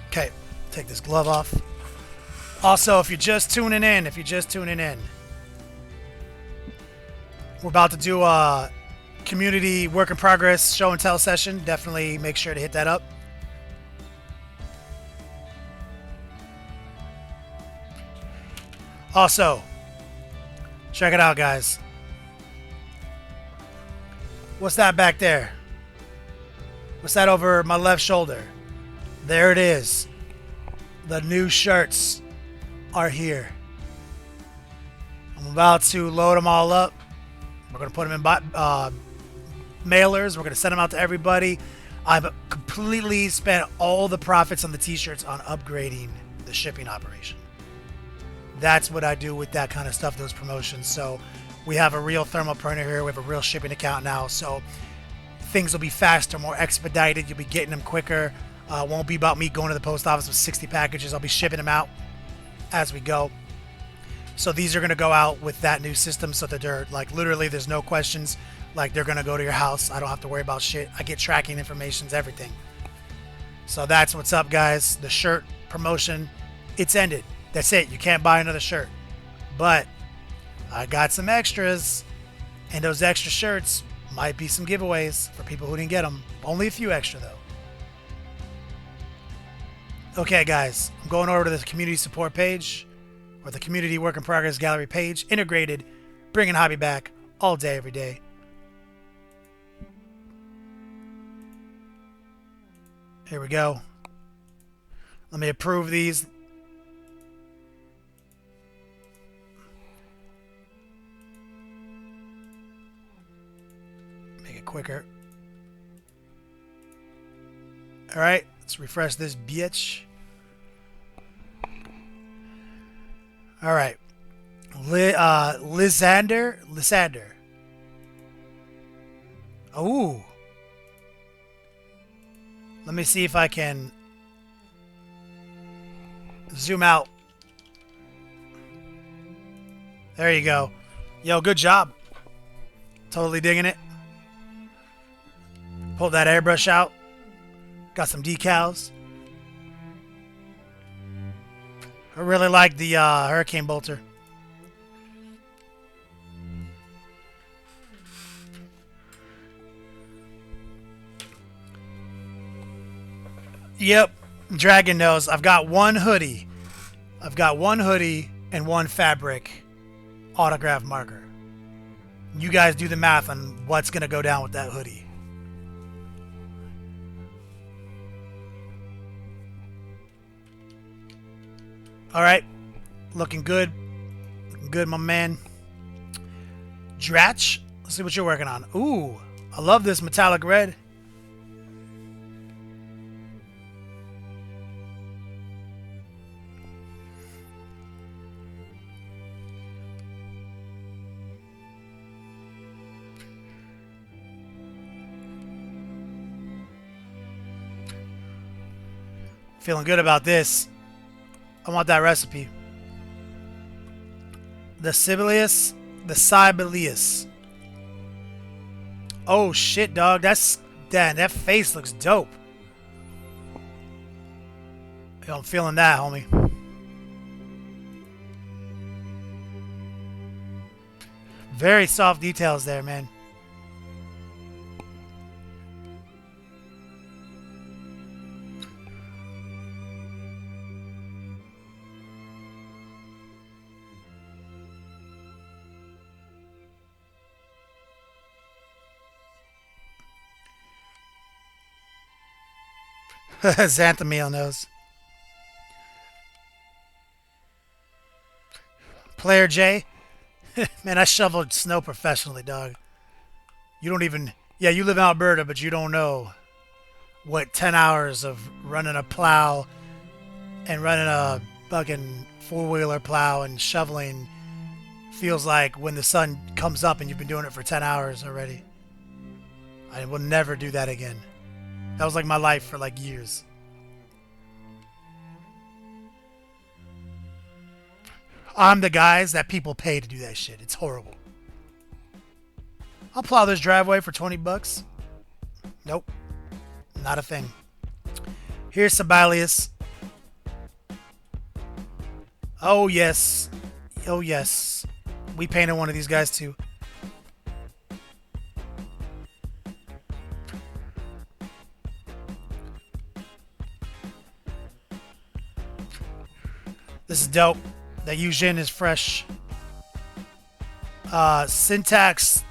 Okay, take this glove off. Also, if you're just tuning in, we're about to do a community work in progress show and tell session. Definitely make sure to hit that up. Also, check it out, guys. What's that back there? What's that over my left shoulder? There it is. The new shirts are here. I'm about to load them all up. We're going to put them in mailers. We're going to send them out to everybody. I've completely spent all the profits on the t-shirts on upgrading the shipping operation. That's what I do with that kind of stuff, those promotions. So we have a real thermal printer here. We have a real shipping account now. So things will be faster, more expedited. You'll be getting them quicker. Won't be about me going to the post office with 60 packages. I'll be shipping them out as we go. So these are going to go out with that new system so that they're like literally there's no questions. Like they're going to go to your house. I don't have to worry about shit. I get tracking informations, everything. So that's what's up, guys. The shirt promotion, it's ended. That's it. You can't buy another shirt. But I got some extras. And those extra shirts might be some giveaways for people who didn't get them. Only a few extra, though. Okay, guys. I'm going over to the community support page. Or the community work in progress gallery page. Integrated. Bringing hobby back. All day, every day. Here we go. Let me approve these. Make it quicker. Alright, let's refresh this bitch. Alright. Lysander. Ooh. Let me see if I can zoom out. There you go. Yo, good job. Totally digging it. Pulled that airbrush out. Got some decals. I really like the hurricane bolter. Yep, Dragon knows. I've got one hoodie. And one fabric autograph marker. You guys do the math on what's going to go down with that hoodie. All right. Looking good. Looking good, my man. Dratch. Let's see what you're working on. Ooh, I love this metallic red. Feeling good about this. I want that recipe. The Sibelius. Oh shit, dog. Damn, that face looks dope. Yo, I'm feeling that, homie. Very soft details there, man. Xanthamy on those. Player J. Man, I shoveled snow professionally, dog. You don't even... Yeah, you live in Alberta, but you don't know what 10 hours of running a plow and running a fucking four-wheeler plow and shoveling feels like when the sun comes up and you've been doing it for 10 hours already. I will never do that again. That was like my life for like years. I'm the guys that people pay to do that shit. It's horrible. I'll plow this driveway for 20 bucks. Nope. Not a thing. Here's Sibelius. Oh, yes. Oh, yes. We painted one of these guys, too. This is dope. That Eugene is fresh. Syntax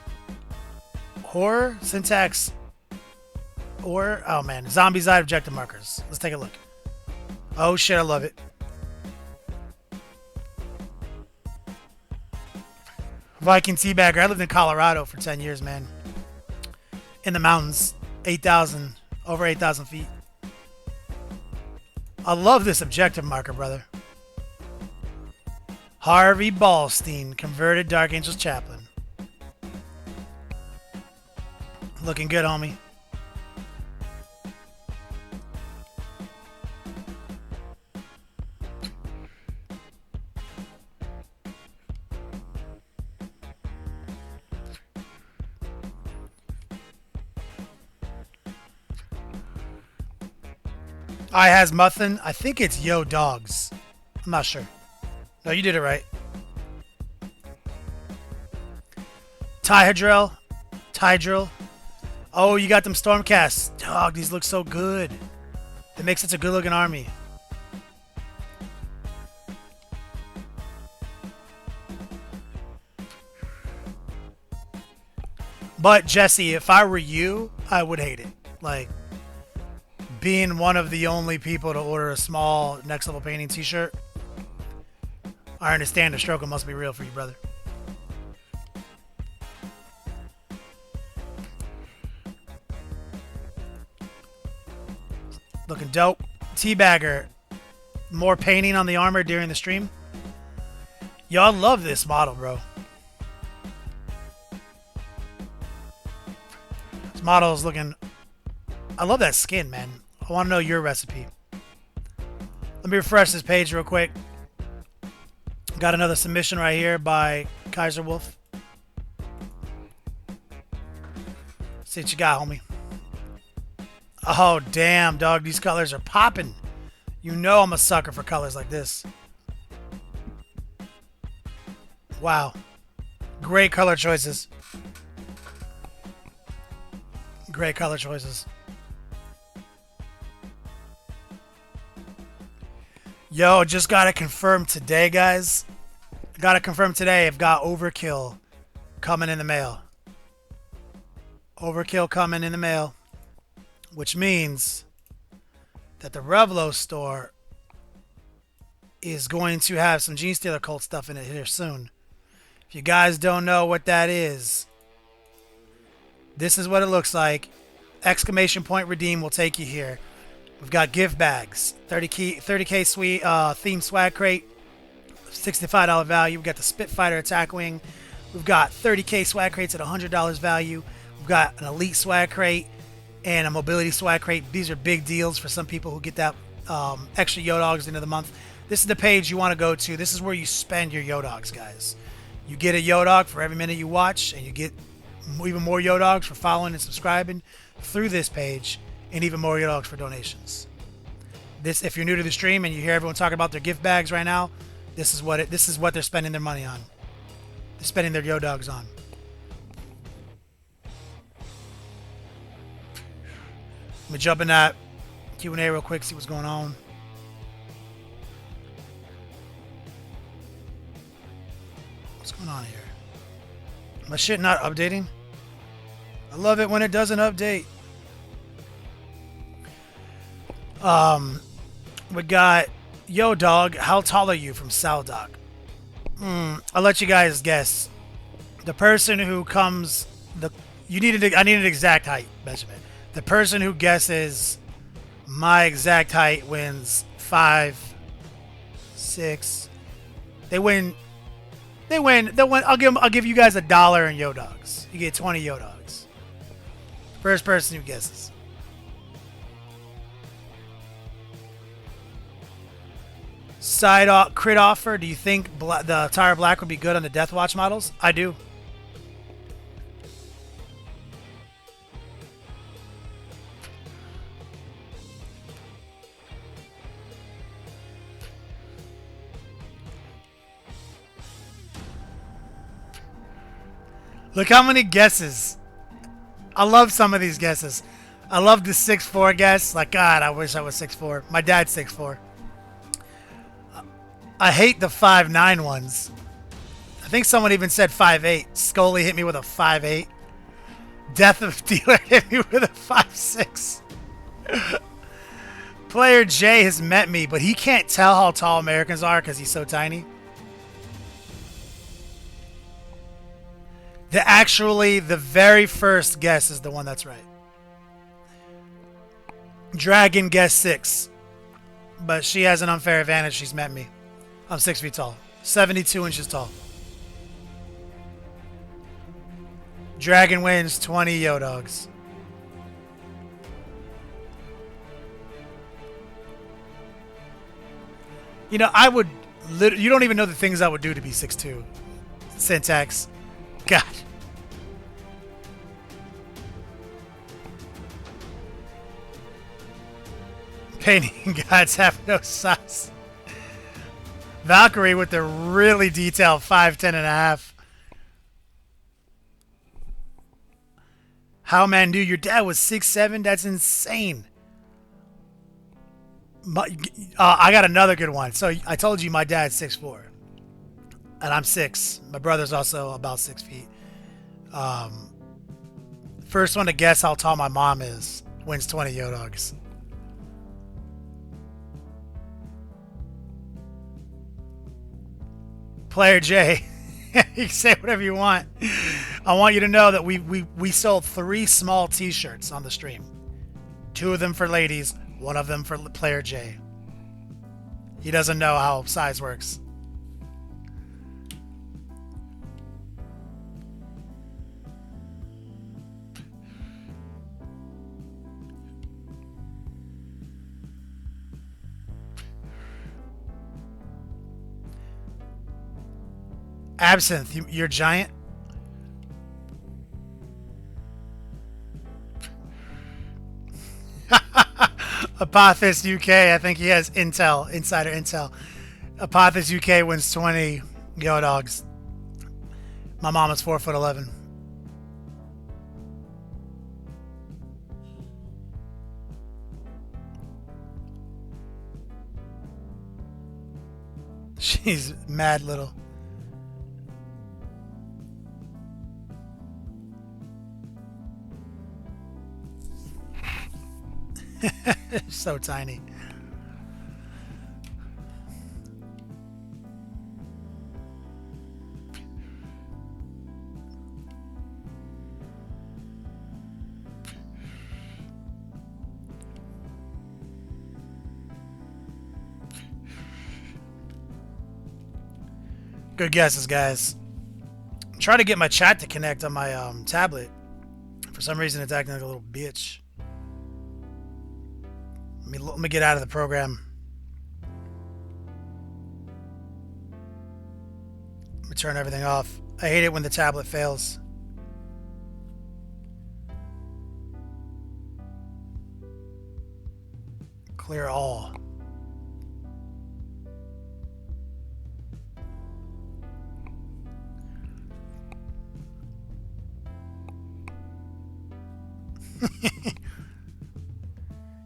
horror? Syntax horror? Oh man. Zombie's Eye objective markers. Let's take a look. Oh shit, I love it. Viking Teabagger. I lived in Colorado for 10 years, man. In the mountains. 8,000. Over 8,000 feet. I love this objective marker, brother. Harvey Ballstein, converted Dark Angels chaplain. Looking good, homie. I has Muffin. I think it's Yo Dogs. I'm not sure. No, you did it right. Tyhedril. Tydril. Oh, you got them Stormcasts. Dog, these look so good. They make such a good looking army. But, Jesse, if I were you, I would hate it. Like, being one of the only people to order a small Next Level Painting t-shirt, I understand the struggle must be real for you, brother. Looking dope. Teabagger. More painting on the armor during the stream. Y'all love this model, bro. This model is looking... I love that skin, man. I want to know your recipe. Let me refresh this page real quick. Got another submission right here by Kaiser Wolf. See what you got, homie. Oh, damn, dog. These colors are popping. You know I'm a sucker for colors like this. Wow. Great color choices. Great color choices. Yo, just got to confirm today, guys. Got to confirm today. I've got Overkill coming in the mail. Overkill coming in the mail. Which means that the Revlo store is going to have some Gene Stealer Cult stuff in it here soon. If you guys don't know what that is, this is what it looks like. Exclamation point redeem will take you here. We've got gift bags, 30K sweet theme swag crate, $65 value. We've got the Spitfire attack wing. We've got 30K swag crates at $100 value. We've got an elite swag crate and a mobility swag crate. These are big deals for some people who get that extra Yodogs into the month. This is the page you want to go to. This is where you spend your Yodogs, guys. You get a Yodog for every minute you watch, and you get even more Yodogs for following and subscribing through this page, and even more Yodogs for donations. This, if you're new to the stream and you hear everyone talking about their gift bags right now, this is what they're spending their money on. They're spending their yo dogs on. Let me jump in that Q&A real quick, see what's going on. What's going on here? My shit not updating? I love it when it doesn't update. We got Yo Dog, how tall are you from Saldoc? I'll let you guys guess. The person who comes I need an exact height measurement. The person who guesses my exact height wins 5, 6. They win. I'll give you guys $1 in Yo Dogs. You get 20 Yo Dogs. First person who guesses. Crit offer. Do you think the Tire Black would be good on the Death Watch models? I do. Look how many guesses. I love some of these guesses. I love the 6'4" guess. Like, God, I wish I was 6'4". My dad's 6'4". I hate the 5'9" ones. I think someone even said 5'8". Scully hit me with a 5'8". Death of Dealer hit me with a 5'6". Player J has met me, but he can't tell how tall Americans are because he's so tiny. The very first guess is the one that's right. Dragon guessed 6. But she has an unfair advantage. She's met me. I'm 6 feet tall. 72 inches tall. Dragon wins 20 Yo Dogs. You know, I would... You don't even know the things I would do to be 6'2". Syntax. God. Painting gods have no size. Valkyrie with the really detailed 5'10" and a half. How man, dude, your dad was 6'7"? That's insane. I got another good one. So I told you my dad's 6'4". And I'm 6. My brother's also about 6 feet. First one to guess how tall my mom is wins 20 Yo Dogs. Player J, you can say whatever you want. I want you to know that we sold 3 small T-shirts on the stream. 2 of them for ladies, 1 of them for Player J. He doesn't know how size works. Absinthe, you're giant? Apothis UK, I think he has intel, insider intel. Apothis UK wins 20 Yo Dogs. My mom is 4'11". She's mad little. So tiny. Good guesses, guys. Try to get my chat to connect on my tablet. For some reason, it's acting like a little bitch. Let me get out of the program. Let me turn everything off. I hate it when the tablet fails. Clear all.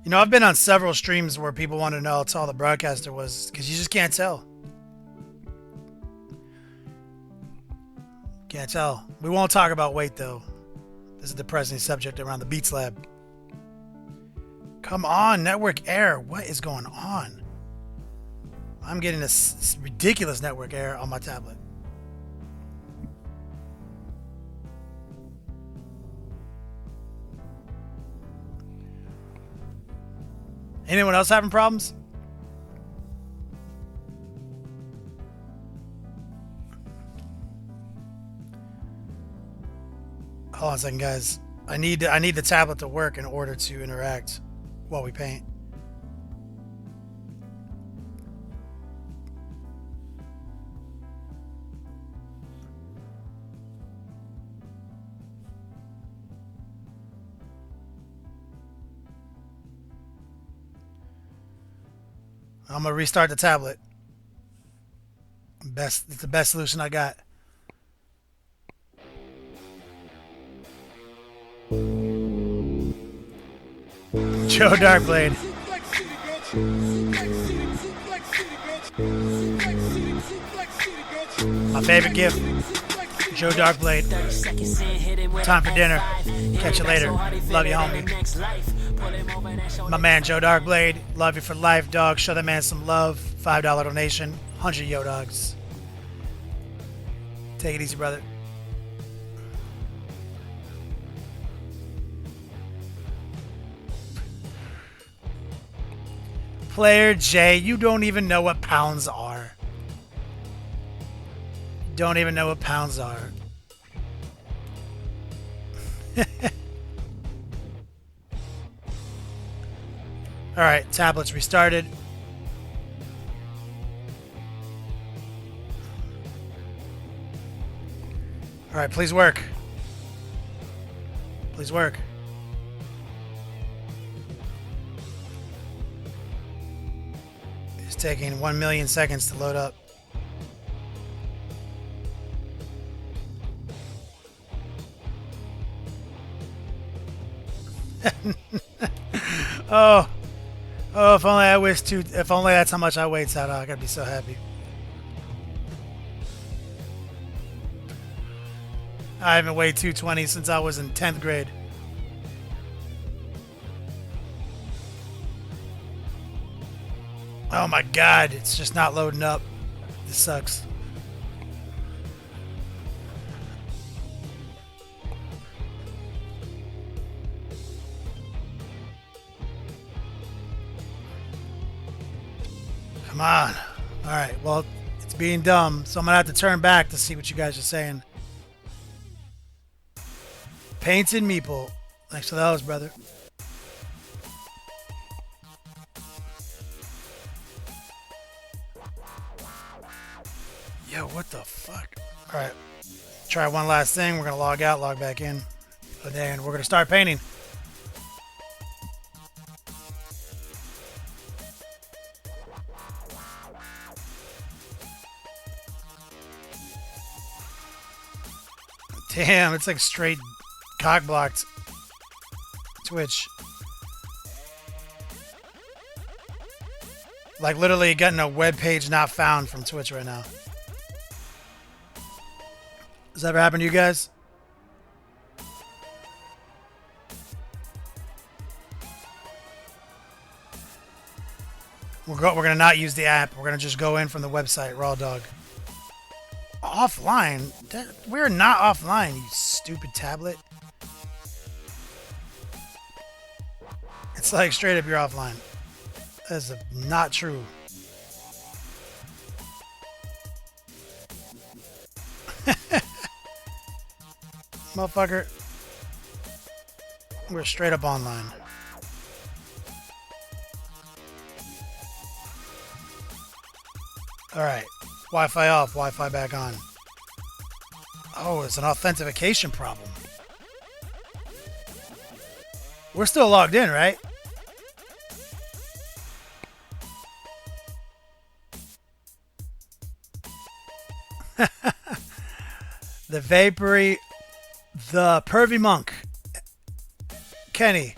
You know, I've been on several streams where people want to know how tall the broadcaster was because you just can't tell. Can't tell. We won't talk about weight though. This is a depressing subject around the Beats Lab. Come on, network error. What is going on? I'm getting this ridiculous network error on my tablet. Anyone else having problems? Hold on a second, guys. I need the tablet to work in order to interact while we paint. I'm gonna restart the tablet. It's the best solution I got. Joe Darkblade. My favorite gift. Joe Darkblade. Time for dinner. Catch you later. Love you, homie. My man Joe Darkblade. Love you for life, dog. Show that man some love. $5 donation. 100 yo dogs. Take it easy, brother. Player J, you don't even know what pounds are. Don't even know what pounds are. Alright, tablets restarted. Alright, please work. Please work. It's taking 1 million seconds to load up. Oh, if only I wish to. If only that's how much I weighed, Sada. I gotta be so happy. I haven't weighed 220 since I was in 10th grade. Oh my god, it's just not loading up. This sucks. Come on. Alright, well, it's being dumb, so I'm gonna have to turn back to see what you guys are saying. Painted Meeple. Thanks for those, brother. Yo, what the fuck? Alright. Try one last thing. We're gonna log out, log back in. And then we're gonna start painting. Damn, it's like straight cock-blocked Twitch. Like literally getting a web page not found from Twitch right now. Does that ever happen to you guys? We're gonna not use the app. We're gonna just go in from the website, Raw Dog. Offline? We're not offline, you stupid tablet. It's like straight up you're offline. That's not true. Motherfucker. We're straight up online. Alright. Wi-Fi off, Wi-Fi back on. Oh, it's an authentication problem. We're still logged in, right? The Pervy Monk. Kenny.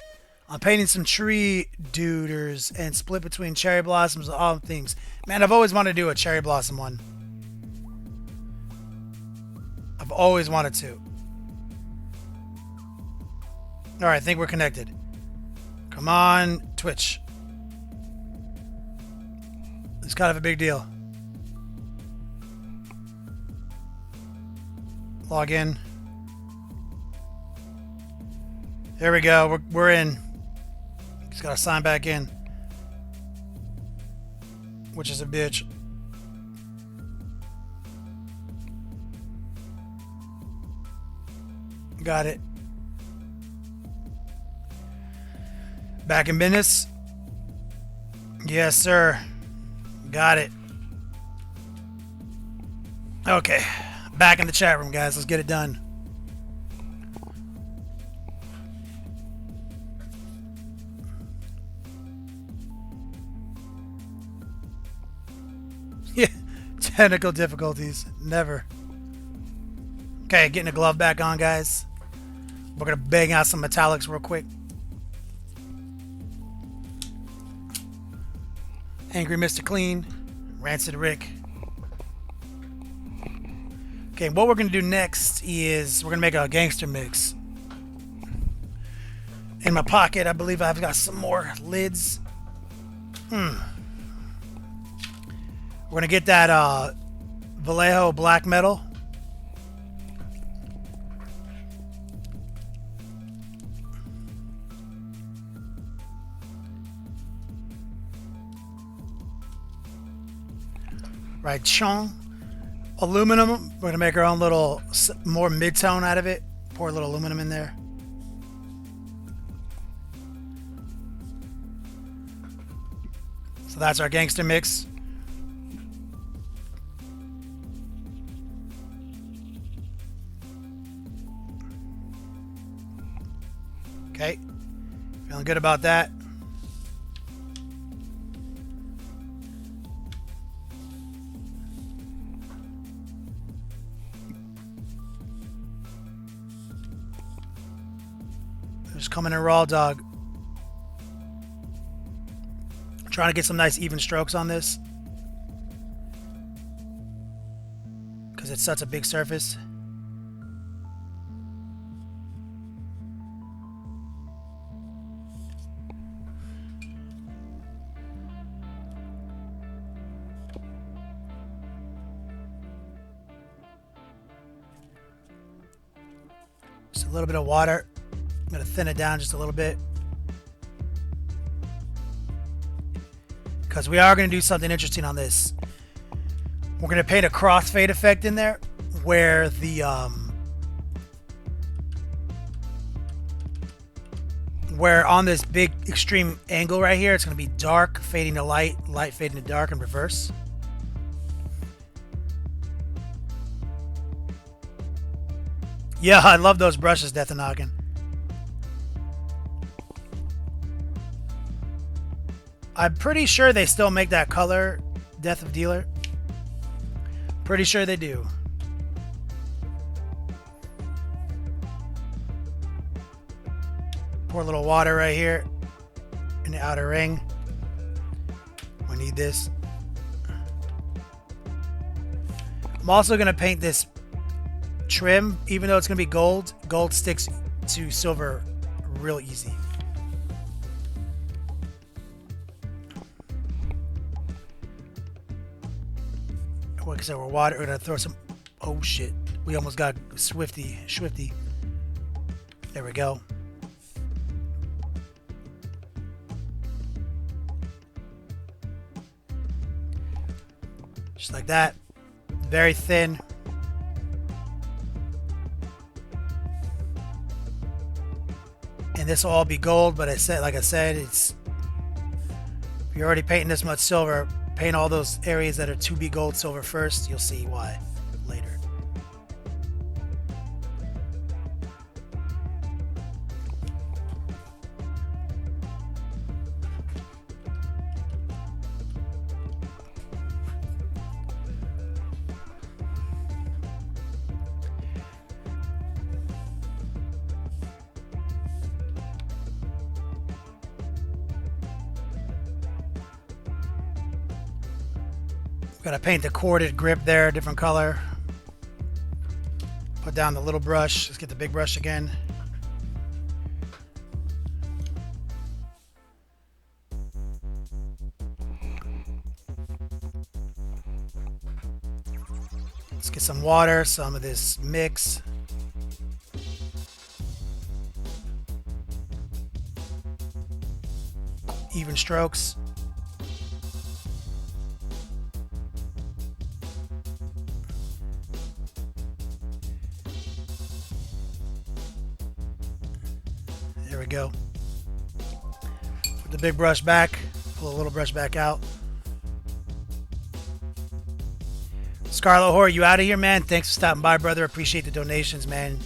I'm painting some tree duders and split between cherry blossoms and all things. Man, I've always wanted to do a cherry blossom one. I've always wanted to. Alright, I think we're connected. Come on, Twitch. It's kind of a big deal. Log in. There we go. We're in. Just gotta sign back in. Which is a bitch. Got it. Back in business? Yes, sir. Got it. Okay. Back in the chat room, guys. Let's get it done. Yeah. Technical difficulties. Never. Okay, getting a glove back on, guys. We're going to bang out some metallics real quick. Angry Mr. Clean. Rancid Rick. Okay, what we're going to do next is we're going to make a gangster mix. In my pocket, I believe I've got some more lids. We're going to get that Vallejo black metal. Right, chong. Aluminum. We're gonna make our own little more mid-tone out of it. Pour a little aluminum in there. So that's our gangster mix. Okay, feeling good about that. Just coming in raw dog. Trying to get some nice even strokes on this. Because it's such a big surface. Just a little bit of water. I'm going to thin it down just a little bit. Because we are going to do something interesting on this. We're going to paint a crossfade effect in there. Where the... where on this big extreme angle right here, it's going to be dark fading to light. Light fading to dark in reverse. Yeah, I love those brushes, Death and Noggin. I'm pretty sure they still make that color, Death of Dealer. Pretty sure they do. Pour a little water right here in the outer ring. We need this. I'm also going to paint this trim, even though it's going to be gold. Gold sticks to silver real easy. Like I said, we're gonna throw some. Oh shit! We almost got swifty. There we go. Just like that. Very thin. And this will all be gold, but like I said, it's if you're already painting this much silver. Paint all those areas that are to be gold silver first. You'll see why later. Gotta paint the corded grip there, different color. Put down the little brush. Let's get the big brush again. Let's get some water, some of this mix. Even strokes. There we go. Put the big brush back, pull the little brush back out. Scarlet Whore, you out of here, man? Thanks for stopping by, brother. Appreciate the donations, man.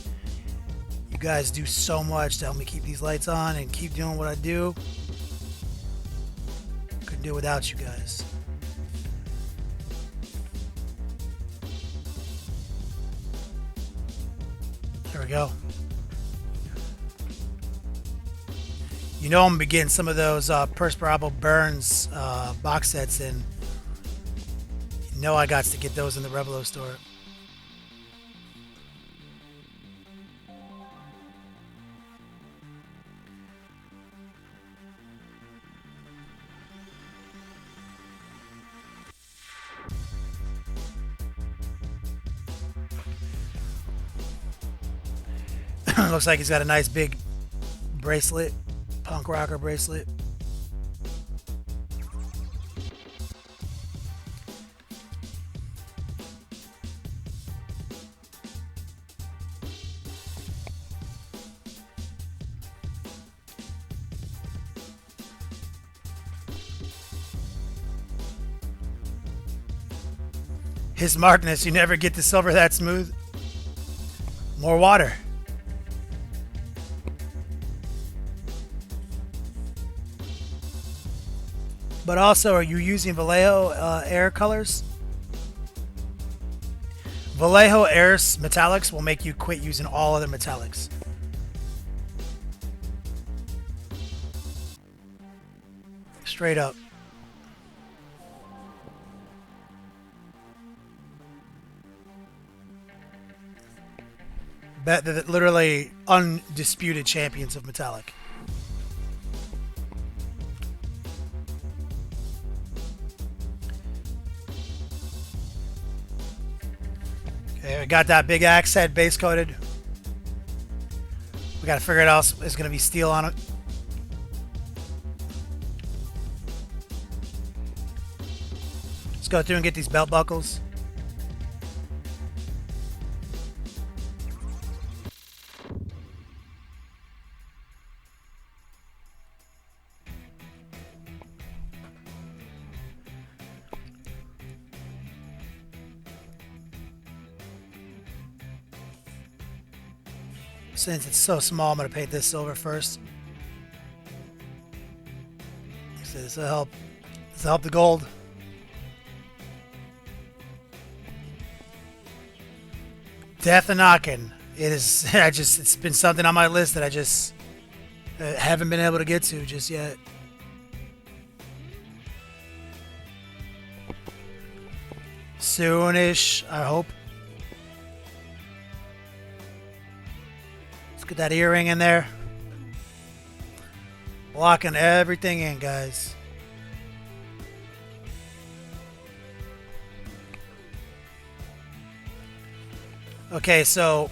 You guys do so much to help me keep these lights on and keep doing what I do. Couldn't do it without you guys. There we go. You know I'm going to be getting some of those Perspirable Burns box sets in. You know I got to get those in the Revelo store. Looks like he's got a nice big bracelet. Punk rocker bracelet. His markness, you never get the silver that smooth. More water. But also, are you using Vallejo air colors? Vallejo air metallics will make you quit using all other metallics. Straight up. Bet that literally undisputed champions of metallic. Okay, we got that big axe head base coated. We got to figure out else is going to be steel on it. Let's go through and get these belt buckles. Since it's so small, I'm going to paint this silver first. So this will help. This will help the gold. Death and Knockin'. It is. It's been something on my list that I just haven't been able to get to just yet. Soonish, I hope. Get that earring in there. Blocking everything in, guys. Okay, so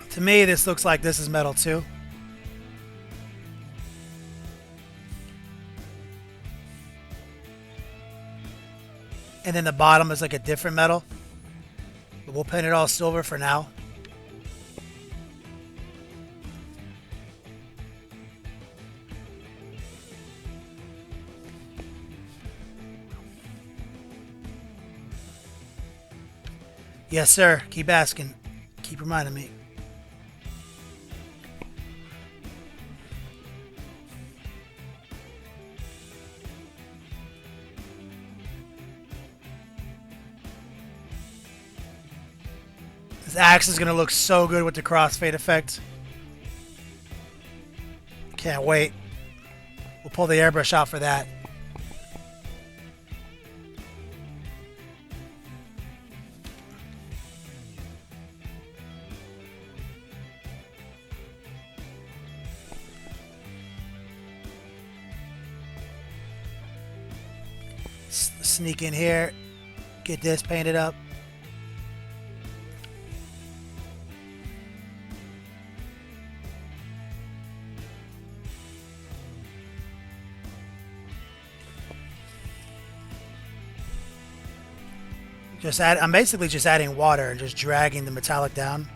to me this looks like this is metal too. And then the bottom is like a different metal. But we'll paint it all silver for now. Yes, sir. Keep asking. Keep reminding me. This axe is going to look so good with the crossfade effect. Can't wait. We'll pull the airbrush out for that. sneak in here, get this painted up. I'm basically just adding water and just dragging the metallic down.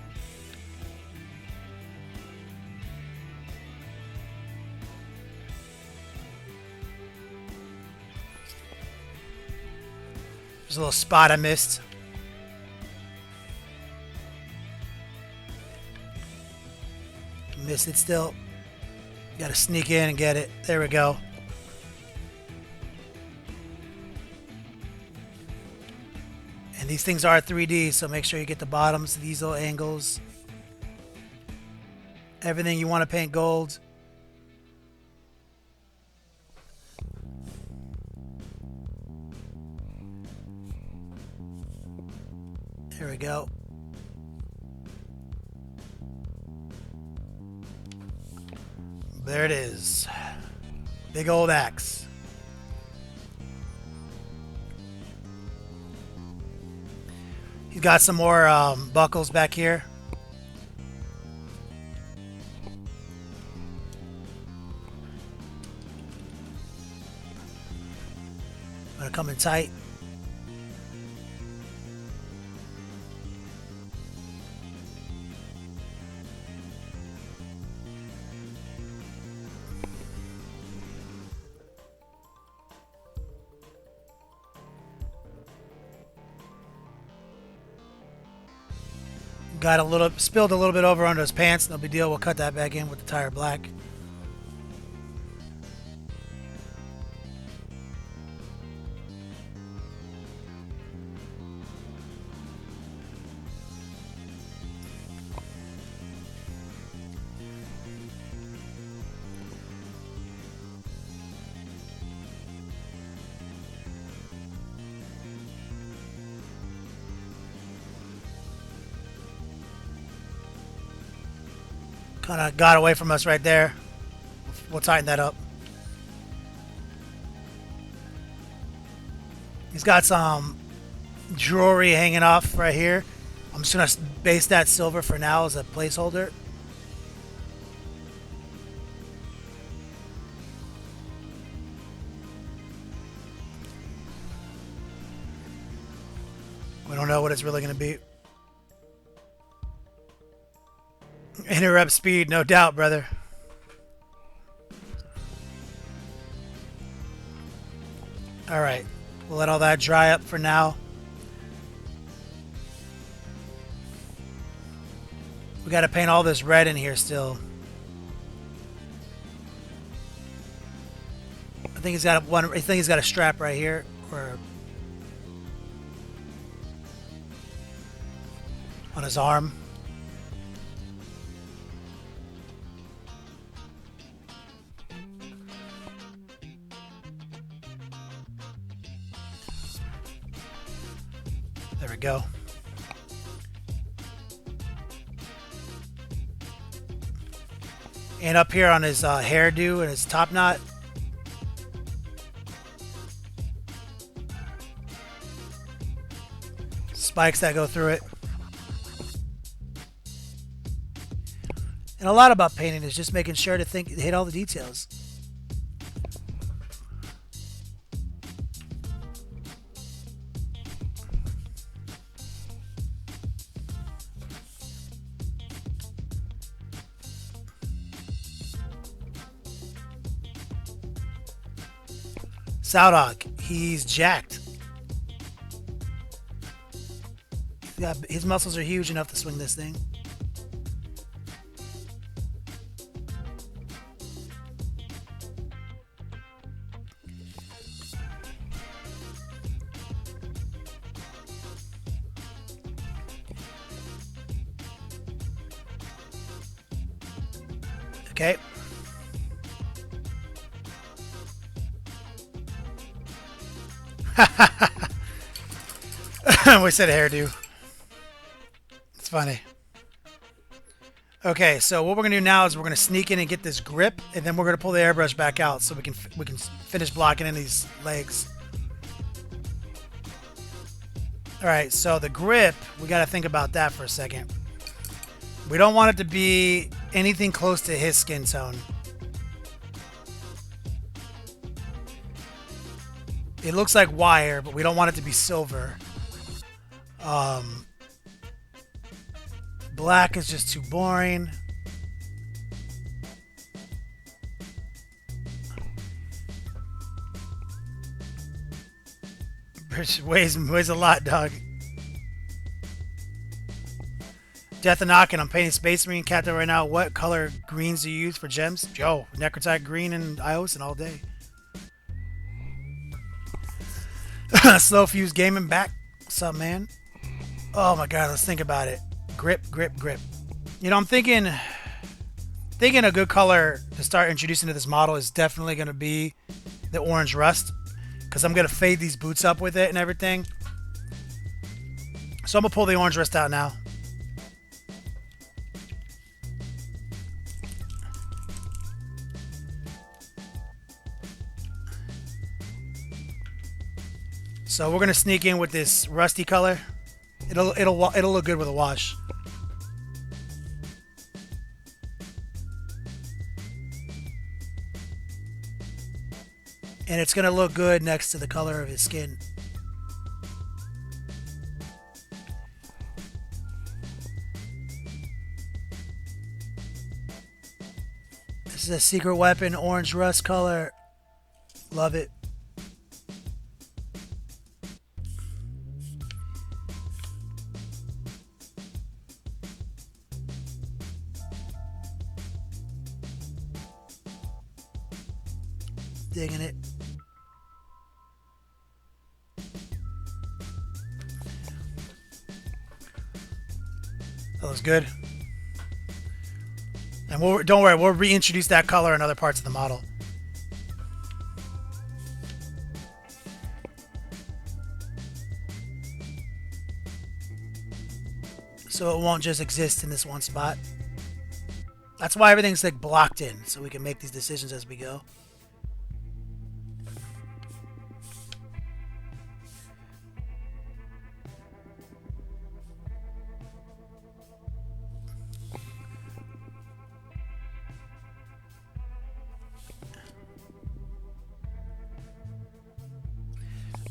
There's a little spot I missed. Missed it still. Gotta sneak in and get it. There we go. And these things are 3D, so make sure you get the bottoms, these little angles. Everything you want to paint gold. There we go. There it is. Big old axe. He's got some more buckles back here. Gonna come in tight. Got spilled a little bit over onto his pants. No big deal. We'll cut that back in with the tire black. Kind of got away from us right there. We'll tighten that up. He's got some jewelry hanging off right here. I'm just going to base that silver for now as a placeholder. We don't know what it's really going to be. Interrupt speed, no doubt, brother. Alright, we'll let all that dry up for now. We gotta paint all this red in here still. I think he's got a strap right here, or on his arm. There we go. And up here on his hairdo and his top knot. Spikes that go through it. And a lot about painting is just making sure to hit all the details. Sowdog, he's jacked. Yeah, his muscles are huge enough to swing this thing. Okay. We said hairdo. It's funny. Okay, so what we're gonna do now is we're gonna sneak in and get this grip, and then we're gonna pull the airbrush back out so we can finish blocking in these legs. Alright, so the grip, we got to think about that for a second. We don't want it to be anything close to his skin tone. It looks like wire, but we don't want it to be silver. Black is just too boring. Weighs a lot, dog. Death and Knockin', I'm painting Space Marine Captain right now. What color greens do you use for gems? Joe, Necrotite green and Ios all day. Slow Fuse Gaming back. What's up, man? Oh my god, let's think about it. Grip, grip, grip. You know, I'm thinking a good color to start introducing to this model is definitely going to be the orange rust, because I'm going to fade these boots up with it and everything. So I'm going to pull the orange rust out now. So we're going to sneak in with this rusty color. It'll look good with a wash. And it's going to look good next to the color of his skin. This is a secret weapon, orange rust color. Love it. Digging it. That looks good. And don't worry, we'll reintroduce that color in other parts of the model. So it won't just exist in this one spot. That's why everything's like blocked in, so we can make these decisions as we go.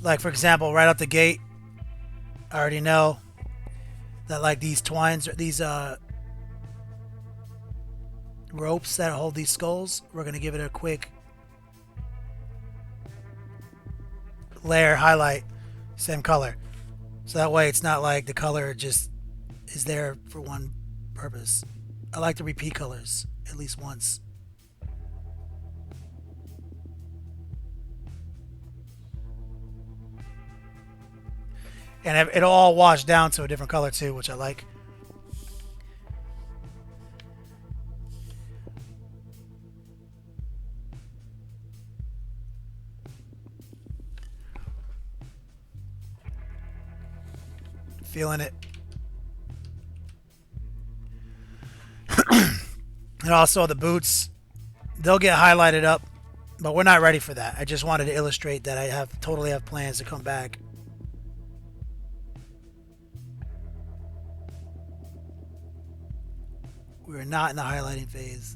Like, for example, right out the gate, I already know that, like, these twines, these ropes that hold these skulls, we're going to give it a quick layer highlight, same color. So that way it's not like the color just is there for one purpose. I like to repeat colors at least once. And it'll all wash down to a different color too, which I like. Feeling it. And also the boots, they'll get highlighted up, but we're not ready for that. I just wanted to illustrate that I totally have plans to come back. We're not in the highlighting phase.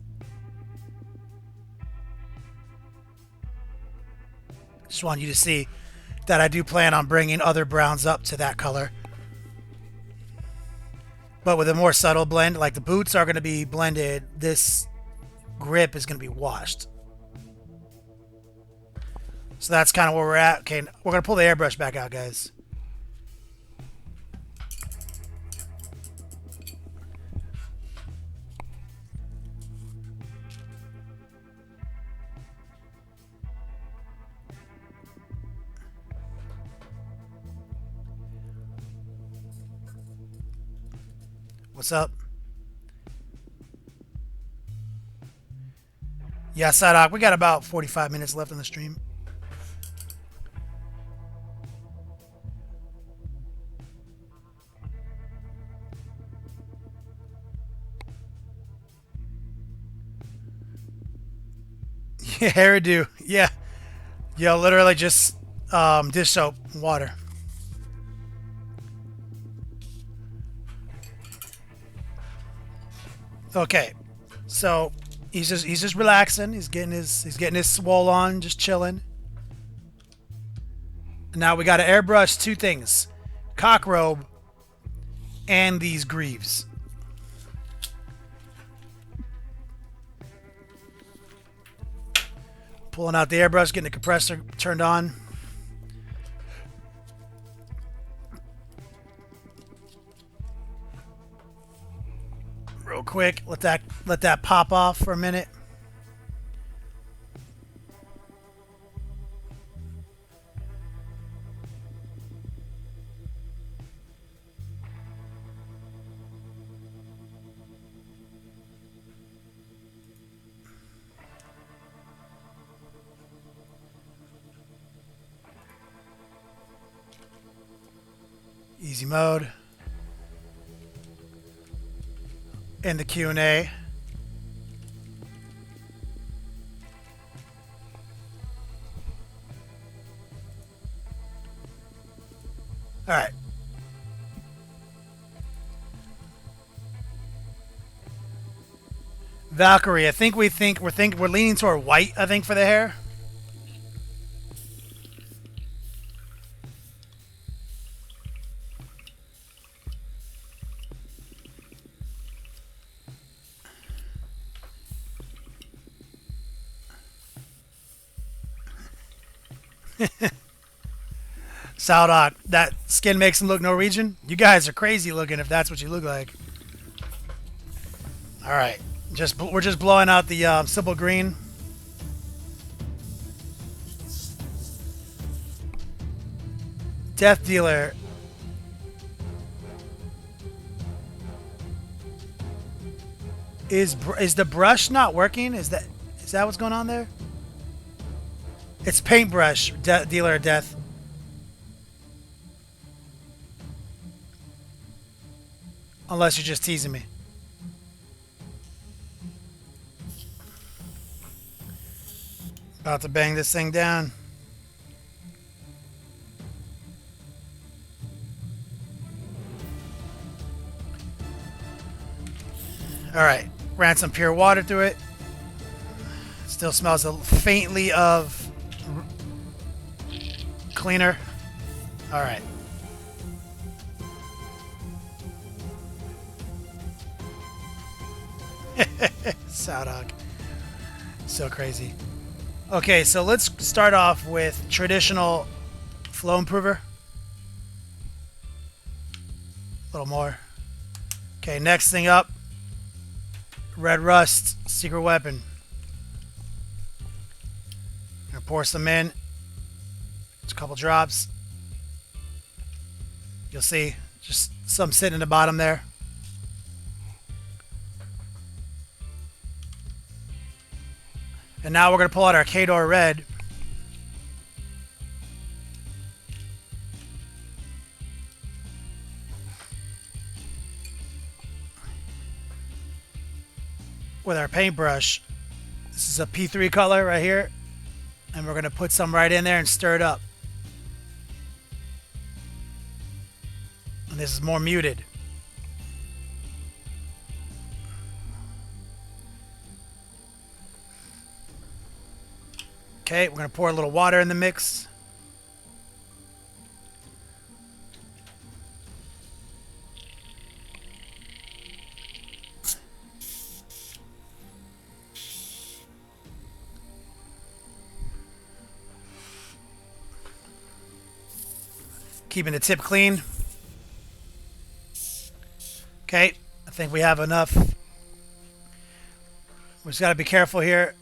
Just want you to see that I do plan on bringing other browns up to that color. But with a more subtle blend, like the boots are going to be blended, this grip is going to be washed. So that's kind of where we're at. Okay, we're going to pull the airbrush back out, guys. What's up? Yeah, Sadak, we got about 45 minutes left on the stream. Yeah, hairdo. Yeah. Yeah, literally just dish soap and water. Okay, so he's just relaxing. He's getting his swole on, just chilling. Now we got to airbrush two things: cockrobe and these greaves. Pulling out the airbrush, getting the compressor turned on. Real quick, let that pop off for a minute. Easy mode. And the Q&A. All right. Valkyrie, we're leaning toward white, I think, for the hair. Saldock, that skin makes him look Norwegian? You guys are crazy looking if that's what you look like. All right, we're just blowing out the simple green. Death Dealer. Is the brush not working? Is that what's going on there? It's paintbrush, Dealer of Death. Unless you're just teasing me. About to bang this thing down. Alright, ran some pure water through it. Still smells faintly of cleaner. Alright. Sowdog. So crazy. Okay, so let's start off with traditional flow improver. A little more. Okay, next thing up. Red Rust, secret weapon. Gonna pour some in. Just a couple drops. You'll see just some sitting in the bottom there. And now we're going to pull out our Kador Red. With our paintbrush. This is a P3 color right here. And we're going to put some right in there and stir it up. And this is more muted. Okay, we're going to pour a little water in the mix. Keeping the tip clean. Okay, I think we have enough. We just got to be careful here.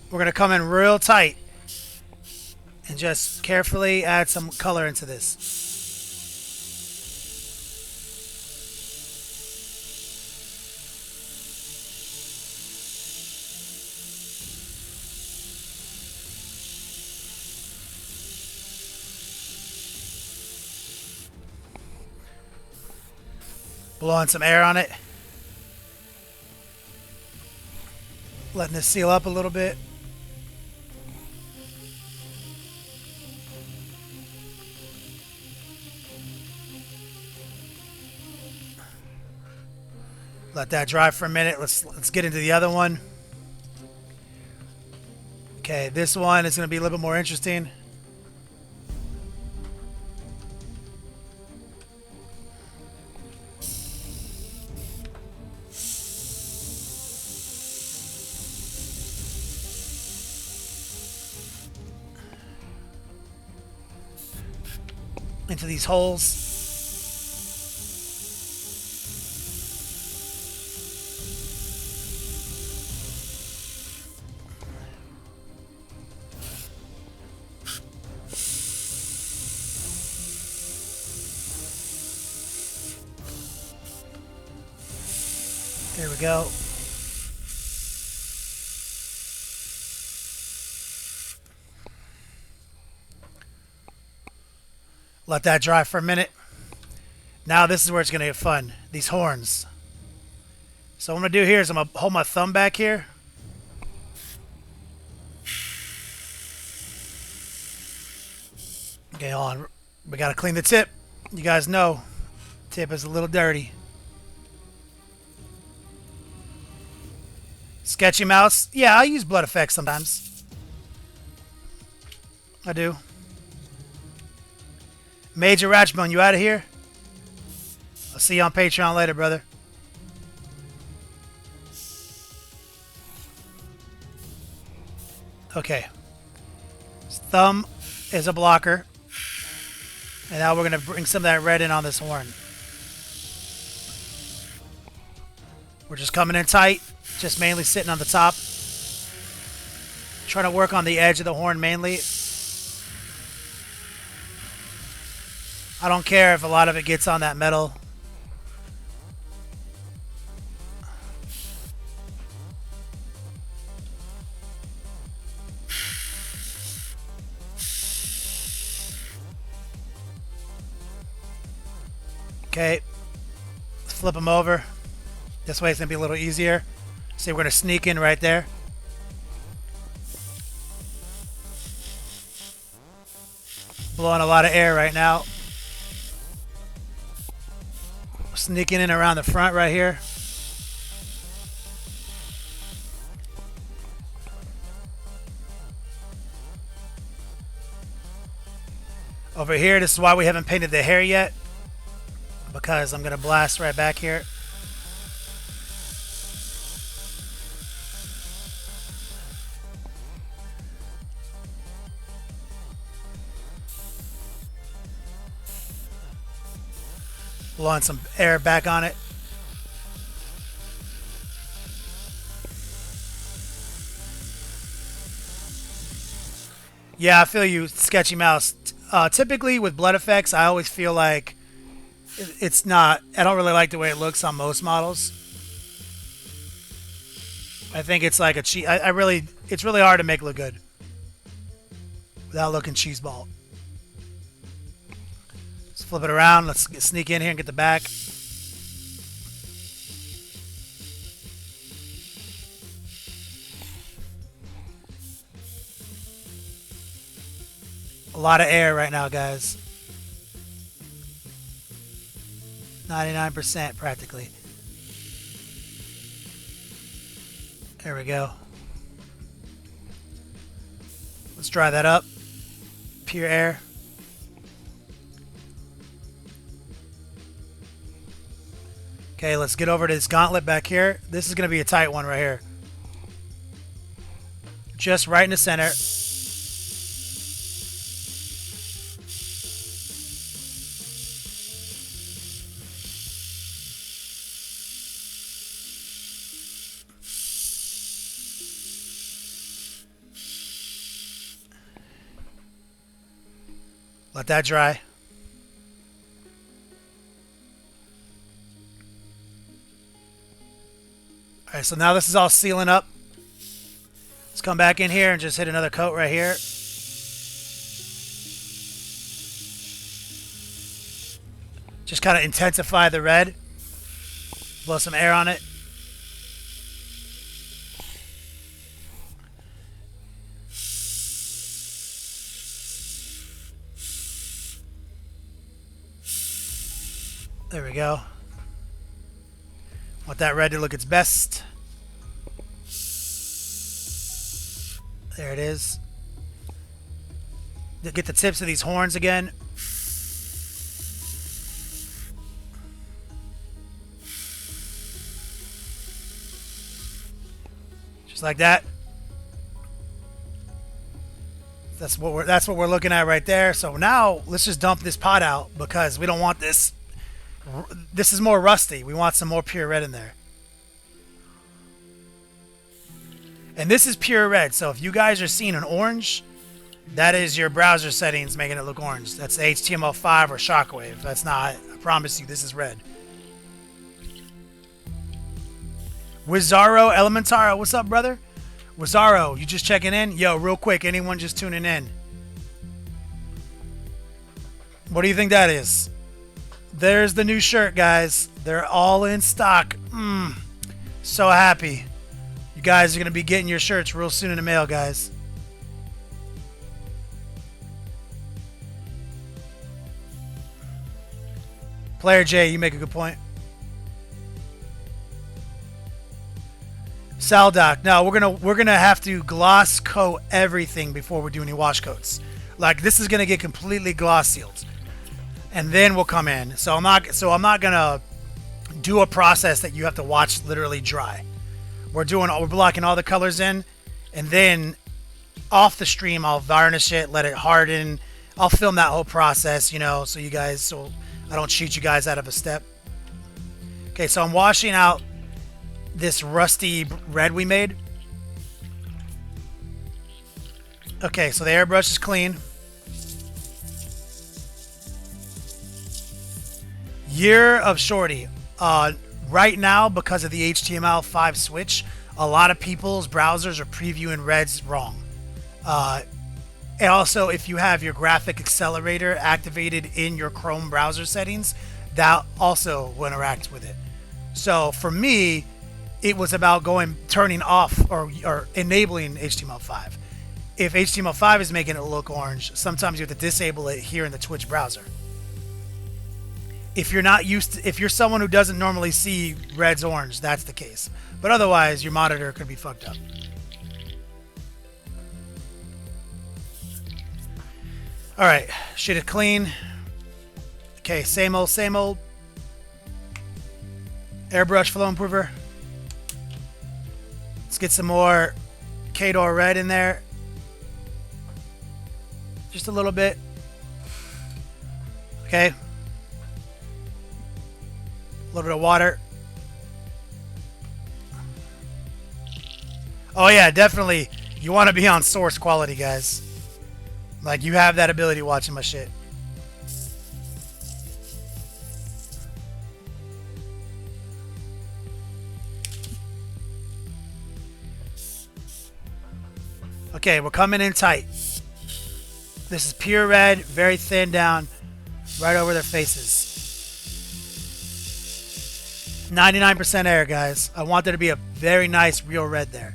We're going to come in real tight and just carefully add some color into this. Blowing some air on it. Letting this seal up a little bit. Let that dry for a minute. Let's get into the other one. Okay, this one is going to be a little bit more interesting. Into these holes. There we go. Let that dry for a minute. Now this is where it's going to get fun. These horns. So what I'm going to do here is I'm going to hold my thumb back here. Okay, hold on. We got to clean the tip. You guys know, tip is a little dirty. Sketchy mouse. Yeah, I use blood effects sometimes. I do. Major Ratchbone, you out of here? I'll see you on Patreon later, brother. Okay. His thumb is a blocker. And now we're going to bring some of that red in on this horn. We're just coming in tight. Just mainly sitting on the top. Trying to work on the edge of the horn mainly. I don't care if a lot of it gets on that metal. Okay. Let's flip them over. This way it's going to be a little easier. See, we're going to sneak in right there. Blowing a lot of air right now. Sneaking in around the front right here. Over here, this is why we haven't painted the hair yet. Because I'm going to blast right back here. Blowing some air back on it. Yeah, I feel you, Sketchy Mouse. Typically with blood effects, I always feel like it's not. I don't really like the way it looks on most models. I think it's like a cheese. It's really hard to make look good without looking cheeseball. Let's flip it around. Let's sneak in here and get the back. A lot of air right now, guys. 99% practically. There we go. Let's dry that up. Pure air. Okay, let's get over to this gauntlet back here. This is going to be a tight one right here. Just right in the center. Let that dry. Alright, so now this is all sealing up. Let's come back in here and just hit another coat right here. Just kind of intensify the red. Blow some air on it. There we go. Want that red to look its best. There it is. Get the tips of these horns again. Just like that. That's what we're looking at right there. So now let's just dump this pot out because we don't want this. This is more rusty. We want some more pure red in there. And this is pure red. So if you guys are seeing an orange, that is your browser settings making it look orange. That's HTML5 or Shockwave. That's not. I promise you, this is red. Wizaro Elementaro, what's up, brother? Wizaro, you just checking in? Yo, real quick, anyone just tuning in? What do you think that is? There's the new shirt, guys. They're all in stock. So happy. You guys are going to be getting your shirts real soon in the mail, guys. Player J, you make a good point. Saldoc, no, we're gonna have to gloss coat everything before we do any wash coats. Like this is gonna get completely gloss sealed, and then we'll come in. So I'm not gonna do a process that you have to watch literally dry. We're blocking all the colors in, and then off the stream I'll varnish it, let it harden. I'll film that whole process, you know, so I don't cheat you guys out of a step. Okay, so I'm washing out this rusty red we made. Okay, so the airbrush is clean. Year of Shorty. Right now, because of the HTML5 switch, a lot of people's browsers are previewing reds wrong. And also, if you have your graphic accelerator activated in your Chrome browser settings, that also will interact with it. So for me, it was about turning off or enabling HTML5. If HTML5 is making it look orange, sometimes you have to disable it here in the Twitch browser. If you're someone who doesn't normally see reds orange, that's the case. But otherwise, your monitor could be fucked up. All right, shit it clean. Okay, same old, same old. Airbrush flow improver. Let's get some more Kador red in there. Just a little bit. Okay. A little bit of water. Oh yeah, definitely. You want to be on source quality, guys. Like, you have that ability watching my shit. Okay, we're coming in tight. This is pure red, very thin down, right over their faces. 99% air, guys. I want there to be a very nice, real red there.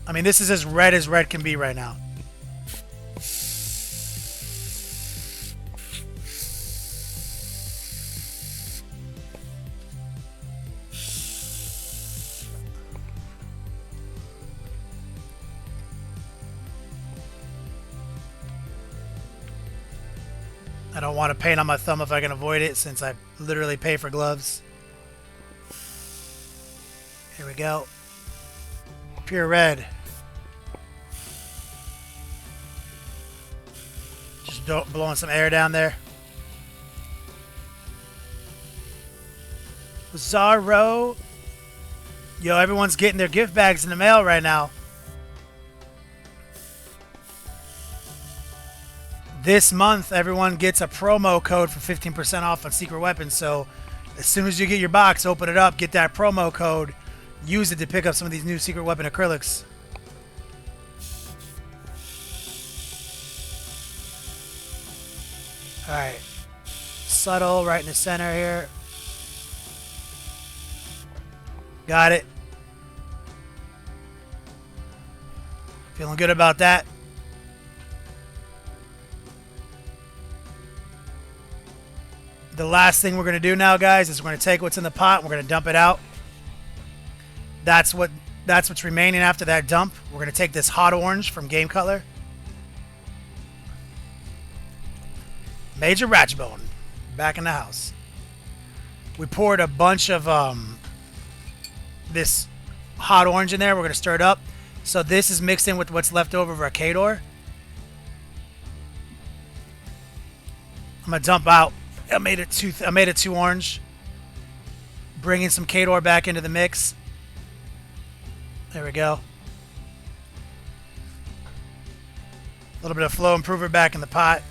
I mean, this is as red can be right now. I don't want to paint on my thumb if I can avoid it, since I literally pay for gloves. Here we go. Pure red. Just blowing some air down there. Zaro. Yo, everyone's getting their gift bags in the mail right now. This month, everyone gets a promo code for 15% off on secret weapons. So as soon as you get your box, open it up, get that promo code, use it to pick up some of these new secret weapon acrylics. All right, subtle right in the center here. Got it. Feeling good about that. The last thing we're going to do now, guys, is we're going to take what's in the pot and we're going to dump it out. That's what's remaining after that dump. We're going to take this hot orange from Game Color. Major Ratchbone. Back in the house. We poured a bunch of this hot orange in there. We're going to stir it up. So this is mixed in with what's left over of our Khador. I'm going to dump out. I made it too orange. Bringing some Khador back into the mix. There we go. A little bit of flow improver back in the pot.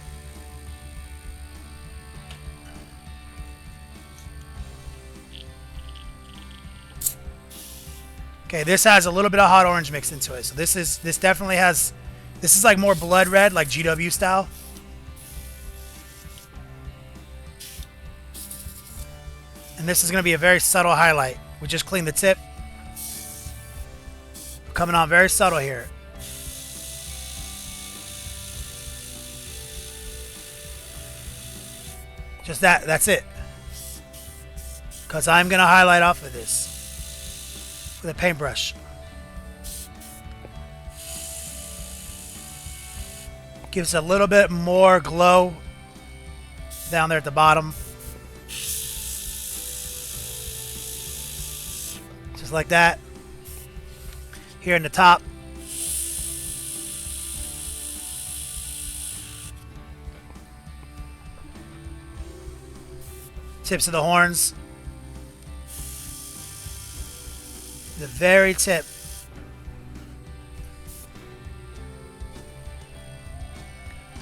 Okay, this has a little bit of hot orange mixed into it. So this definitely has, this is like more blood red, like GW style. And this is going to be a very subtle highlight. We just cleaned the tip. Coming on very subtle here. Just that's it. Because I'm going to highlight off of this with a paintbrush. Gives a little bit more glow down there at the bottom. Just like that. Here in the top. Tips of the horns. The very tip.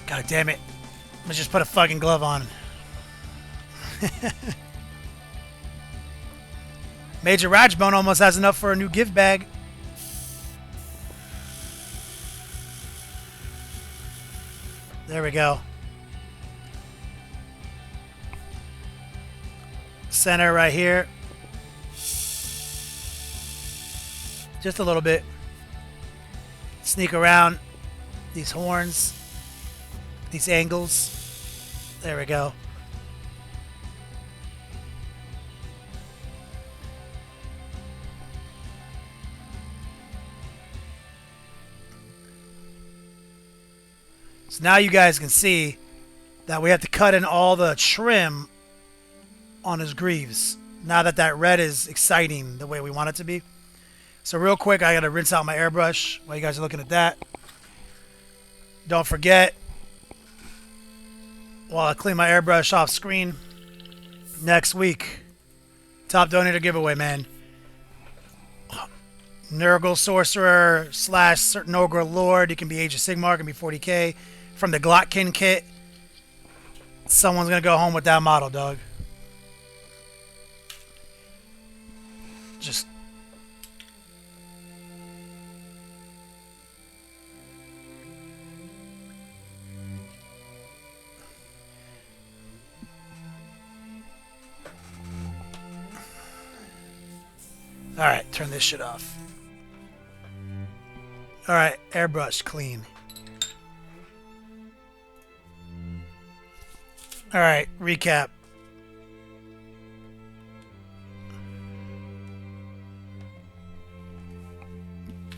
God damn it. Let's just put a fucking glove on. Major Ratchbone almost has enough for a new gift bag. There we go. Center right here. Just a little bit. Sneak around these horns. These angles. There we go. So now you guys can see that we have to cut in all the trim on his greaves. Now that that red is exciting the way we want it to be. So real quick, I got to rinse out my airbrush while you guys are looking at that. Don't forget, while I clean my airbrush off screen, next week, top donator giveaway, man. Nurgle Sorcerer / certain Ogre Lord. You can be Age of Sigmar, can be 40k. From the Glotkin kit. Someone's going to go home with that model, dog. Just... Alright, turn this shit off. Alright, airbrush clean. Alright, recap.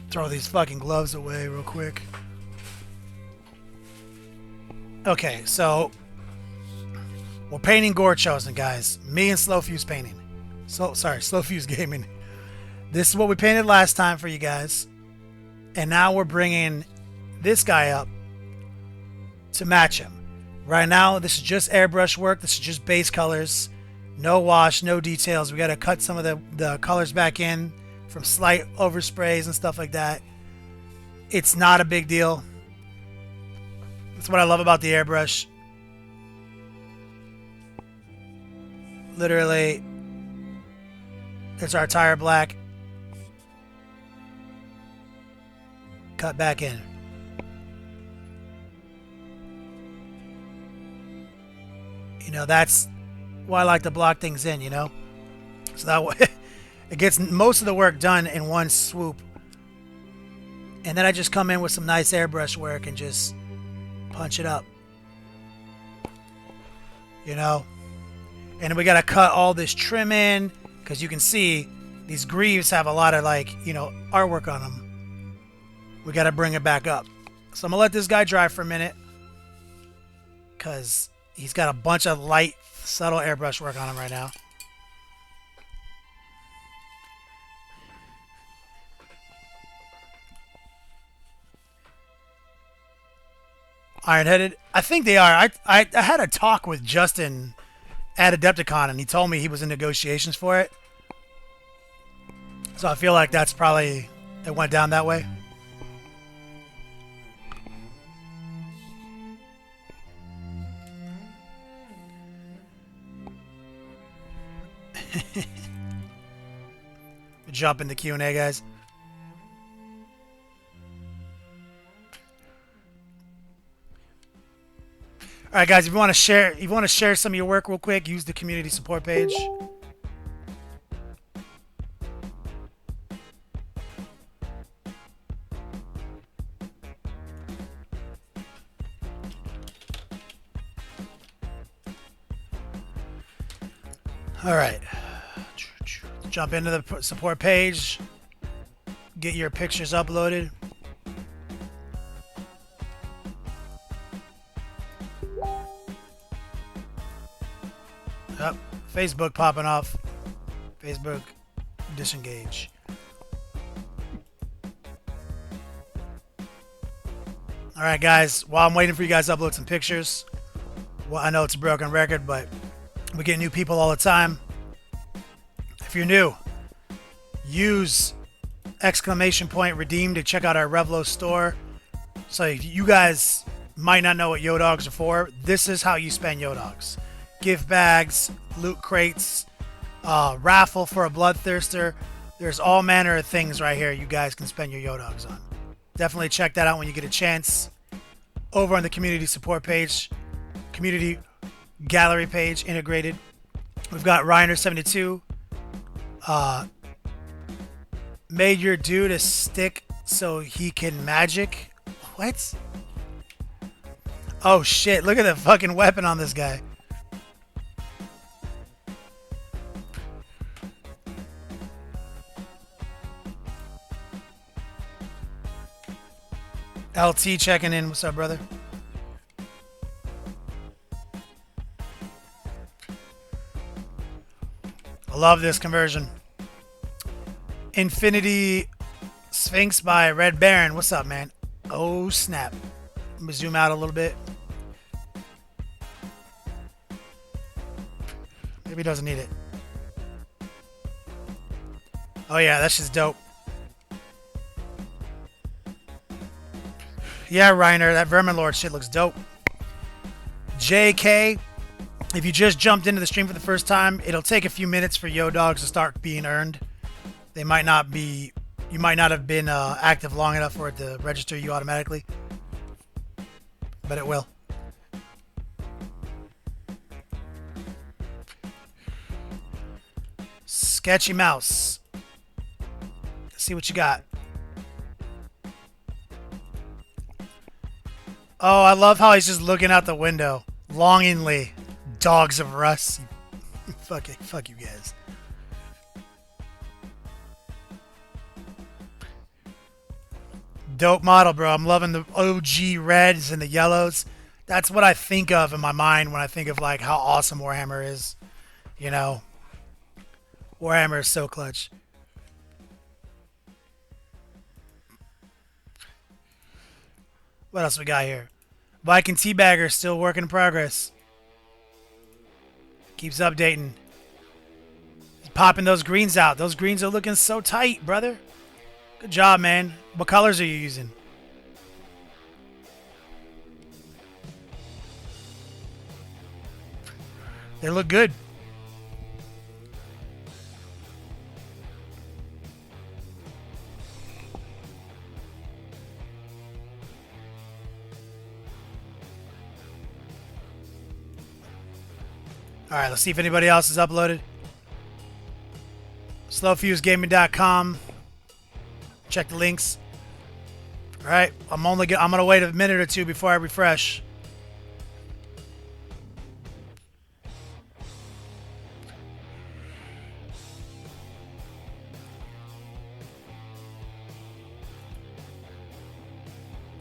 Throw these fucking gloves away real quick. Okay, so we're painting Gore Chosen, guys. Me and Slow Fuse painting. Slow Fuse Gaming. This is what we painted last time for you guys. And now we're bringing this guy up to match him. Right now, this is just airbrush work. This is just base colors. No wash, no details. We got to cut some of the colors back in from slight oversprays and stuff like that. It's not a big deal. That's what I love about the airbrush. Literally, it's our tire black. Cut back in. You know, that's why I like to block things in, you know? So that way, it gets most of the work done in one swoop. And then I just come in with some nice airbrush work and just punch it up. You know? And we got to cut all this trim in because you can see these greaves have a lot of, like, you know, artwork on them. We got to bring it back up. So I'm going to let this guy dry for a minute because he's got a bunch of light, subtle airbrush work on him right now. Iron-headed? I think they are. I had a talk with Justin at Adepticon, and he told me he was in negotiations for it. So I feel like that's probably... it went down that way. Jump in the Q&A, guys. All right, guys. If you want to share some of your work real quick, use the community support page. All right. Jump into the support page. Get your pictures uploaded. Yep. Facebook popping off. Facebook disengage. All right, guys. While I'm waiting for you guys to upload some pictures, well, I know it's a broken record, but we get new people all the time. If you're new, use !redeem to check out our Revlo store. So if you guys might not know what Yodogs are for, this is how you spend Yodogs. Gift bags, loot crates, raffle for a bloodthirster. There's all manner of things right here you guys can spend your Yodogs on. Definitely check that out when you get a chance. Over on the community support page, community gallery page integrated. We've got Reiner72. Made your dude a stick so he can magic. What? Oh shit, look at the fucking weapon on this guy. LT checking in. What's up, brother? I love this conversion. Infinity Sphinx by Red Baron. What's up, man? Oh, snap. I'm going to zoom out a little bit. Maybe he doesn't need it. Oh, yeah, that's just dope. Yeah, Reiner, that Vermin Lord shit looks dope. JK, if you just jumped into the stream for the first time, it'll take a few minutes for Yodogs to start being earned. They might not be... You might not have been active long enough for it to register you automatically. But it will. Sketchy Mouse. Let's see what you got. Oh, I love how he's just looking out the window. Longingly. Dogs of Rust. Fuck you guys. Dope model, bro. I'm loving the OG reds and the yellows. That's what I think of in my mind when I think of like how awesome Warhammer is. You know, Warhammer is so clutch. What else we got here? Viking Teabagger still work in progress. Keeps updating. He's popping those greens out. Those greens are looking so tight, brother. Good job, man. What colors are you using? They look good. All right, let's see if anybody else is uploaded. Slowfusegaming.com. Check the links. All right, I'm gonna wait a minute or two before I refresh.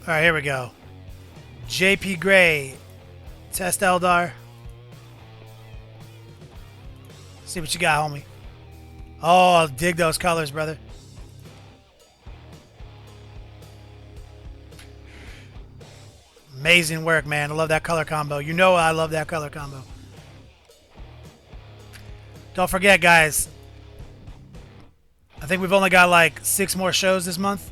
All right, here we go. JP Gray, Test Eldar. See what you got, homie. Oh, dig those colors, brother. Amazing work, man. I love that color combo. You know I love that color combo. Don't forget, guys. I think we've only got like 6 more shows this month.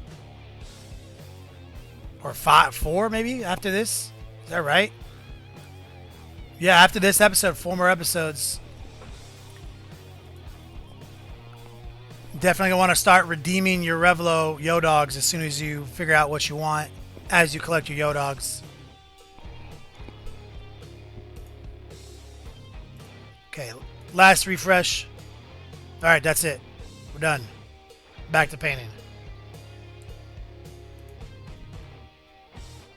Or 4 maybe after this. Is that right? Yeah, after this episode, 4 more episodes. Definitely want to start redeeming your Revlo Yo-Dogs as soon as you figure out what you want as you collect your Yo-Dogs. Okay, last refresh. Alright, that's it. We're done. Back to painting.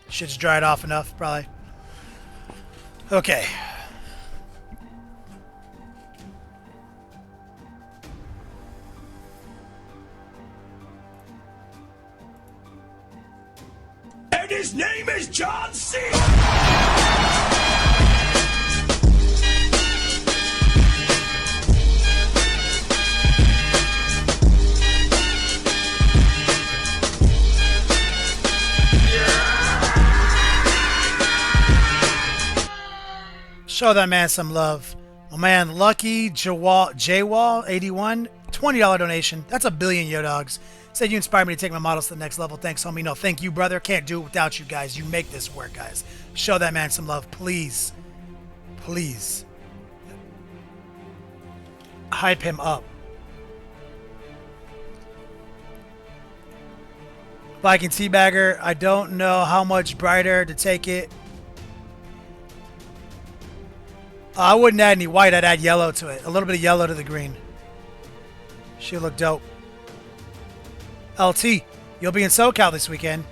Shit's dried off enough, probably. Okay. And his name is John C. Show that man some love. My man Lucky J-Wall 81, $20 donation. That's a billion Yo-Dogs. Said you inspired me to take my models to the next level. Thanks, homie. No, thank you, brother. Can't do it without you guys. You make this work, guys. Show that man some love, please. Please. Hype him up. Viking Teabagger, I don't know how much brighter to take it. I wouldn't add any white. I'd add yellow to it. A little bit of yellow to the green. She'll look dope. LT, you'll be in SoCal this weekend.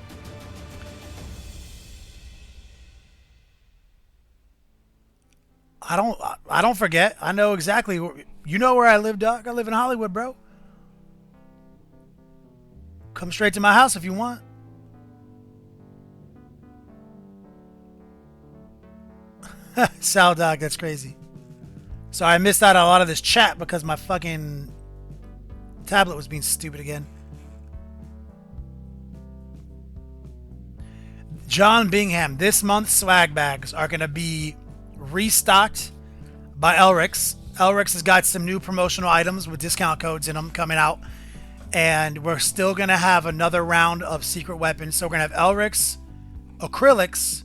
I don't forget. I know exactly. You know where I live, dog. I live in Hollywood, bro. Come straight to my house if you want. Sal dog, that's crazy. So I missed out on a lot of this chat because my fucking tablet was being stupid again. John Bingham, this month's swag bags are going to be restocked by Elrik's. Elrik's has got some new promotional items with discount codes in them coming out. And we're still going to have another round of secret weapons. So we're going to have Elrik's acrylics.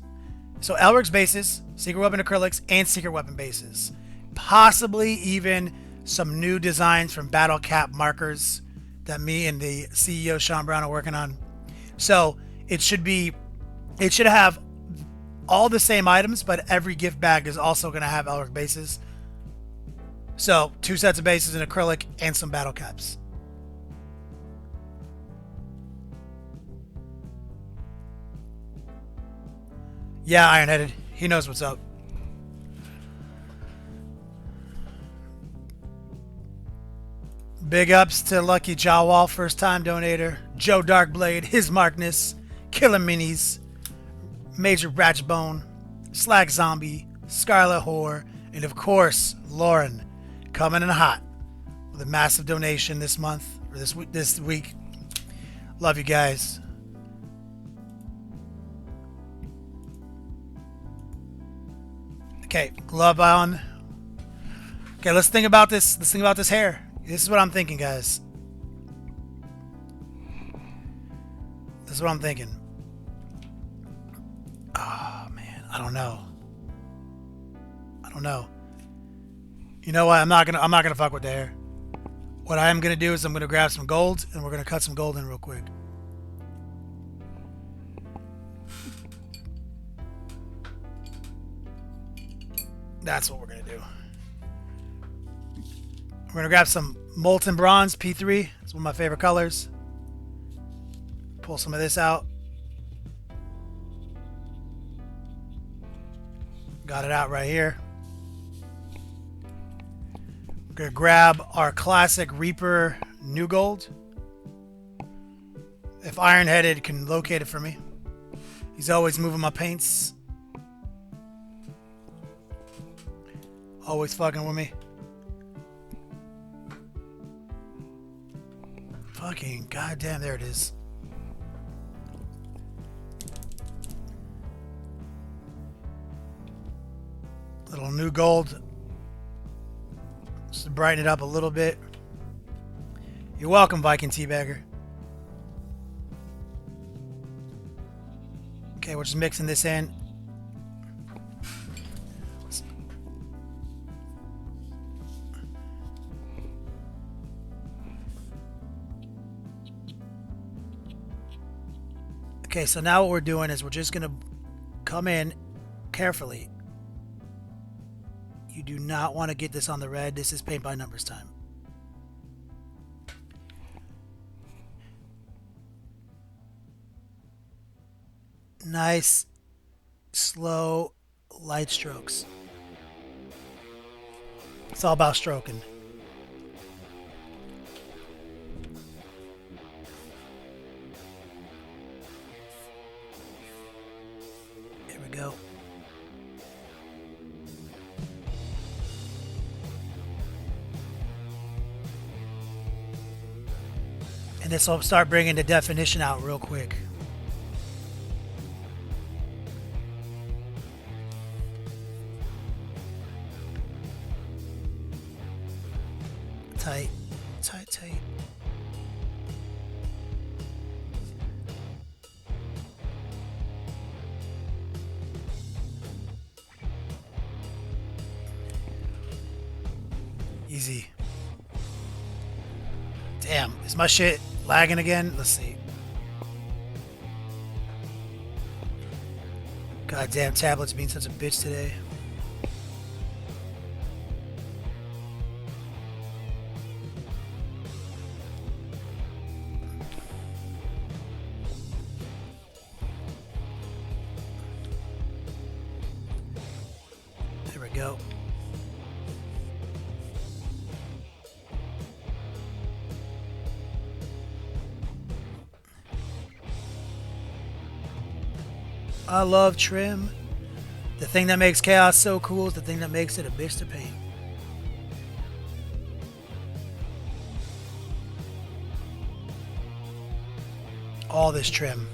So Elrik's bases, secret weapon acrylics, and secret weapon bases. Possibly even some new designs from Battle Cap markers that me and the CEO Sean Brown are working on. So it should have all the same items, but every gift bag is also going to have Elric bases. So 2 sets of bases in acrylic and some Battle Caps. Yeah, Ironheaded. He knows what's up. Big ups to Lucky Jawwall, first time donator. Joe Darkblade, his Markness, Killer Minis, Major Ratchbone, Slag Zombie, Scarlet Whore, and of course, Lauren, coming in hot with a massive donation this month, or this week. Love you guys. Okay, glove on. Okay, let's think about this. Let's think about this hair. This is what I'm thinking, guys. This is what I'm thinking. Oh man, I don't know. You know what? I'm not gonna fuck with the hair. What I am gonna do is I'm gonna grab some gold and we're gonna cut some gold in real quick. That's what we're gonna do. We're gonna grab some molten bronze P3. It's one of my favorite colors. Pull some of this out. Got it out right here. We're gonna grab our classic Reaper New Gold. If Ironheaded can locate it for me. He's always moving my paints. Always fucking with me. Fucking goddamn, there it is. Little new gold. Just to brighten it up a little bit. You're welcome, Viking Teabagger. Okay, we're just mixing this in. Okay, so now what we're doing is we're just going to come in carefully. You do not want to get this on the red. This is paint by numbers time. Nice, slow, light strokes. It's all about stroking. Here we go. And this will start bringing the definition out real quick. Tight, tight, tight. Easy. Damn, is my shit lagging again? Let's see. Goddamn tablets being such a bitch today. There we go. I love trim. The thing that makes chaos so cool is the thing that makes it a bitch to paint. All this trim.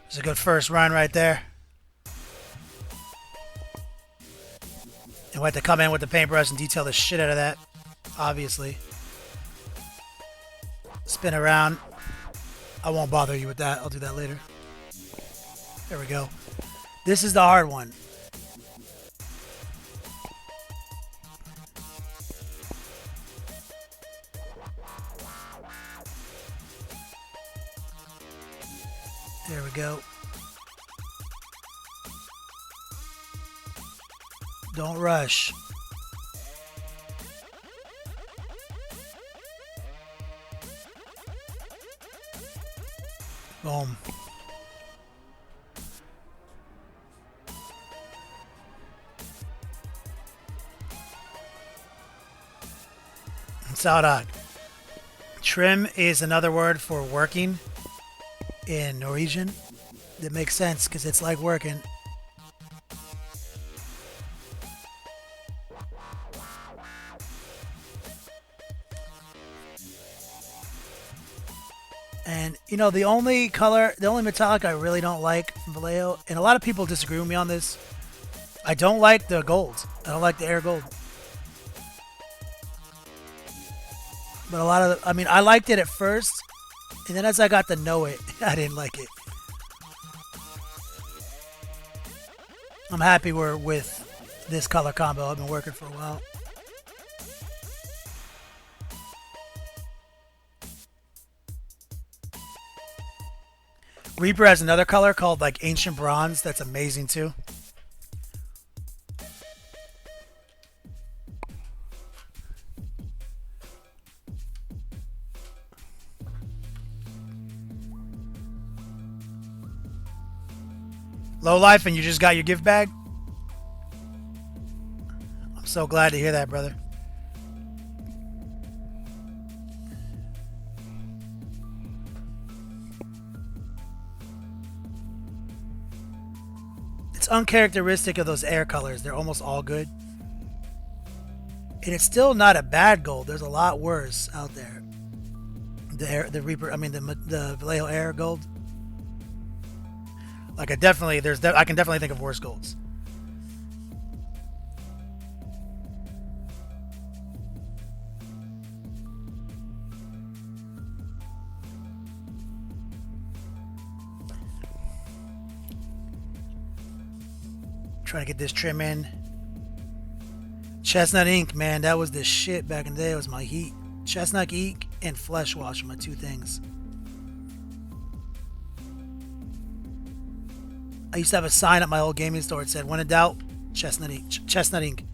It's a good first run right there. And we have to come in with the paintbrush and detail the shit out of that, obviously. Spin around. I won't bother you with that. I'll do that later. There we go. This is the hard one. There we go. Don't rush. Boom. Saudag. Trim is another word for working in Norwegian. That makes sense because it's like working. And you know, the only metallic I really don't like from Vallejo, and a lot of people disagree with me on this, I don't like the gold. I don't like the air gold. But a lot of I liked it at first, and then as I got to know it, I didn't like it. I'm happy we're with this color combo. I've been working for a while. Reaper has another color called like Ancient Bronze. That's amazing too. Low life and you just got your gift bag? I'm so glad to hear that, brother. It's uncharacteristic of those air colors. They're almost all good. And it's still not a bad gold. There's a lot worse out there. The Reaper, I mean the Vallejo Air gold. Like I can definitely think of worse golds. Trying to get this trim in. Chestnut ink, man, that was the shit back in the day. It was my heat. Chestnut ink and flesh wash are my two things. I used to have a sign at my old gaming store. It said, "When in doubt, chestnut ink." Chestnut ink.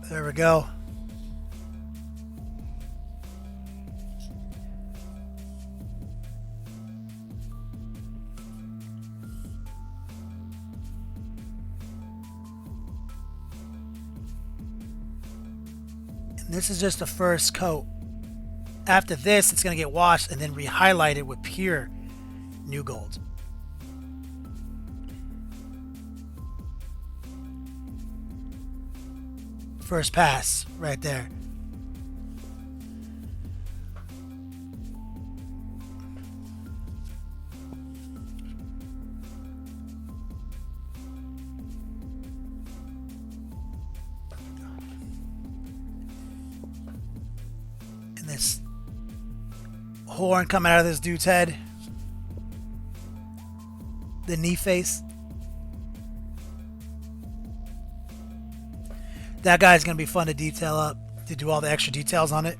There we go. And this is just the first coat. After this, it's going to get washed and then re-highlighted with pure new gold. First pass right there. And this horn coming out of this dude's head. The knee face. That guy's going to be fun to detail up, to do all the extra details on it.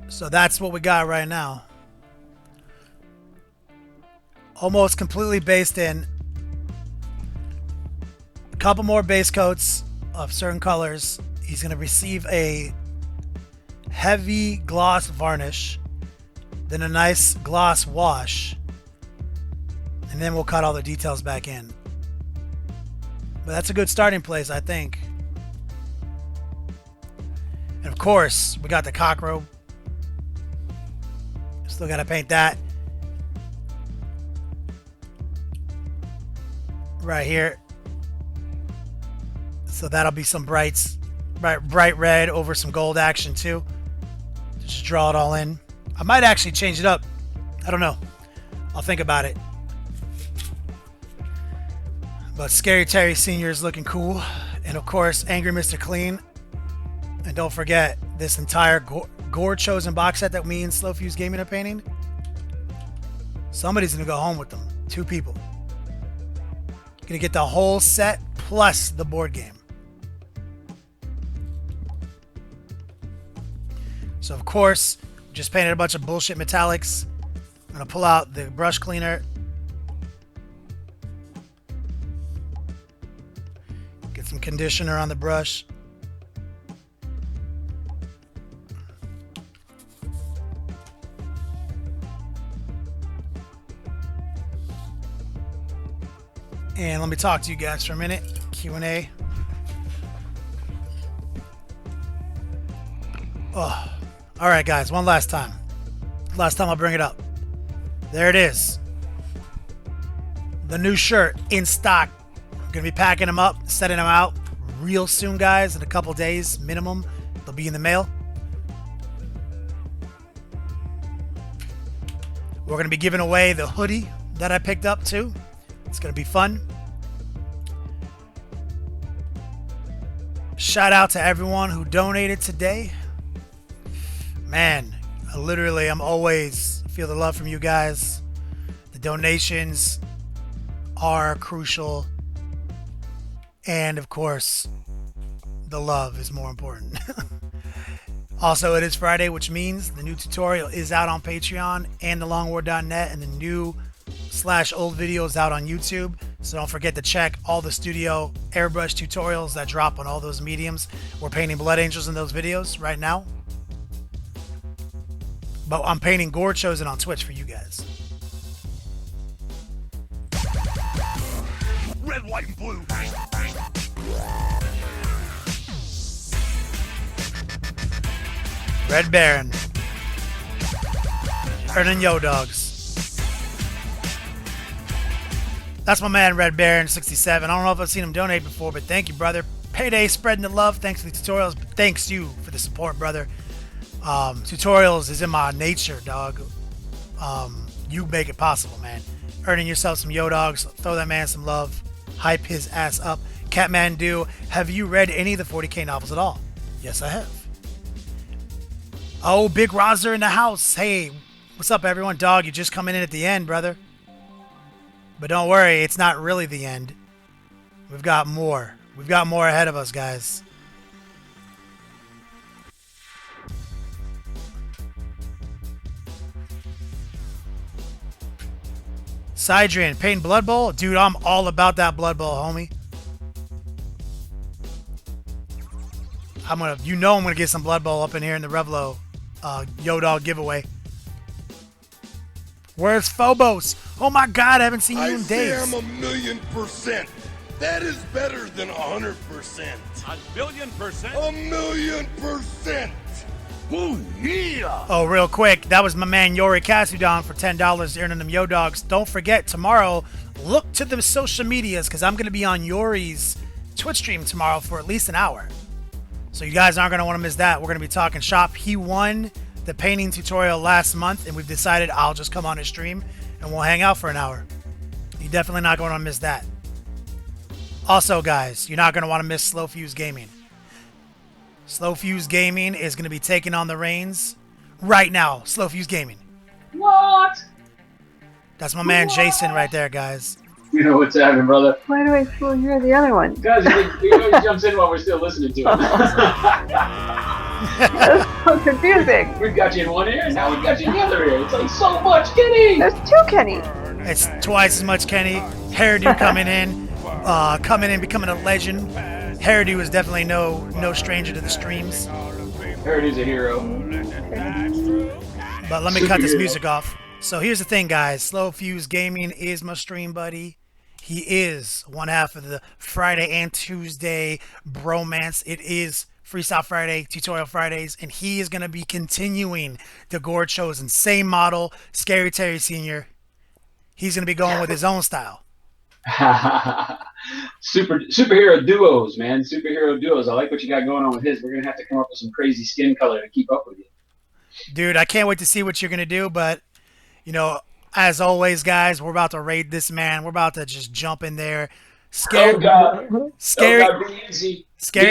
So that's what we got right now. Almost completely based in. A couple more base coats of certain colors. He's going to receive a heavy gloss varnish, then a nice gloss wash, and then we'll cut all the details back in. But that's a good starting place, I think. And of course, we got the cock robe. Still got to paint that right here. So that'll be some bright red over some gold action too. Just draw it all in. I might actually change it up. I don't know. I'll think about it. But Scary Terry Sr. is looking cool. And of course, Angry Mr. Clean. And don't forget, this entire Gore Chosen box set that me and Slow Fuse Gaming are painting. Somebody's going to go home with them. 2 people. Going to get the whole set plus the board game. So of course, just painted a bunch of bullshit metallics. I'm going to pull out the brush cleaner. Get some conditioner on the brush. And let me talk to you guys for a minute. Q&A. Oh. All right, guys, one last time. Last time I'll bring it up. There it is. The new shirt in stock. I'm going to be packing them up, setting them out real soon, guys. In a couple days minimum. They'll be in the mail. We're going to be giving away the hoodie that I picked up too. It's going to be fun. Shout out to everyone who donated today. Man, I'm always feel the love from you guys. The Donations are crucial. And of course, the love is more important. Also, it is Friday, which means the new tutorial is out on Patreon and thelongwar.net, and the new /old video is out on YouTube. So don't forget to check all the studio airbrush tutorials that drop on all those mediums. We're painting blood angels in those videos right now. But I'm painting Gore Chosen on Twitch for you guys. Red, white, and blue. Red Baron. Earning Yo Dogs. That's my man, Red Baron 67. I don't know if I've seen him donate before, but thank you, brother. Payday spreading the love. Thanks for the tutorials. But thanks you for the support, brother. Tutorials is in my nature, dog. You make it possible, man. Earning yourself some Yo Dogs. Throw that man some love. Hype his ass up. Catmandu, have you read any of the 40K novels at all? Yes, I have. Oh, Big Rozer in the house. Hey, what's up, everyone? Dog, you're just coming in at the end, brother. But don't worry, it's not really the end. We've got more. We've got more ahead of us, guys. Sidrian, painting Blood Bowl? Dude, I'm all about that Blood Bowl, homie. I'm gonna get some Blood Bowl up in here in the Revlo Yo Dog giveaway. Where's Phobos? Oh my God, I haven't seen you in days. I say I'm 1,000,000%. That is better than 100%. 1,000,000%. 1,000,000%. Oh yeah! Oh, real quick, that was my man Yori Kasudon for $10 earning them Yo Dogs. Don't forget, tomorrow, look to the social medias because I'm going to be on Yori's Twitch stream tomorrow for at least an hour. So you guys aren't going to want to miss that. We're going to be talking shop. He won the painting tutorial last month, and we've decided I'll just come on his stream and we'll hang out for an hour. You're definitely not going to miss that. Also, guys, you're not going to want to miss Slow Fuse Gaming. Slow Fuse Gaming is going to be taking on the reins right now. Slow Fuse Gaming. What? That's my man Jason right there, guys. You know what's happening, brother. Why do I feel you're the other one? Guys, he always jumps in while we're still listening to him. That's so confusing. We've got you in one ear, and now we've got you in the other ear. It's like so much Kenny! There's two Kenny. It's twice as much Kenny. Hairdo coming in, becoming a legend. Hairdo is definitely no stranger to the streams. Hairdo's a hero. But let me cut this music off. So here's the thing, guys. Slow Fuse Gaming is my stream buddy. He is one half of the Friday and Tuesday bromance. It is Freestyle Friday, Tutorial Fridays, and he is going to be continuing the Gore Chosen. Same model, Scary Terry Sr. He's going to be going with his own style. Superhero duos, man. Superhero duos. I like what you got going on with his. We're going to have to come up with some crazy skin color to keep up with you. Dude, I can't wait to see what you're going to do, but, you know, as always, guys, we're about to raid this man. We're about to just jump in there. Scary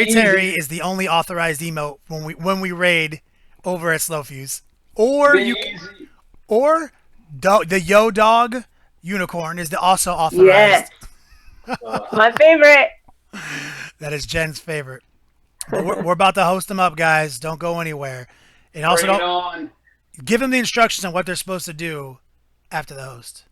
Terry is the only authorized emote when we raid over at Slow Fuse. Or the Yo Dog Unicorn is also authorized. Yes. My favorite. That is Jen's favorite. But we're about to host them up, guys. Don't go anywhere. And also don't give them the instructions on what they're supposed to do after the host.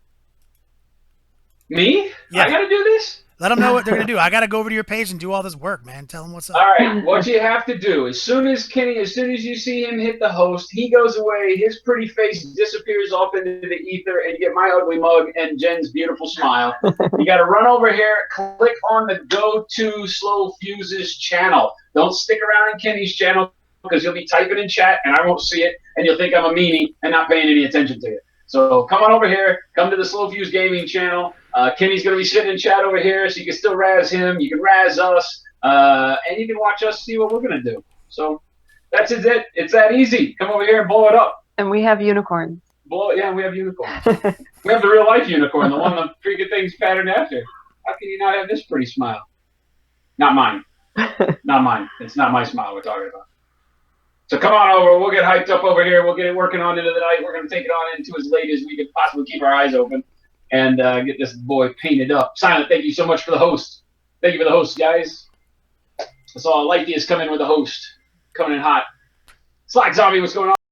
Me? Yeah. I gotta do this? Let them know what they're going to do. I got to go over to your page and do all this work, man. Tell them what's up. All right. What you have to do, as soon as you see him hit the host, he goes away, his pretty face disappears off into the ether, and you get my ugly mug and Jen's beautiful smile. You got to run over here, click on the Go to Slow Fuses channel. Don't stick around in Kenny's channel because you'll be typing in chat, and I won't see it, and you'll think I'm a meanie and not paying any attention to it. So come on over here. Come to the Slow Fuse Gaming channel. Kenny's going to be sitting in chat over here, so you can still razz him. You can razz us, and you can watch us see what we're going to do. So that's it. It's that easy. Come over here and blow it up. And we have unicorns. Yeah, we have unicorns. We have the real life unicorn, the one the freaking thing's patterned after. How can you not have this pretty smile? Not mine. Not mine. It's not my smile we're talking about. So come on over. We'll get hyped up over here. We'll get it working on into the night. We're going to take it on into as late as we can possibly keep our eyes open. and get this boy painted up. Silent, thank you so much for the host. Thank you for the host, guys. I saw Lightyear's come in with a host, coming in hot. Slack Zombie, what's going on?